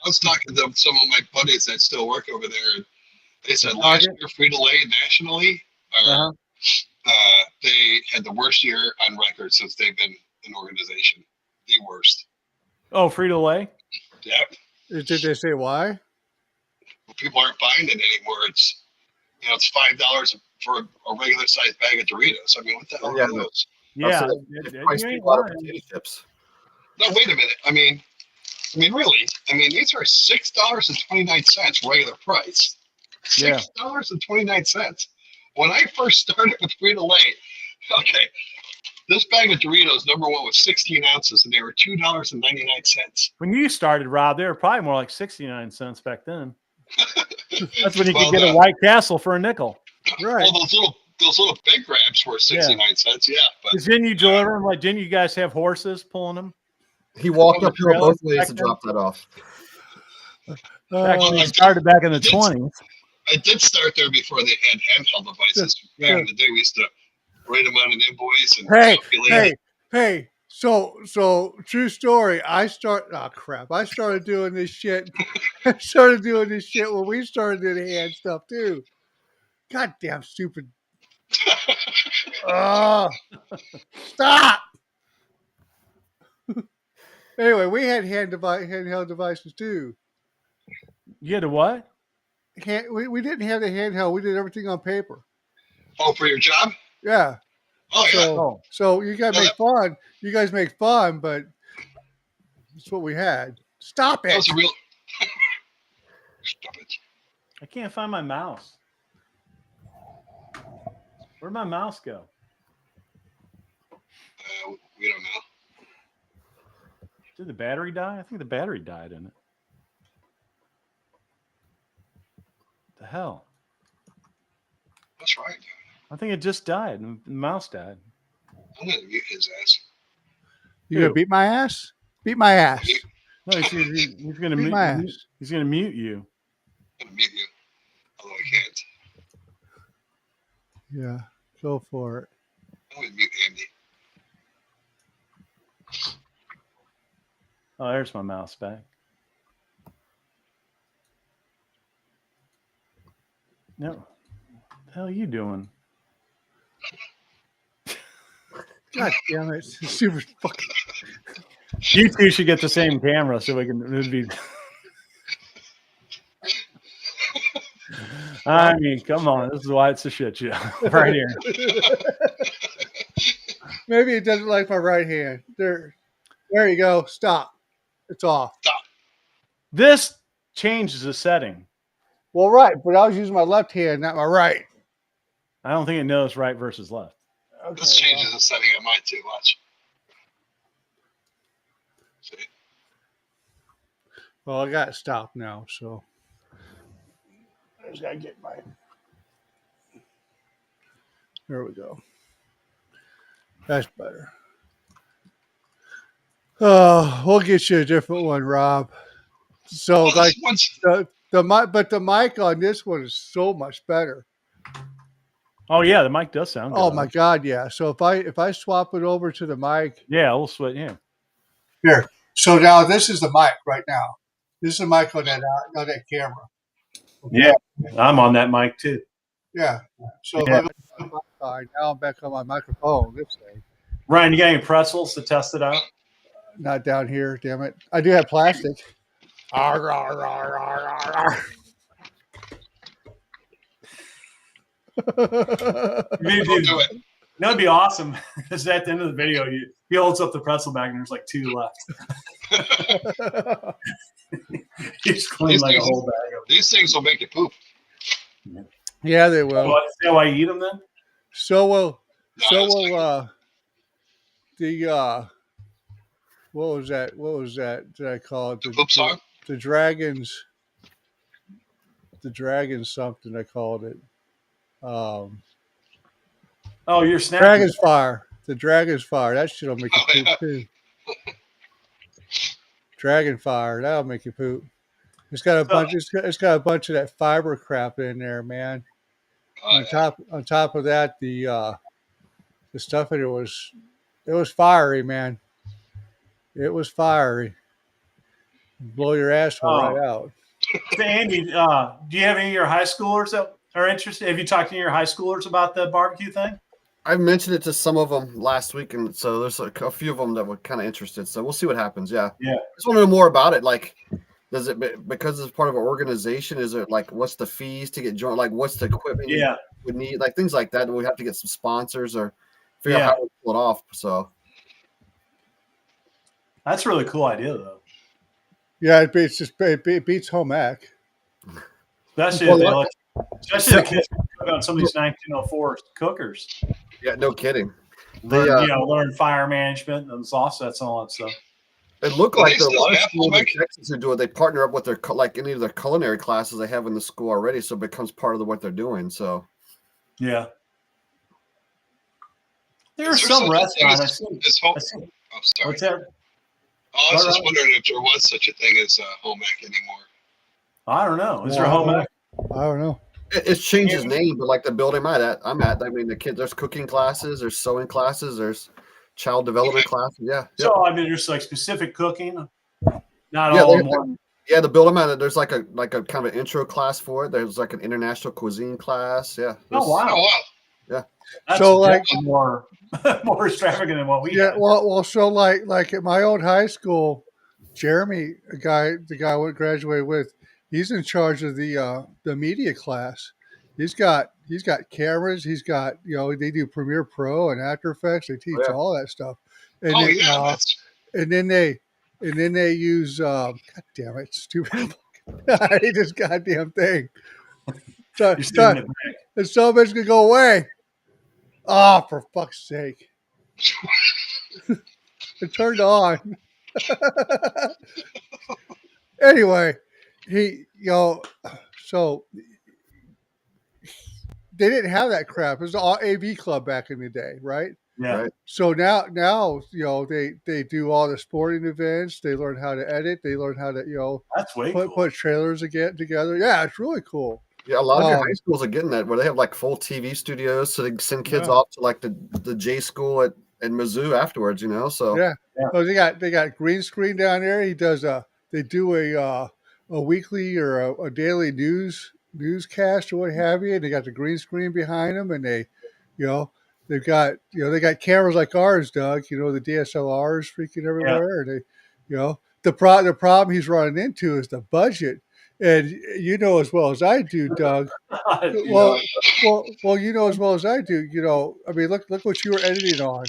was talking to some of my buddies that still work over there, and they said last year Frito-Lay nationally, they had the worst year on record since they've been an organization. The worst. Oh, Frito-Lay? Yeah. Did they say why? Well, people aren't buying it anymore. It's $5 for a regular sized bag of Doritos. I mean, what the hell are those? Yeah. Chips. No, wait a minute. I mean, really. I mean, these are $6.29 regular price. $6.29. When I first started with Frito-Lay, okay, this bag of Doritos, number one, was 16 ounces, and they were $2.99. When you started, Rob, they were probably more like 69 cents back then. That's when you could get a White Castle for a nickel. Right. Well, those little big grabs were 69 cents. Yeah. But didn't you deliver them? Like, didn't you guys have horses pulling them? He walked up here both ways to drop that off. Actually, started back in the 20s. I did start there before they had handheld devices. Back in the day, we used to write them on an invoice and calculate. Hey. So true story. I started doing this shit. I started doing this shit when we started doing hand stuff too. Goddamn stupid. Stop. Anyway, we had handheld devices too. You had a what? We didn't have the handheld. We did everything on paper. Oh, for your job? Yeah. Oh, yeah. So you guys make fun. You guys make fun, but that's what we had. Stop it. That was a real. Stop it. I can't find my mouse. Where'd my mouse go? We don't know. Did the battery die? I think the battery died in it. What the hell? That's right. I think it just died. The mouse died. I'm going to mute his ass. You going to beat my ass? Beat my ass. No, he's going to mute my ass. He's going to mute you. I'm going to mute you. Although I can't. Yeah, go for it. I'm going to mute Andy. Oh, there's my mouse back. No. What the hell are you doing? God damn it. Super fucking. You two should get the same camera so we can. It'd be. I mean, come on. This is why it's a shit show. Right here. Maybe it doesn't like my right hand. There you go. Stop. It's off. Stop. This changes the setting. Well, right, but I was using my left hand, not my right. I don't think it knows right versus left. Okay, this changes the setting on mine too. Watch. See? Well, I got it stopped now, so I just gotta get mine. There we go. That's better. Oh, we'll get you a different one, Rob. So, like the mic on this one is so much better. Oh yeah, the mic does sound good. Oh my God, yeah. So if I swap it over to the mic, yeah, we'll switch. Yeah. here. So now this is the mic right now. This is the mic on that camera. Okay? Yeah, I'm on that mic too. Yeah. So Yeah. if I go now I'm back on my microphone. This thing. Ryan, you got any pretzels to test it out? Not down here, damn it. I do have plastic. Arr, arr, arr, arr, arr, arr. Maybe, do it. That'd be awesome. Because at the end of the video, he holds up the pretzel bag and there's like 2 left. He's clean like a whole bag of them. These things will make you poop. Yeah, they will. See how I eat them then? So will No, the what was that? What was that? Did I call it the poop song? The dragons? The dragons something I called it. Oh, you're snapping. Dragon's fire. The dragon's fire. That shit'll make you poop too. Dragon fire. That'll make you poop. It's got a bunch. It's got a bunch of that fiber crap in there, man. On top of that, the stuff in it was fiery, man. It was fiery. Blow your asshole right out. So Andy, do you have any of your high schoolers that are interested? Have you talked to your high schoolers about the barbecue thing? I mentioned it to some of them last week, and so there's a few of them that were kind of interested. So we'll see what happens. Yeah. Yeah. I just want to know more about it. Like, does it because it's part of an organization? Is it like what's the fees to get joined? Like, what's the equipment you would need? Like things like that. We have to get some sponsors or figure out how to pull it off. So that's a really cool idea, though. Yeah, it beats home ec. Especially the kids cook on some of these 1904 cookers. Yeah, no kidding. Learn fire management and offsets and all that stuff. It looked like there are a lot of schools in Texas who do it. They partner up with their any of their culinary classes they have in the school already, so it becomes part of what they're doing. So, yeah, there are some restaurants. What's that? I was just wondering if there was such a thing as home ec anymore. I don't know. Is there a home ec? I don't know. It's changed its name, but like the building I'm at, I mean, the kids, there's cooking classes, there's sewing classes, there's child development classes. Yeah. So I mean, there's like specific cooking, not all in one. Yeah, the building at, there's like a kind of an intro class for it. There's like an international cuisine class. Yeah. Oh wow. Yeah. That's so like more extravagant than what we. Yeah. Well. So like at my old high school, Jeremy, the guy I graduated with, he's in charge of the media class. He's got cameras. He's got they do Premiere Pro and After Effects. They teach all that stuff. And and then they use God damn it, stupid. I hate this goddamn thing. So it's so much gonna go away. Oh, for fuck's sake. It turned on. Anyway, so they didn't have that crap. It was all AV club back in the day, right? Yeah. Right. So now they do all the sporting events. They learn how to edit. They learn how to that's way cool. Put trailers together. Yeah, it's really cool. Yeah, a lot of your high schools are getting that where they have like full TV studios, so they send kids off to like the J school at Mizzou afterwards. So yeah. Oh, they got green screen down there. They do a weekly or a daily newscast or what have you. And they got the green screen behind them, and they've got they got cameras like ours, Doug. The DSLRs freaking everywhere. And they the problem he's running into is the budget. And as well as I do, Doug. well, as well as I do. I mean, look what you were editing on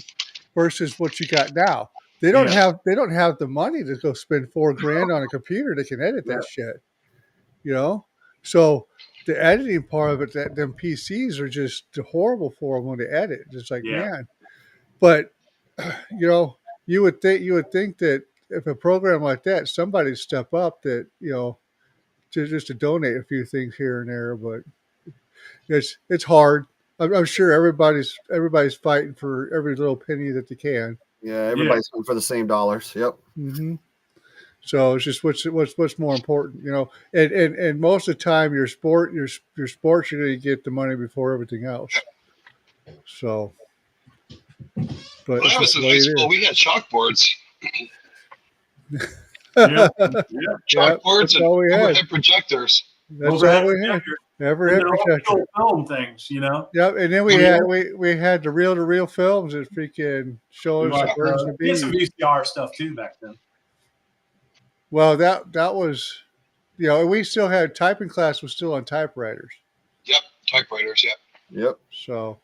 versus what you got now. They don't have the money to go spend $4,000 on a computer that can edit that shit. So the editing part of it, that them PCs are just horrible for them when they edit. It's like man, but you would think that if a program like that, somebody'd step up that just to donate a few things here and there, but it's hard. I'm sure everybody's fighting for every little penny that they can. Yeah, everybody's fighting for the same dollars. Yep. Mm-hmm. So it's just what's more important, and most of the time, your sports you're going to get the money before everything else. So, but When it's I was just in the high way school, it we had chalkboards, is. Yeah. chalkboards, that's and all we had. overhead projectors. That's Overhead all we had. projector. Every And then old projector. school film things, you know. Yep, and then we had the reel-to-reel films that freaking show We us the birds and we had some bees. VCR stuff too back then. Well, that was, and we still had typing class was still on typewriters. Yep, typewriters. Yep. Yep. So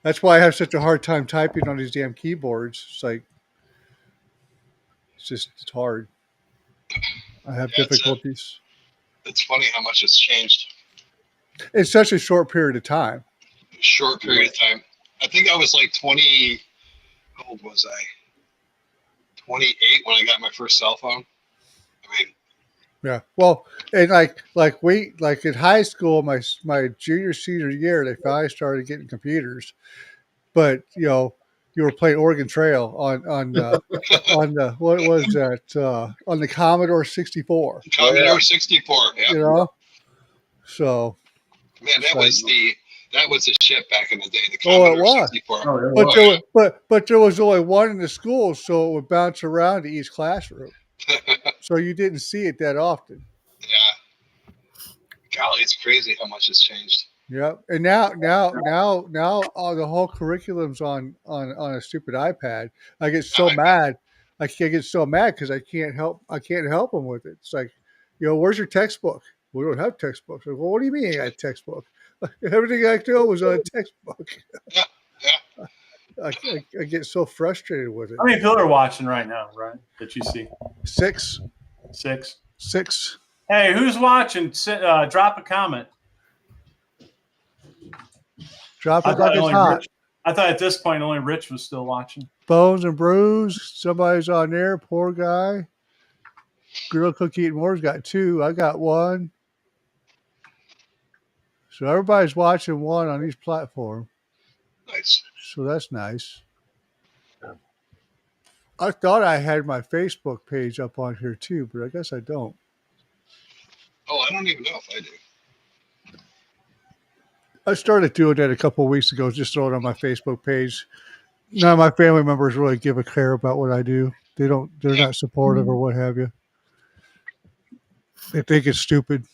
that's why I have such a hard time typing on these damn keyboards. It's like it's hard. I have Yeah, difficulties. It's funny how much it's changed In such a short period of time. in a short period of time. I think I was like 20. How old was I? 28 when I got my first cell phone. I mean, Yeah. Well, and like in high school, my junior senior year, they finally started getting computers. But you were playing Oregon Trail on the what was that on the Commodore 64. Commodore 64. Yeah. You know, so Man, it's that was the shit back in the day. The oh, it Commodore was. 64. Oh, it But was. but there was only one in the school, so it would bounce around to each classroom. So you didn't see it that often. Yeah. Golly, it's crazy how much has changed. Yep. And now, the whole curriculum's on a stupid iPad. I get so mad. I can't get so mad because I can't help them with it. It's like, where's your textbook? We don't have textbooks. Like, well, what do you mean I got a textbook? Everything I do was on a textbook. Yeah. Yeah. I get so frustrated with it. How many people are watching right now, Ryan, that you see? Six. Hey, who's watching? Drop a comment. Drop it like it's hot. I thought at this point only Rich was still watching. Bones and Brews. Somebody's on there. Poor guy. Grill Cook Eating More's got 2. I got 1. So everybody's watching one on each platform. Nice. So that's nice. I thought I had my Facebook page up on here too, but I guess I don't. Oh, I don't even know if I do. I started doing that a couple of weeks ago, just throwing it on my Facebook page. None of my family members really give a care about what I do. They're not supportive or what have you. They think it's stupid.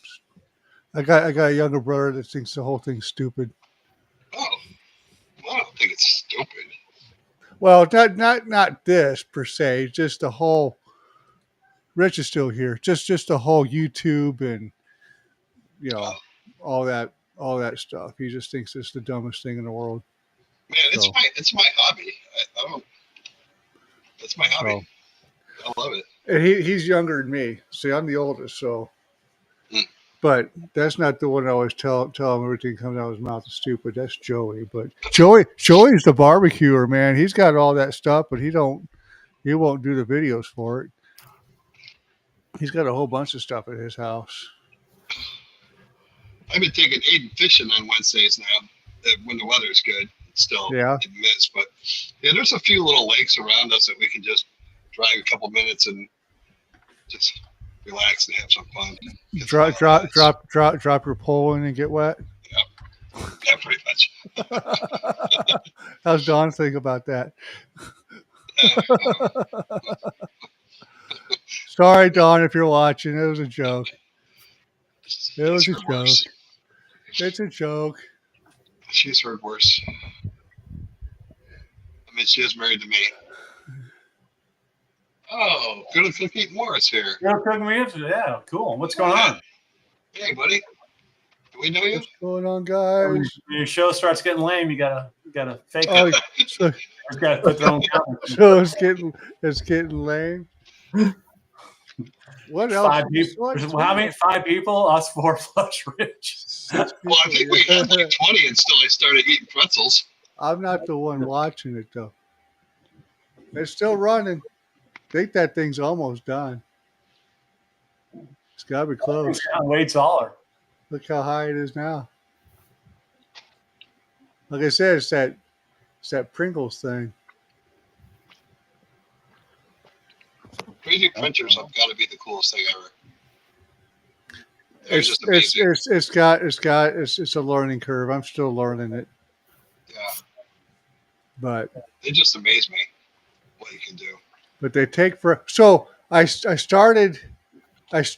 I got a younger brother that thinks the whole thing's stupid. Oh, well, I don't think it's stupid. Well, not this per se, just the whole. Rich is still here. Just the whole YouTube and all that stuff. He just thinks it's the dumbest thing in the world. Man, it's my hobby. I don't. It's my hobby. I love it. And he's younger than me. See, I'm the oldest, so. But that's not the one I always tell him everything comes out of his mouth is stupid. That's Joey. But Joey's the barbecuer, man. He's got all that stuff, but he won't do the videos for it. He's got a whole bunch of stuff at his house. I've been taking Aiden fishing on Wednesdays now when the weather's good. It's still miss, but yeah, there's a few little lakes around us that we can just drive a couple minutes and just relax and have some fun. Drop your pole in and get wet. Yeah, pretty much. How's Don think about that? Sorry, Don, if you're watching. It was a joke. It was a joke. Worse. It's a joke. She's heard worse. I mean, she is married to me. Oh, Good Cook Eat More is here. Good Cook Me, yeah, cool. What's going on? Hey, buddy. Do we know you? What's going on, guys? When your show starts getting lame, you gotta fake it. So, gotta put their own so it's getting lame. What else? 5 people. How many? 5 people? Us 4 plus Rich. Well, I think we had like 20 until I started eating pretzels. I'm not the one watching it though. It's still running. I think that thing's almost done. It's got to be close. Way taller. Look how high it is now. Like I said, it's that Pringles thing. Crazy printers have got to be the coolest thing ever. It's a learning curve. I'm still learning it. Yeah. But They just amaze me what you can do. but they take for so I started this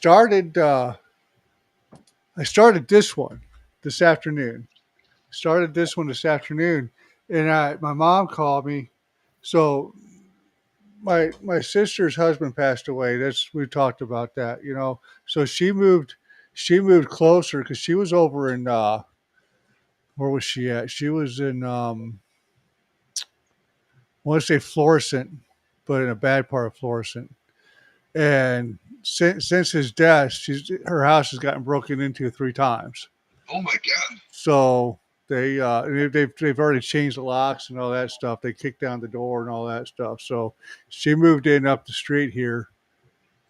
one this afternoon. Started this one this afternoon, and my mom called me. So my sister's husband passed away. That's we talked about that, you know. So she moved closer because she was over in where was she at? She was in I want to say Florissant, but in a bad part of Florissant. And since his death, her house has gotten broken into 3 times. Oh my God. So they've already changed the locks and all that stuff. They kicked down the door and all that stuff. So she moved in up the street here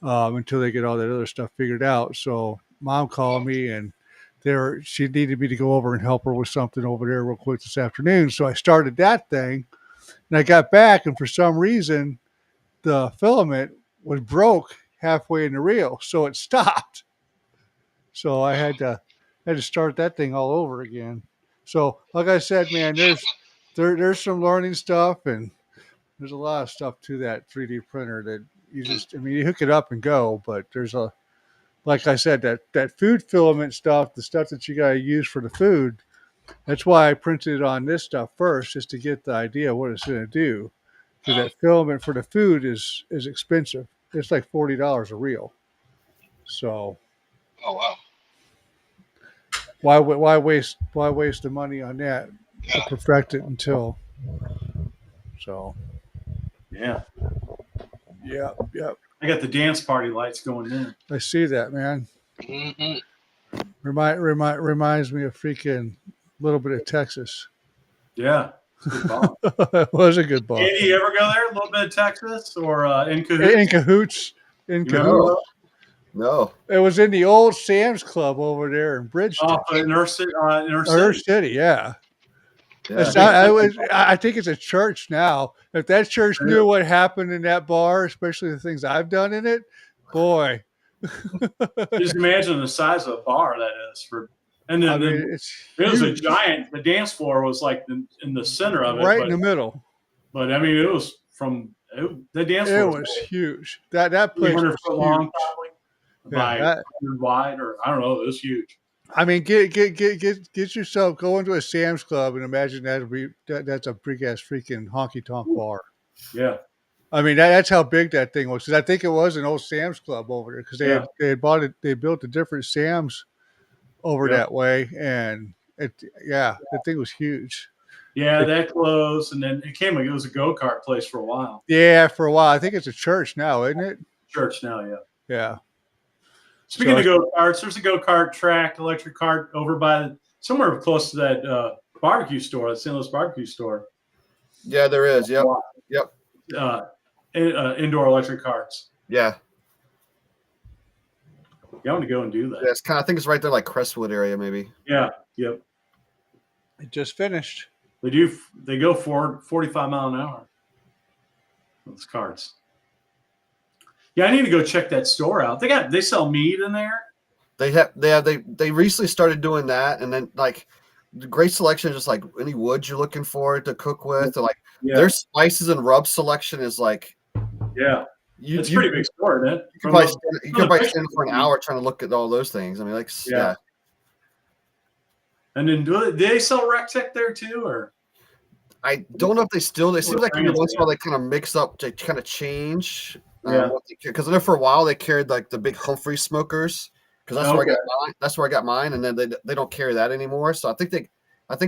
until they get all that other stuff figured out. So mom called me and she needed me to go over and help her with something over there real quick this afternoon. So I started that thing and I got back and for some reason the filament was broke halfway in the reel, so it stopped. So I had to start that thing all over again. So like I said, man, there's some learning stuff and there's a lot of stuff to that 3D printer that you hook it up and go, but there's like I said, that food filament stuff, the stuff that you got to use for the food. That's why I printed it on this stuff first, just to get the idea of what it's going to do. Because that filament for the food is expensive. It's like $40 a reel. So, Oh wow. why waste the money on that to Yeah. perfect it until? So. Yeah. Yep. I got the dance party lights going in. I see that, man. Mm-hmm. Reminds me of freaking little bit of Texas. Yeah. Good ball. It was a good ball. Andy, you ever go there? A little bit of Texas or in Cahoots? In Cahoots. In Cahoots. No. It was in the old Sam's Club over there in Bridgeton. In our city. Yeah. Yeah. I think it's a church now. If that church knew what happened in that bar, especially the things I've done in it, boy. Just imagine the size of a bar that is and then it's it was huge. a giant. The dance floor was like in the center of it, right in the middle. But I mean, it was the dance floor. It was huge. That place was 300 foot huge. long, probably by 100 wide, or I don't know. It was huge. I mean, get yourself go into a Sam's Club and imagine that's a big ass freaking honky tonk bar. Yeah. I mean that's how big that thing was. Because I think it was an old Sam's Club over there because they had bought it. They built a different Sam's over that way, and the thing was huge. Yeah, that closed, and then it was a go-kart place for a while. Yeah, for a while. I think it's a church now, isn't it? Church now, yeah. Yeah. Speaking of go-karts, there's a go-kart track, electric kart over by somewhere close to that barbecue store, the St. Louis barbecue store. Yeah, there is. Yep. Indoor electric karts. Yeah. You want to go and do that? Yeah, it's I think it's right there, like Crestwood area, maybe. Yeah. Yep. It just finished. They go 45 mile an hour. Those karts. Yeah, I need to go check that store out. They sell meat in there. They recently started doing that, and then like the great selection is just like any woods you're looking for to cook with, or like their spices and rub selection is like it's a pretty big store, isn't it? You can probably stand for an hour trying to look at all those things. I mean, like And then do they sell Rectech there too, or? I don't know if they still. They seem like every once in a while they kind of mix up to kind of change. Because I know for a while they carried like the big Humphrey smokers, because that's where I got mine. That's where I got mine, and then they don't carry that anymore. So I think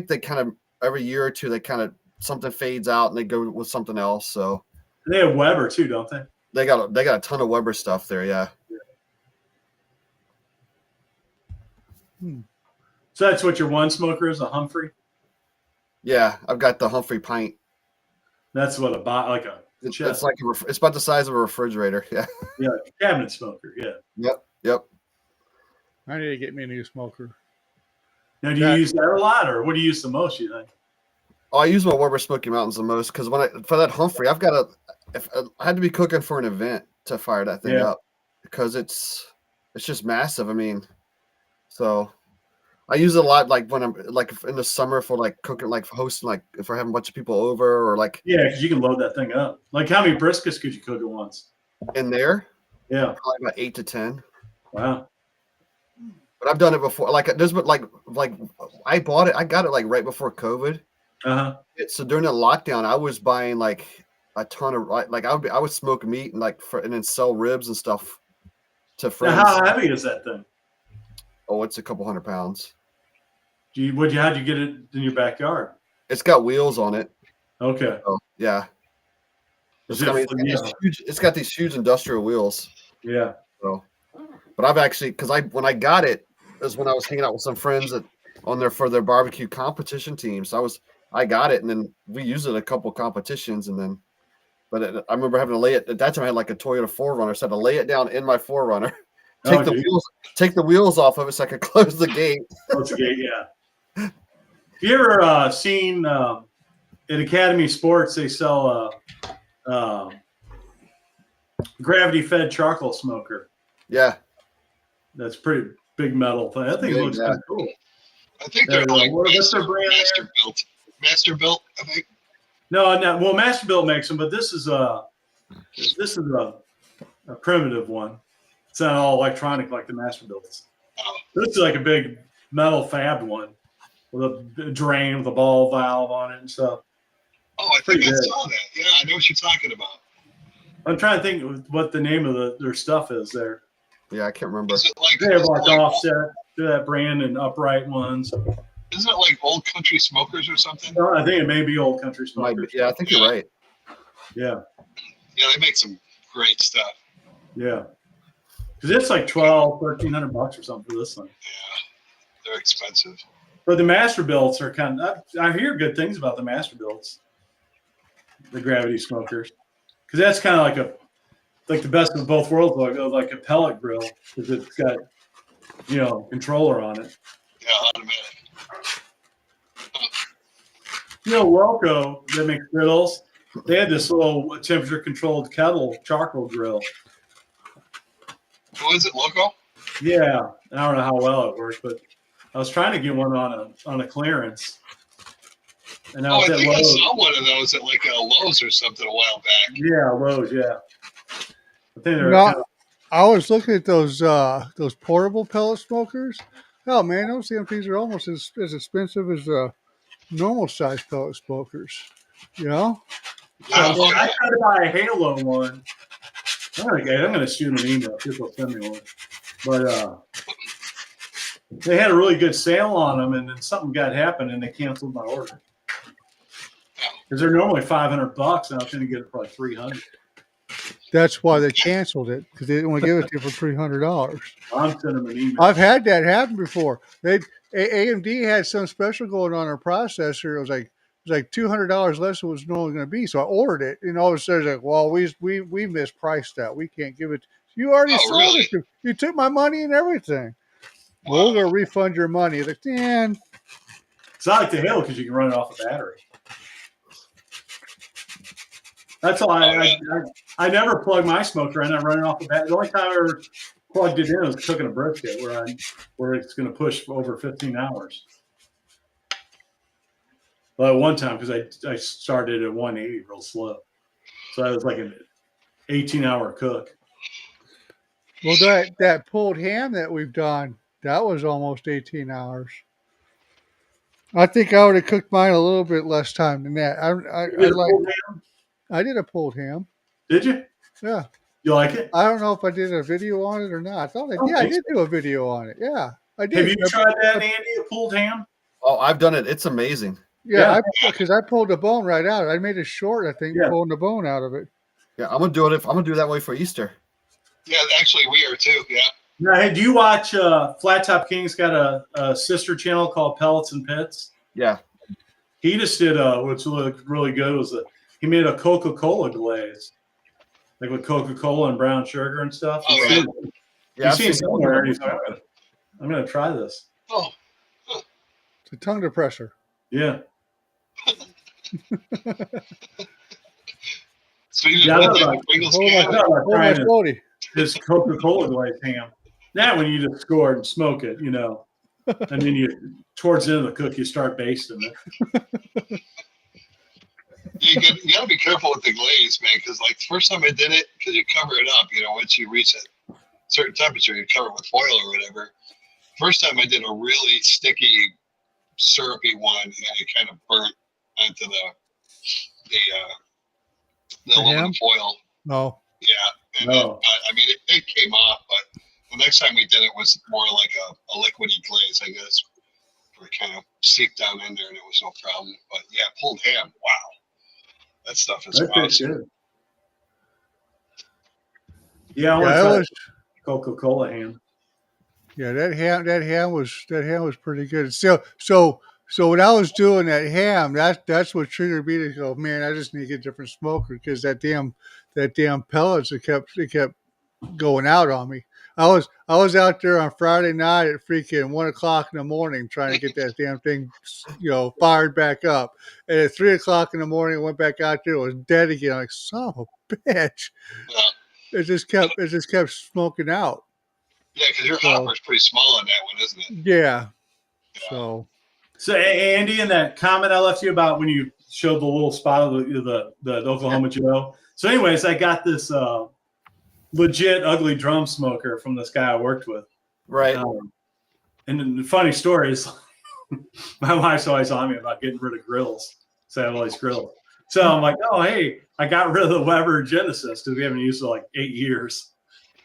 they kind of every year or two they kind of something fades out and they go with something else. So they have Weber too, don't they? They got a ton of Weber stuff there. Yeah. So that's what your one smoker is, a Humphrey. Yeah, I've got the Humphrey pint. That's what it's like it's about the size of a refrigerator. Yeah. Yeah, cabinet smoker. Yeah. Yep. I need to get me a new smoker. Now, do you use that a lot, or what do you use the most? You think? Oh, I use my Weber Smoky Mountains the most because for that Humphrey, I've got I had to be cooking for an event to fire that thing up because it's just massive. I mean, so I use it a lot, like when I'm like in the summer for like cooking, like for hosting, like if we're having a bunch of people over or like. Yeah, because you can load that thing up. Like how many briskets could you cook at once? In there? Yeah, probably about 8 to 10. Wow. But I've done it before. Like there's but like I bought it. I got it like right before COVID. So during the lockdown, I was buying like a ton of like I would smoke meat and like and then sell ribs and stuff to friends. Now, how heavy is that thing? Oh, it's a couple 100 pounds. How'd you get it in your backyard? It's got wheels on it. Okay. So, yeah. It's got these huge industrial wheels. Yeah. So, but I've actually when I got it was when I was hanging out with some friends for their barbecue competition team. So I got it, and then we used it a couple competitions, and then, I remember having to lay it at that time. I had like a Toyota 4Runner, so I had to lay it down in my 4Runner, take the wheels off of it so I could close the gate. Close the gate, yeah. Have you ever seen at Academy Sports they sell gravity-fed charcoal smoker? Yeah, that's pretty big metal thing. I think it looks kind of cool. I think they're like what's their brand? Masterbuilt, I think. No. Well, Masterbuilt makes them, but this is a primitive one. It's not all electronic like the Masterbuilts. Oh. This is like a big metal fabbed one with a drain with a ball valve on it and stuff. Oh, I think I saw that. Yeah, I know what you're talking about. I'm trying to think what the name of their stuff is there. Yeah, I can't remember. Is it like, they have like Offset, that brand, and Upright ones. Isn't it like Old Country Smokers or something? No, I think it may be Old Country Smokers. Yeah, I think you're right. Yeah. Yeah, they make some great stuff. Yeah. Because it's like $1,300 or something for this thing. Yeah, they're expensive. But the Masterbuilts are kind of, I hear good things about the Masterbuilts, the gravity smokers. Because that's kind of like the best of both worlds, like a pellet grill, because it's got, controller on it. Yeah, automatic. Loco, that makes griddles, they had this little temperature-controlled kettle charcoal grill. What is it, Loco? Yeah, I don't know how well it works, but I was trying to get one on a clearance. And I think I saw one of those at like a Lowe's or something a while back. Yeah, Lowe's, yeah. I think I was looking at those portable pellet smokers. Oh man, those CMPs are almost as expensive as normal size pellet smokers. I tried to buy a Halo one. I'm gonna shoot them an email. People send me one. But they had a really good sale on them, and then something happened, and they canceled my order. Because they're normally $500, and I was going to get it for like $300. That's why they canceled it, because they didn't want to give it to you for $300. I'm sending them an email. I've had that happen before. AMD had some special going on their processor. It was like $200 less than it was normally going to be. So I ordered it, and all of a sudden, like, well, we mispriced that. We can't give it. You already sold it. You took my money and everything. Wow. Well, we're going to refund your money. Like, man. It's not like the Halo because you can run it off a battery. That's all. I never plug my smoker in. I run it off the battery. The only time I ever plugged it in was cooking a brisket where it's going to push for over 15 hours. Well, one time because I started at 180 real slow, so that was like an 18-hour cook. Well, that pulled ham that we've done, that was almost 18 hours. I think I would have cooked mine a little bit less time than that. I did a pulled ham. Did you? Yeah. You like it? I don't know if I did a video on it or not. I did do a video on it. Yeah, I did. Have you tried that, Andy, a pulled ham? Oh, I've done it. It's amazing. Yeah, because I pulled the bone right out. I made it short, I think, pulling the bone out of it. Yeah, I'm gonna do it. I'm gonna do it that way for Easter. Yeah, actually, we are too. Yeah. Now, hey, do you watch Flat Top King's got a sister channel called Pellets and Pits? Yeah. He just did what's really good was he made a Coca-Cola glaze, like with Coca-Cola and brown sugar and stuff. Oh, yeah. You've seen it somewhere, and he's like, I'm going to try this. Oh. It's a tongue depressor. Yeah. So you just this Coca-Cola glaze ham. Now when you just score it and smoke it, And then towards the end of the cook, you start basting it. You gotta be careful with the glaze, man, because like the first time I did it, because you cover it up, once you reach a certain temperature, you cover it with foil or whatever. First time I did a really sticky, syrupy one, and it kind of burnt onto the aluminum foil. No. Yeah, and then, it came off, but the next time we did it was more like a liquidy glaze, I guess, where it kind of seeped down in there, and it was no problem. But yeah, pulled ham, wow. That stuff is awesome. Yeah, I want to try Coca-Cola ham. Yeah, that ham was pretty good. So when I was doing that ham, that's what triggered me to go, man, I just need to get a different smoker because that damn pellets it kept going out on me. I was out there on Friday night at freaking 1 o'clock in the morning trying to get that damn thing, fired back up. And at 3 o'clock in the morning, I went back out there, it was dead again. I'm like, son of a bitch. It just kept smoking out. Yeah, because your hopper's pretty small on that one, isn't it? Yeah. So Andy, in that comment I left you about when you showed the little spot of the Oklahoma Joe. So anyways, I got this legit ugly drum smoker from this guy I worked with. Right. And the funny story is my wife's always on me about getting rid of grills. So I have all these grills. So I'm like, oh, hey, I got rid of the Weber Genesis because we haven't used it like 8 years.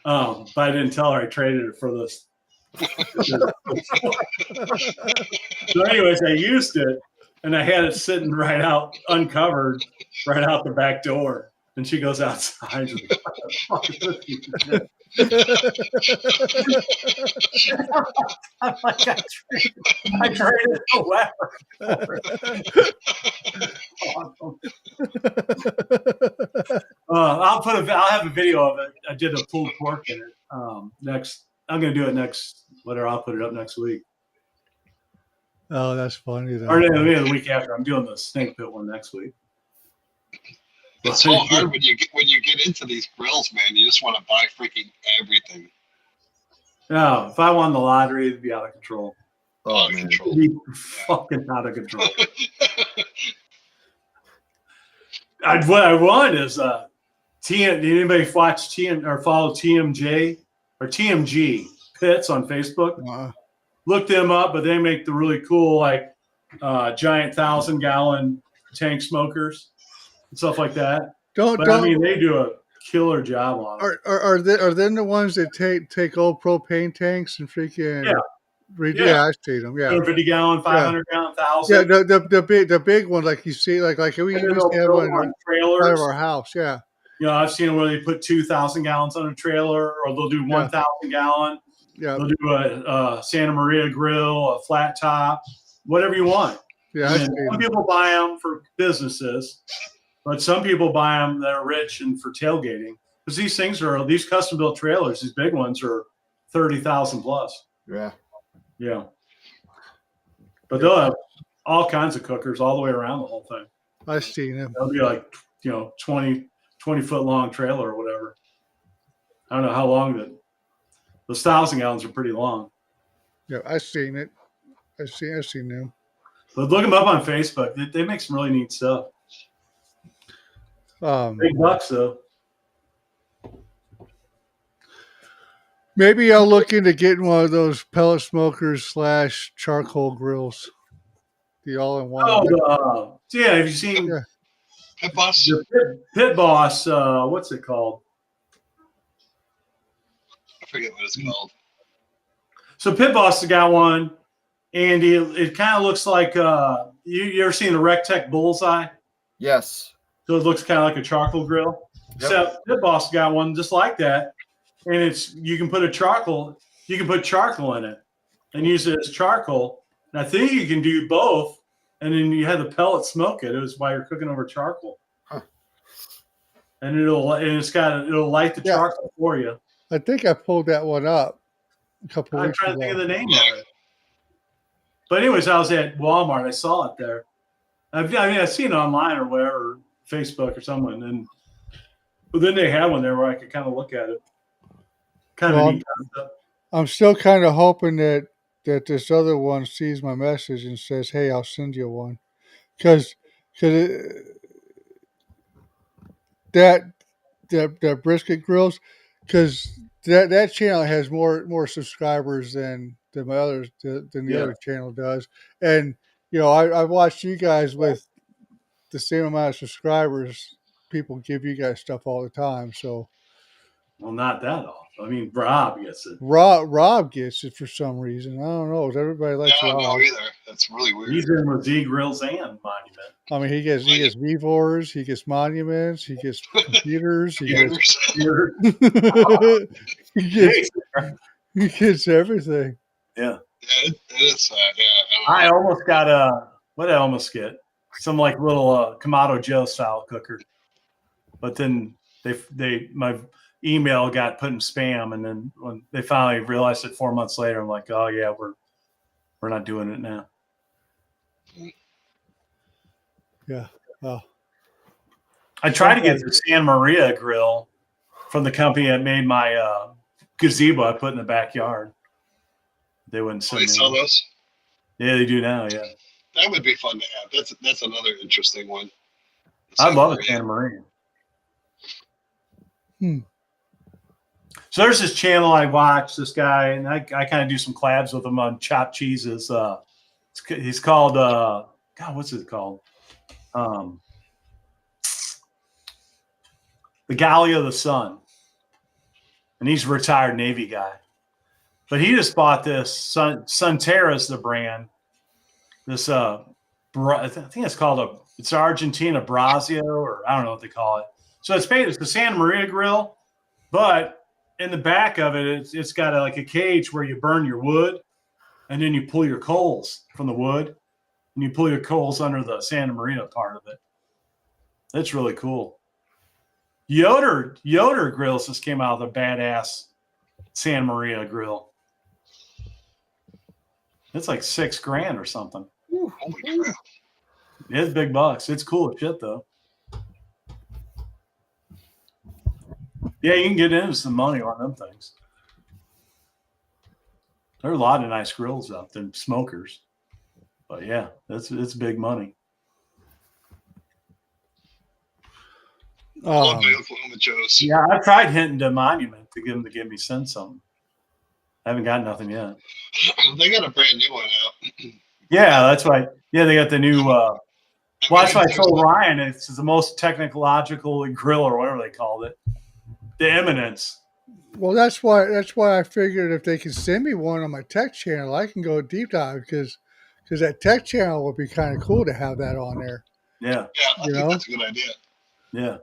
But I didn't tell her I traded it for this. So anyways, I used it and I had it sitting right out, uncovered, right out the back door. And she goes outside. I'm like, I traded the Weber. Awesome. I'll have a video of it. I did a pulled pork in it. I'm going to do it next. I'll put it up next week. Oh, that's funny. Or maybe the week after. I'm doing the snake pit one next week. It's so hard when you get into these grills, man. You just want to buy freaking everything. No, if I won the lottery, it'd be out of control. Out of control. It'd be fucking out of control. What I want is did anybody watch or follow TMJ or TMG Pits on Facebook? Look them up, but they make the really cool giant 1,000-gallon tank smokers and stuff like that. I mean, they do a killer job on it. Are they the ones that take old propane tanks and freaking I've seen them. Yeah, 250-gallon, 500-gallon, 1,000. Yeah, the big ones like you see like we used to have one in trailers of our house. Yeah, I've seen them where they put 2,000 gallons on a trailer, or they'll do 1,000 gallon. Yeah, they'll do a Santa Maria grill, a flat top, whatever you want. Yeah, some people buy them for businesses. But some people buy them that are rich and for tailgating, because these custom built trailers, these big ones are 30,000 plus. Yeah. Yeah. But they'll have all kinds of cookers all the way around the whole thing. I've seen them. They'll be like, 20 foot long trailer or whatever. I don't know how long those 1,000 gallons are pretty long. Yeah, I've seen it. I've seen them. But look them up on Facebook. They make some really neat stuff. Big bucks though. Maybe I'll look into getting one of those pellet smokers / charcoal grills. The all-in-one. Oh, have you seen Pit Boss? Pit Boss, what's it called? I forget what it's called. So Pit Boss has got one, and it kind of looks like you ever seen the Rectech Bullseye? Yes. So it looks kind of like a charcoal grill. Yep. Except Pit Boss got one just like that, and you can put charcoal in it and use it as charcoal. And I think you can do both, and then you have the pellet smoke it. It was while you're cooking over charcoal. Huh. And it'll light the charcoal for you. I think I pulled that one up a couple weeks ago. I'm trying to think of the name of it. But anyways, I was at Walmart. I saw it there. I've seen it online or wherever, Facebook or someone, but then they had one there where I could kind of look at it. Kind of neat concept. I'm still kind of hoping that that this other one sees my message and says, "Hey, I'll send you one," because that that brisket grills, because that channel has more subscribers than my other than the other channel does, and I watched you guys with the same amount of subscribers. People give you guys stuff all the time, so. Well, not that often. I mean, Rob gets it. Rob gets it for some reason. I don't know. Everybody likes I don't Rob. know either. That's really weird. He's in with Z Grills and Monument. I mean, he gets Vivors, he gets Monuments, he gets computers, he gets he gets everything. Yeah. It is. I almost got what did I almost get? Some like little Kamado Joe style cooker, but then my email got put in spam, and then when they finally realized it 4 months later, I'm like, oh yeah, we're not doing it now. Yeah. Oh. I tried to get the San Maria grill from the company that made my gazebo I put in the backyard. They wouldn't send me. They sell those? Yeah, they do now. Yeah, that would be fun to have. That's another interesting one. I love a Santa Maria. So there's this channel I watch. This guy, and I kind of do some collabs with him on chopped cheeses. He's called God, what's it called? The Galley of the Sun, and he's a retired Navy guy. But he just bought this Sunterra's the brand. This I think it's called it's Argentina Brazio, or I don't know what they call it. So it's the Santa Maria grill, but in the back of it, it's got like a cage where you burn your wood, and then you pull your coals from the wood, and you pull your coals under the Santa Maria part of it. That's really cool. Yoder Grills just came out with a badass Santa Maria grill. It's like $6,000 or something. Ooh, holy crap. It's big bucks. It's cool as shit though. Yeah, you can get into some money on them things. There are a lot of nice grills out there, smokers. But yeah, it's big money. Oklahoma Joe's. Yeah, I've tried hinting to Monument to get them to send something. I haven't got nothing yet. They got a brand new one out. Yeah, that's right. Yeah, they got the new. Well, that's why I told Ryan it's the most technological grill or whatever they called it. The Eminence. Well, that's why I figured if they could send me one on my tech channel, I can go deep dive because that tech channel would be kind of cool to have that on there. Yeah. Yeah, I think that's a good idea. Yeah.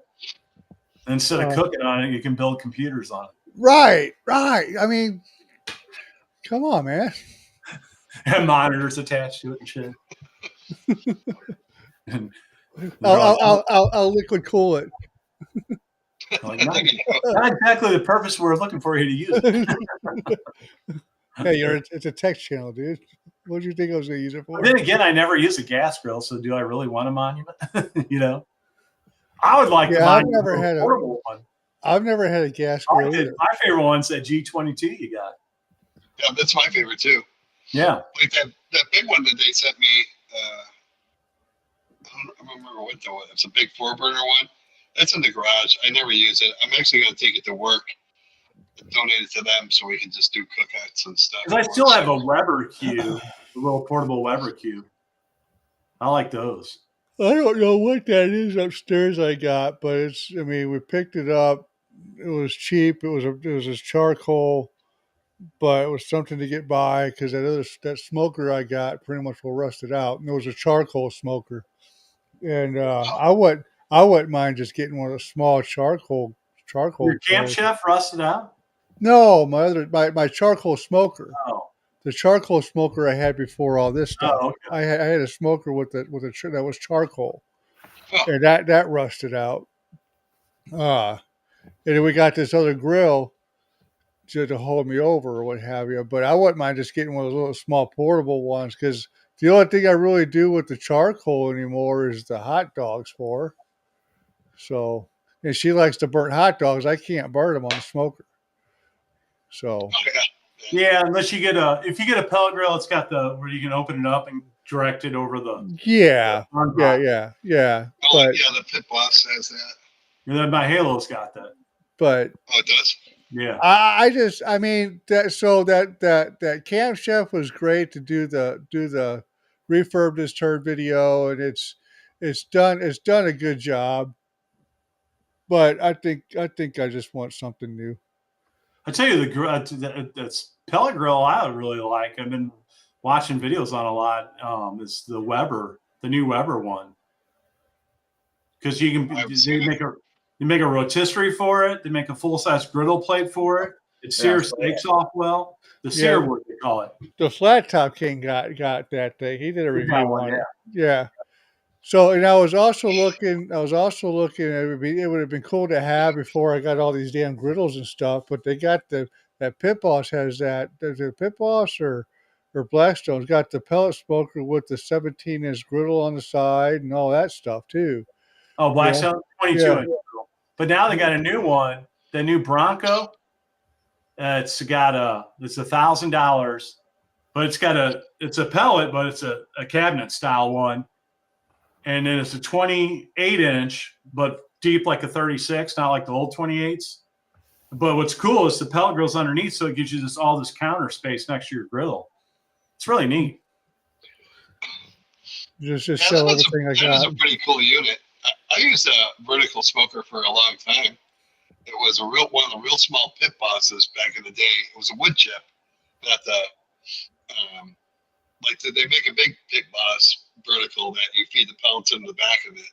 Instead of cooking on it, you can build computers on it. Right. I mean, come on, man. And monitors attached to it and shit. And I'll liquid cool it. Like, not exactly the purpose we're looking for you to use it. Hey, it's a text channel, dude. What do you think I was going to use it for? But then again, I never use a gas grill, so do I really want a Monument? I would like I've never had portable one. I've never had a gas grill. My favorite one's that G22 you got. Yeah, that's my favorite too. Yeah, like that big one that they sent me. I don't remember what though. It's a big 4-burner one. That's in the garage. I never use it. I'm actually going to take it to work and donate it to them so we can just do cookouts and stuff. Because I still have a Weber cube, a little portable Weber cube. I like those. I don't know what that is upstairs I got, but we picked it up. It was cheap. It was a charcoal, but it was something to get by because that smoker I got pretty much will rust it out. And it was a charcoal smoker. And I wouldn't mind just getting one of those small charcoal. Your Camp Chef rusted out? No, my charcoal smoker. Oh. The charcoal smoker I had before all this stuff. Oh, okay. I had a smoker that was charcoal, and that rusted out. And then we got this other grill to hold me over or what have you. But I wouldn't mind just getting one of those little small portable ones because the only thing I really do with the charcoal anymore is the hot dogs for her. So, and she likes to burn hot dogs. I can't burn them on the smoker. So, Yeah, unless you get if you get a pellet grill, it's got where you can open it up and direct it over the. Yeah, the yeah. Oh, But yeah, the Pit Boss has that. And then my Halo's got that. But Oh, it does. Yeah. I mean that Camp Chef was great to do the refurb this turd video, and it's done a good job. But I think I just want something new. I tell you, that's pellet grill I really like. I've been watching videos on a lot. It's the new Weber one, because you make a rotisserie for it. They make a full size griddle plate for it. It sears steaks off well. The sear wood, they call it. The Flat Top King got that thing. He did a review on it. Yeah. Yeah. So, and I was also looking. It would have been cool to have before I got all these damn griddles and stuff. But they got that Pit Boss has that. Is it Pit Boss or Blackstone's got the pellet smoker with the 17-inch griddle on the side and all that stuff too. Oh, Blackstone, 22 inch. But now they got a new one, the new Bronco. It's $1,000, but it's a pellet, but it's a cabinet style one. And then it's a 28-inch, but deep like a 36, not like the old 28s. But what's cool is the pellet grill's underneath, so it gives you all this counter space next to your grill. It's really neat. Just show everything I got. That is a pretty cool unit. I used a vertical smoker for a long time. It was one of the real small Pit Bosses back in the day. It was a wood chip that they make a big Pit Boss vertical that you feed the pellets into the back of it.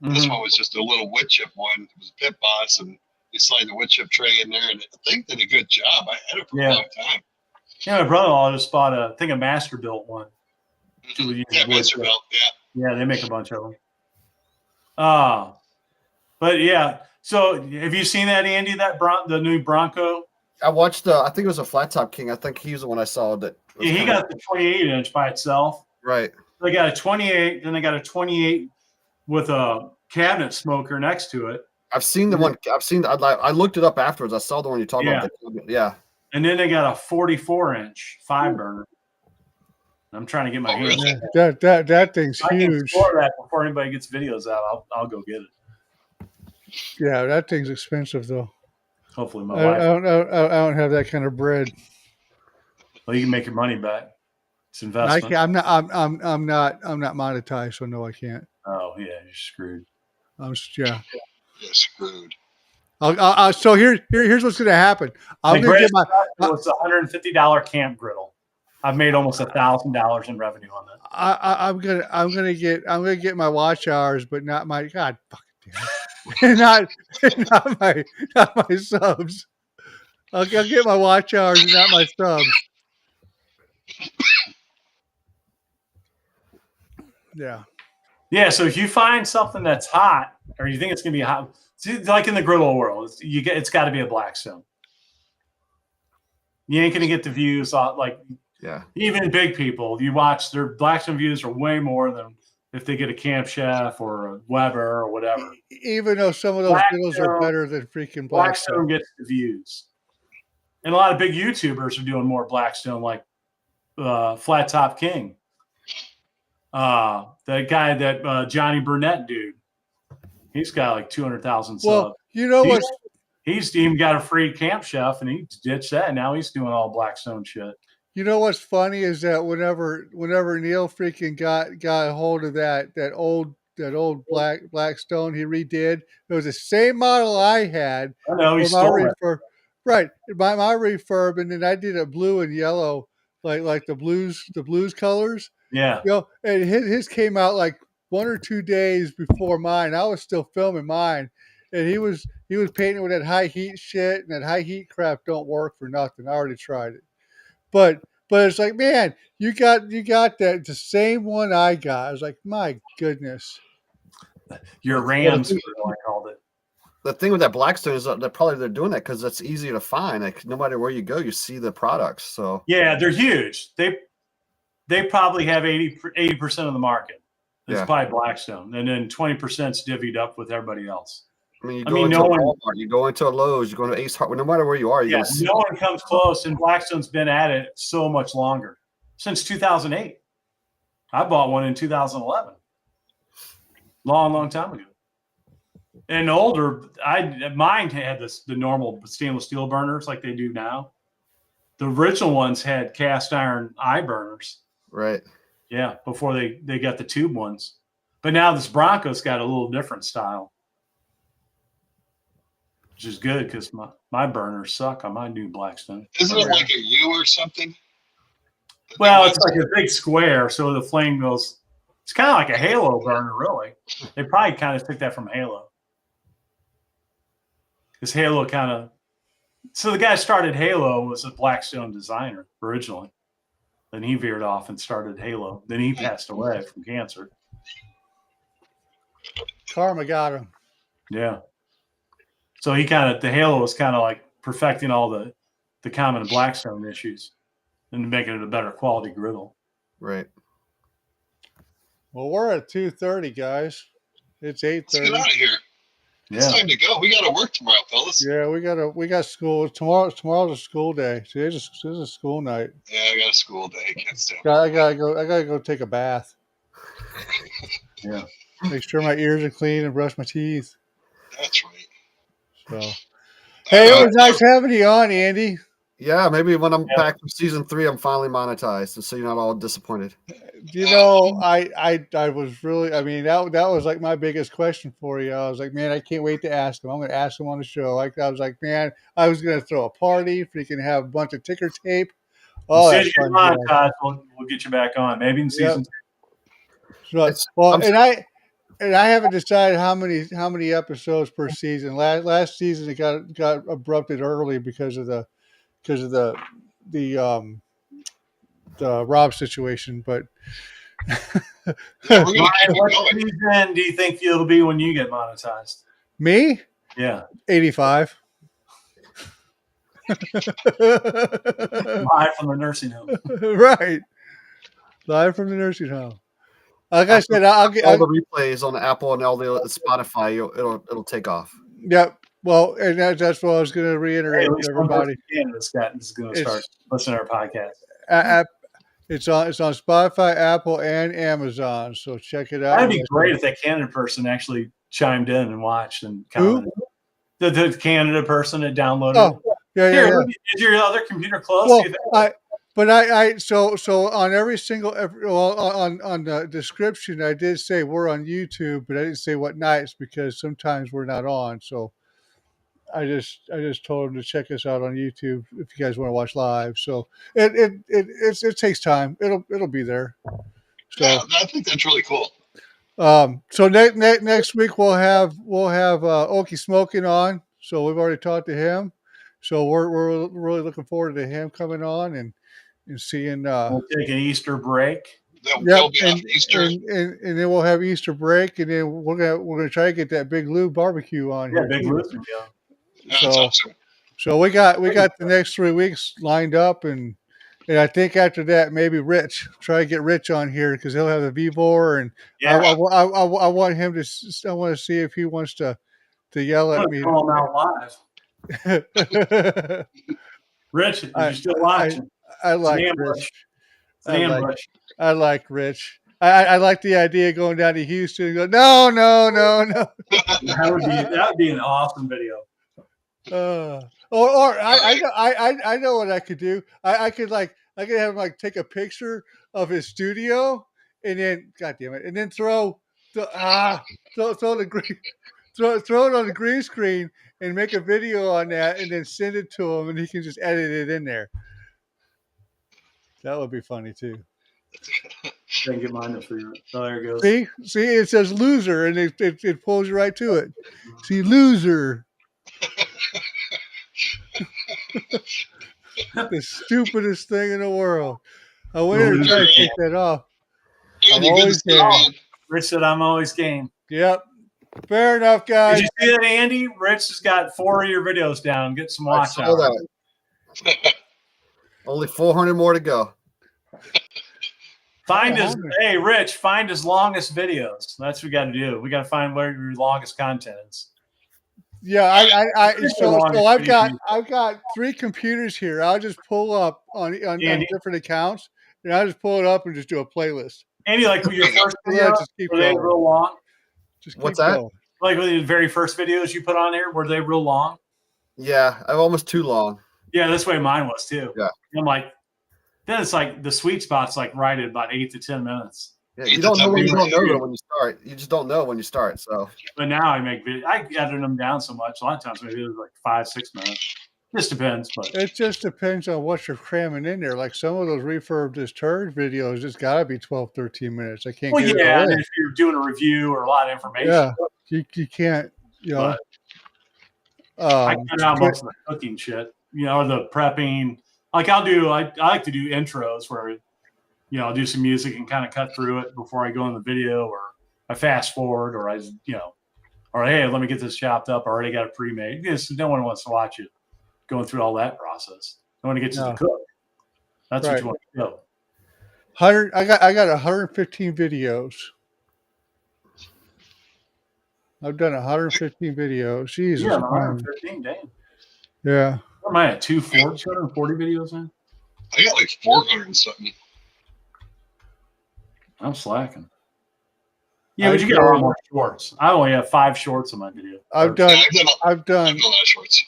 Mm-hmm. This one was just a little wood chip one. It was a Pit Boss, and you slide the wood chip tray in there, and the thing did a good job. I had it for a long time. Yeah, my brother-in-law just bought a Masterbuilt one. Yeah, Masterbuilt, yeah. Yeah, they make a bunch of them. But yeah. So have you seen that, Andy? The new Bronco? I watched. I think it was a Flat Top King. I think he was the one I saw that. Yeah, he got the 28-inch by itself. Right. They got a 28, then they got a 28 with a cabinet smoker next to it. I've seen the one. I looked it up afterwards. I saw the one you talked about. Yeah. And then they got a 44-inch 5-burner. I'm trying to get my hands. That thing's huge. I can explore that before anybody gets videos out. I'll go get it. Yeah, that thing's expensive though. Hopefully, my wife. I don't have that kind of bread. Well, you can make your money back. It's investment. I'm not monetized, so no, I can't. Oh yeah, you're screwed. You're screwed. So here's what's going to happen. I'm going to get it's $150 camp griddle. I've made almost $1,000 in revenue on that. I'm gonna get my watch hours, but not my God fucking damn it. not my subs. I'll get my watch hours and not my subs. Yeah. Yeah. So if you find something that's hot, or you think it's gonna be hot, like in the griddle world, it's got to be a Blackstone. You ain't gonna get the views like. Yeah. Even big people, you watch their Blackstone views are way more than if they get a Camp Chef or a Weber or whatever. Even though some of those videos are better than freaking Blackstone gets the views. And a lot of big YouTubers are doing more Blackstone, like Flat Top King. That guy, that Johnny Burnett dude, he's got like 200,000 subs. Well, you know what? He's even got a free Camp Chef, and he ditched that. And now he's doing all Blackstone shit. You know what's funny is that whenever Neil freaking got a hold of that old Blackstone he redid, it was the same model I had. I know, he stole it. Right, my refurb, and then I did a blue and yellow, like the blues colors. Yeah. You know, and his came out like 1 or 2 days before mine. I was still filming mine, and he was painting with that high heat shit, and that high heat crap don't work for nothing. I already tried it. But it's like, man, you got the same one I got. I was like, my goodness. Your Rams, I called it. The thing with that Blackstone is that they're doing that because it's easy to find. Like no matter where you go, you see the products. So yeah, they're huge. They probably have 80% of the market. It's probably Blackstone, and then 20% is divvied up with everybody else. I mean, you go into Walmart, you go into a Lowe's, you go into Ace Hardware, no matter where you are. No one comes close, and Blackstone's been at it so much longer, since 2008. I bought one in 2011. Long time ago. And older, mine had the normal stainless steel burners like they do now. The original ones had cast iron eye burners. Right. Yeah, before they got the tube ones. But now this Bronco's got a little different style, which is good because my burners suck on my new Blackstone. Isn't it like a U or something? Well, it's like a big square, so the flame goes. It's kind of like a Halo burner, really. They probably kind of took that from Halo. Because Halo kind of. So the guy who started Halo was a Blackstone designer originally. Then he veered off and started Halo. Then he passed away from cancer. Karma got him. Yeah. So the Halo was kind of like perfecting all the common Blackstone issues and making it a better quality griddle. Right. Well, we're at 2:30, guys. It's 8:30. Let's get out of here. It's time to go. We got to work tomorrow, fellas. Yeah, we got school tomorrow's a school day. Today's a school night. Yeah, I got a school day. Can't stand I gotta go take a bath. Yeah. Make sure my ears are clean and brush my teeth. That's right. So, hey, it was nice having you on, Andy. Yeah, maybe when I'm back from season 3, I'm finally monetized, and so you're not all disappointed. You know, I was really, I mean, that was like my biggest question for you. I was like, man, I can't wait to ask him. I'm going to ask him on the show. I was like, man, I was going to throw a party, freaking have a bunch of ticker tape. Oh, as soon as you're monetized, we'll get you back on. Maybe in season 2. Well, and I haven't decided how many episodes per season. Last season it got abrupted early because of the Rob situation, but what season do you think it'll be when you get monetized? Me? Yeah. 85. Live from the nursing home. Right. Live from the nursing home. Like I said, I'll get all the replays on Apple and all the Spotify. It'll take off. Yep. Well, and that's what I was going to reiterate to everybody. Canada's is going to start listening to our podcast. It's on Spotify, Apple, and Amazon. So check it out. That'd be great if that Canada person actually chimed in and watched and commented. The Canada person that downloaded. Oh, yeah. Is your other computer close? Well, so on every single on the description, I did say we're on YouTube, but I didn't say what nights because sometimes we're not on. So I just told them to check us out on YouTube if you guys want to watch live. So it takes time. It'll be there. So yeah, I think that's really cool. So next week we'll have Okie Smoking on. So we've already talked to him. So we're really looking forward to him coming on and seeing. We'll take an Easter break. And then we'll have Easter break, and then we're gonna try to get that Big Lou barbecue on here. Big Lou. That's awesome. So we got the next 3 weeks lined up, and I think after that maybe Rich, try to get Rich on here because he'll have the Vivor, and I want him to. I want to see if he wants to yell at me. Call him out live. Rich, are you still watching? I like Rich. I like Rich. I like the idea of going down to Houston and go, no. That would be an awesome video. I know what I could do. I could have him take a picture of his studio and then and then throw it on the green screen and make a video on that and then send it to him and he can just edit it in there. That would be funny too. Didn't get mine for you. Oh, there it goes. See, it says loser and it pulls you right to it. See, loser. The stupidest thing in the world. I went in to try to take that off. I'm always game. Rich said I'm always game. Yep. Fair enough, guys. Did you see that, Andy? Rich has got 4 of your videos down. Get some watch out. Only 400 more to go. Find his longest videos. That's what we got to do. We got to find where your longest content is. Yeah, It's so long I've as got 3 computers here. I'll just pull up on Andy. different accounts, and I'll just pull it up and just do a playlist. Andy, like with your first Let's video, just keep were they going. real long? Just What's keep that? going. Like with the very first videos you put on there, were they real long? Yeah, I'm almost too long. Yeah, that's the way mine was too. Yeah. I'm like, then it's like the sweet spot's like right at about 8 to 10 minutes. Yeah, you don't know when you don't know though when you start. You just don't know when you start. So, but now I make videos. I edit them down so much. A lot of times my videos are like 5-6 minutes. Just depends, but it just depends on what you're cramming in there. Like some of those refurbed as turd videos, it's got to be 12, 13 minutes. I can't. Well, get yeah, it and if you're doing a review or a lot of information, yeah, you can't. You know, I cut out most of the cooking shit. Or the prepping. Like I like to do intros where, I'll do some music and kind of cut through it before I go in the video, or I fast forward, or or hey, let me get this chopped up. I already got it pre-made. No one wants to watch it going through all that process. I want to get to the cook. That's what you want to do. I got 115 videos. I've done 115 videos. Jesus. Yeah, 115, damn. Yeah. What am I at? 240 videos in? I got like 400 and something. I'm slacking. Yeah, but you get a lot more shorts. I only have 5 shorts on my video. I've done a lot of shorts.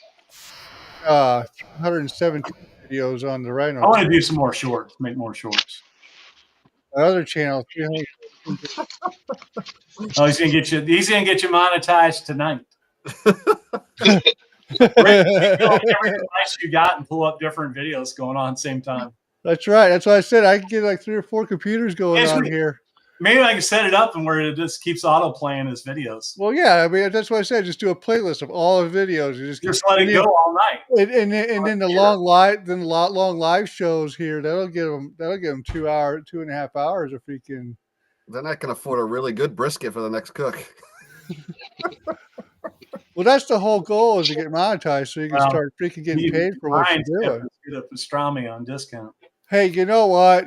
117 videos on the Rhino. I want to do some more shorts, make more shorts. My other channel, 300. Oh, he's gonna get you monetized tonight. Every device you got and pull up different videos going on at the same time. That's right. That's why I said I can get like 3 or 4 computers going on here. Maybe I can set it up and where it just keeps auto playing his videos. Well, yeah. I mean, that's why I said just do a playlist of all the videos. You just let it go all night. And then the long live shows here that'll give them 2.5 hours if we can. Then I can afford a really good brisket for the next cook. Well, that's the whole goal, is to get monetized so you can start freaking getting paid for what you're doing. Get a pastrami on discount. Hey, you know what?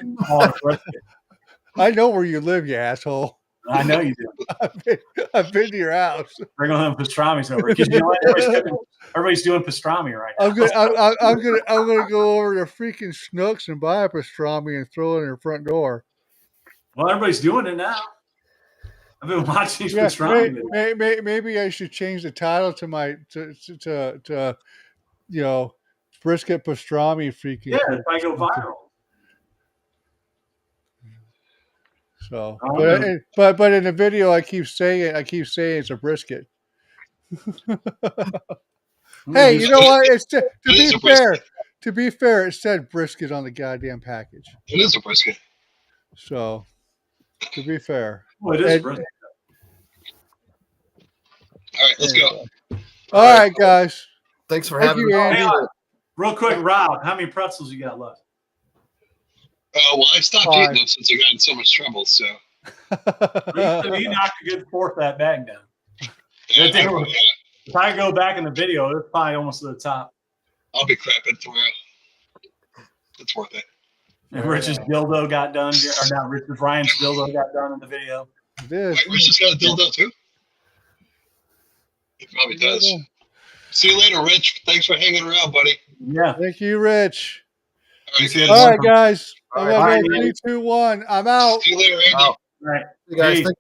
I know where you live, you asshole. I know you do. I've been to your house. Bring on them pastrami's over. Everybody's doing pastrami right now. I'm gonna go over to freaking Snooks and buy a pastrami and throw it in their front door. Well, everybody's doing it now. I've been watching these pastrami. Maybe I should change the title to my to brisket pastrami freaking. Yeah, if I go viral. So, but in the video, I keep saying it's a brisket. Hey, you know what? To be fair, it said brisket on the goddamn package. It is a brisket. So, to be fair, it is brisket. All right, let's go. All right, guys. Thanks for having me. Andy. Real quick, Rob, how many pretzels you got left? Well, I stopped eating them since I got in so much trouble. So you knocked a good fourth that bag down. If I go back in the video, it's probably almost to the top. I'll be crapping for you. It's worth it. And Rich's dildo got done, or not Rich's, Ryan's dildo got done in the video. Wait, Rich's got a dildo too? He probably does. See you later, Rich. Thanks for hanging around, buddy. Yeah. Thank you, Rich. All right, guys. All right, 3, 2, 1. I'm out. See you later, Andy. All right. All right. Hey guys, thank you.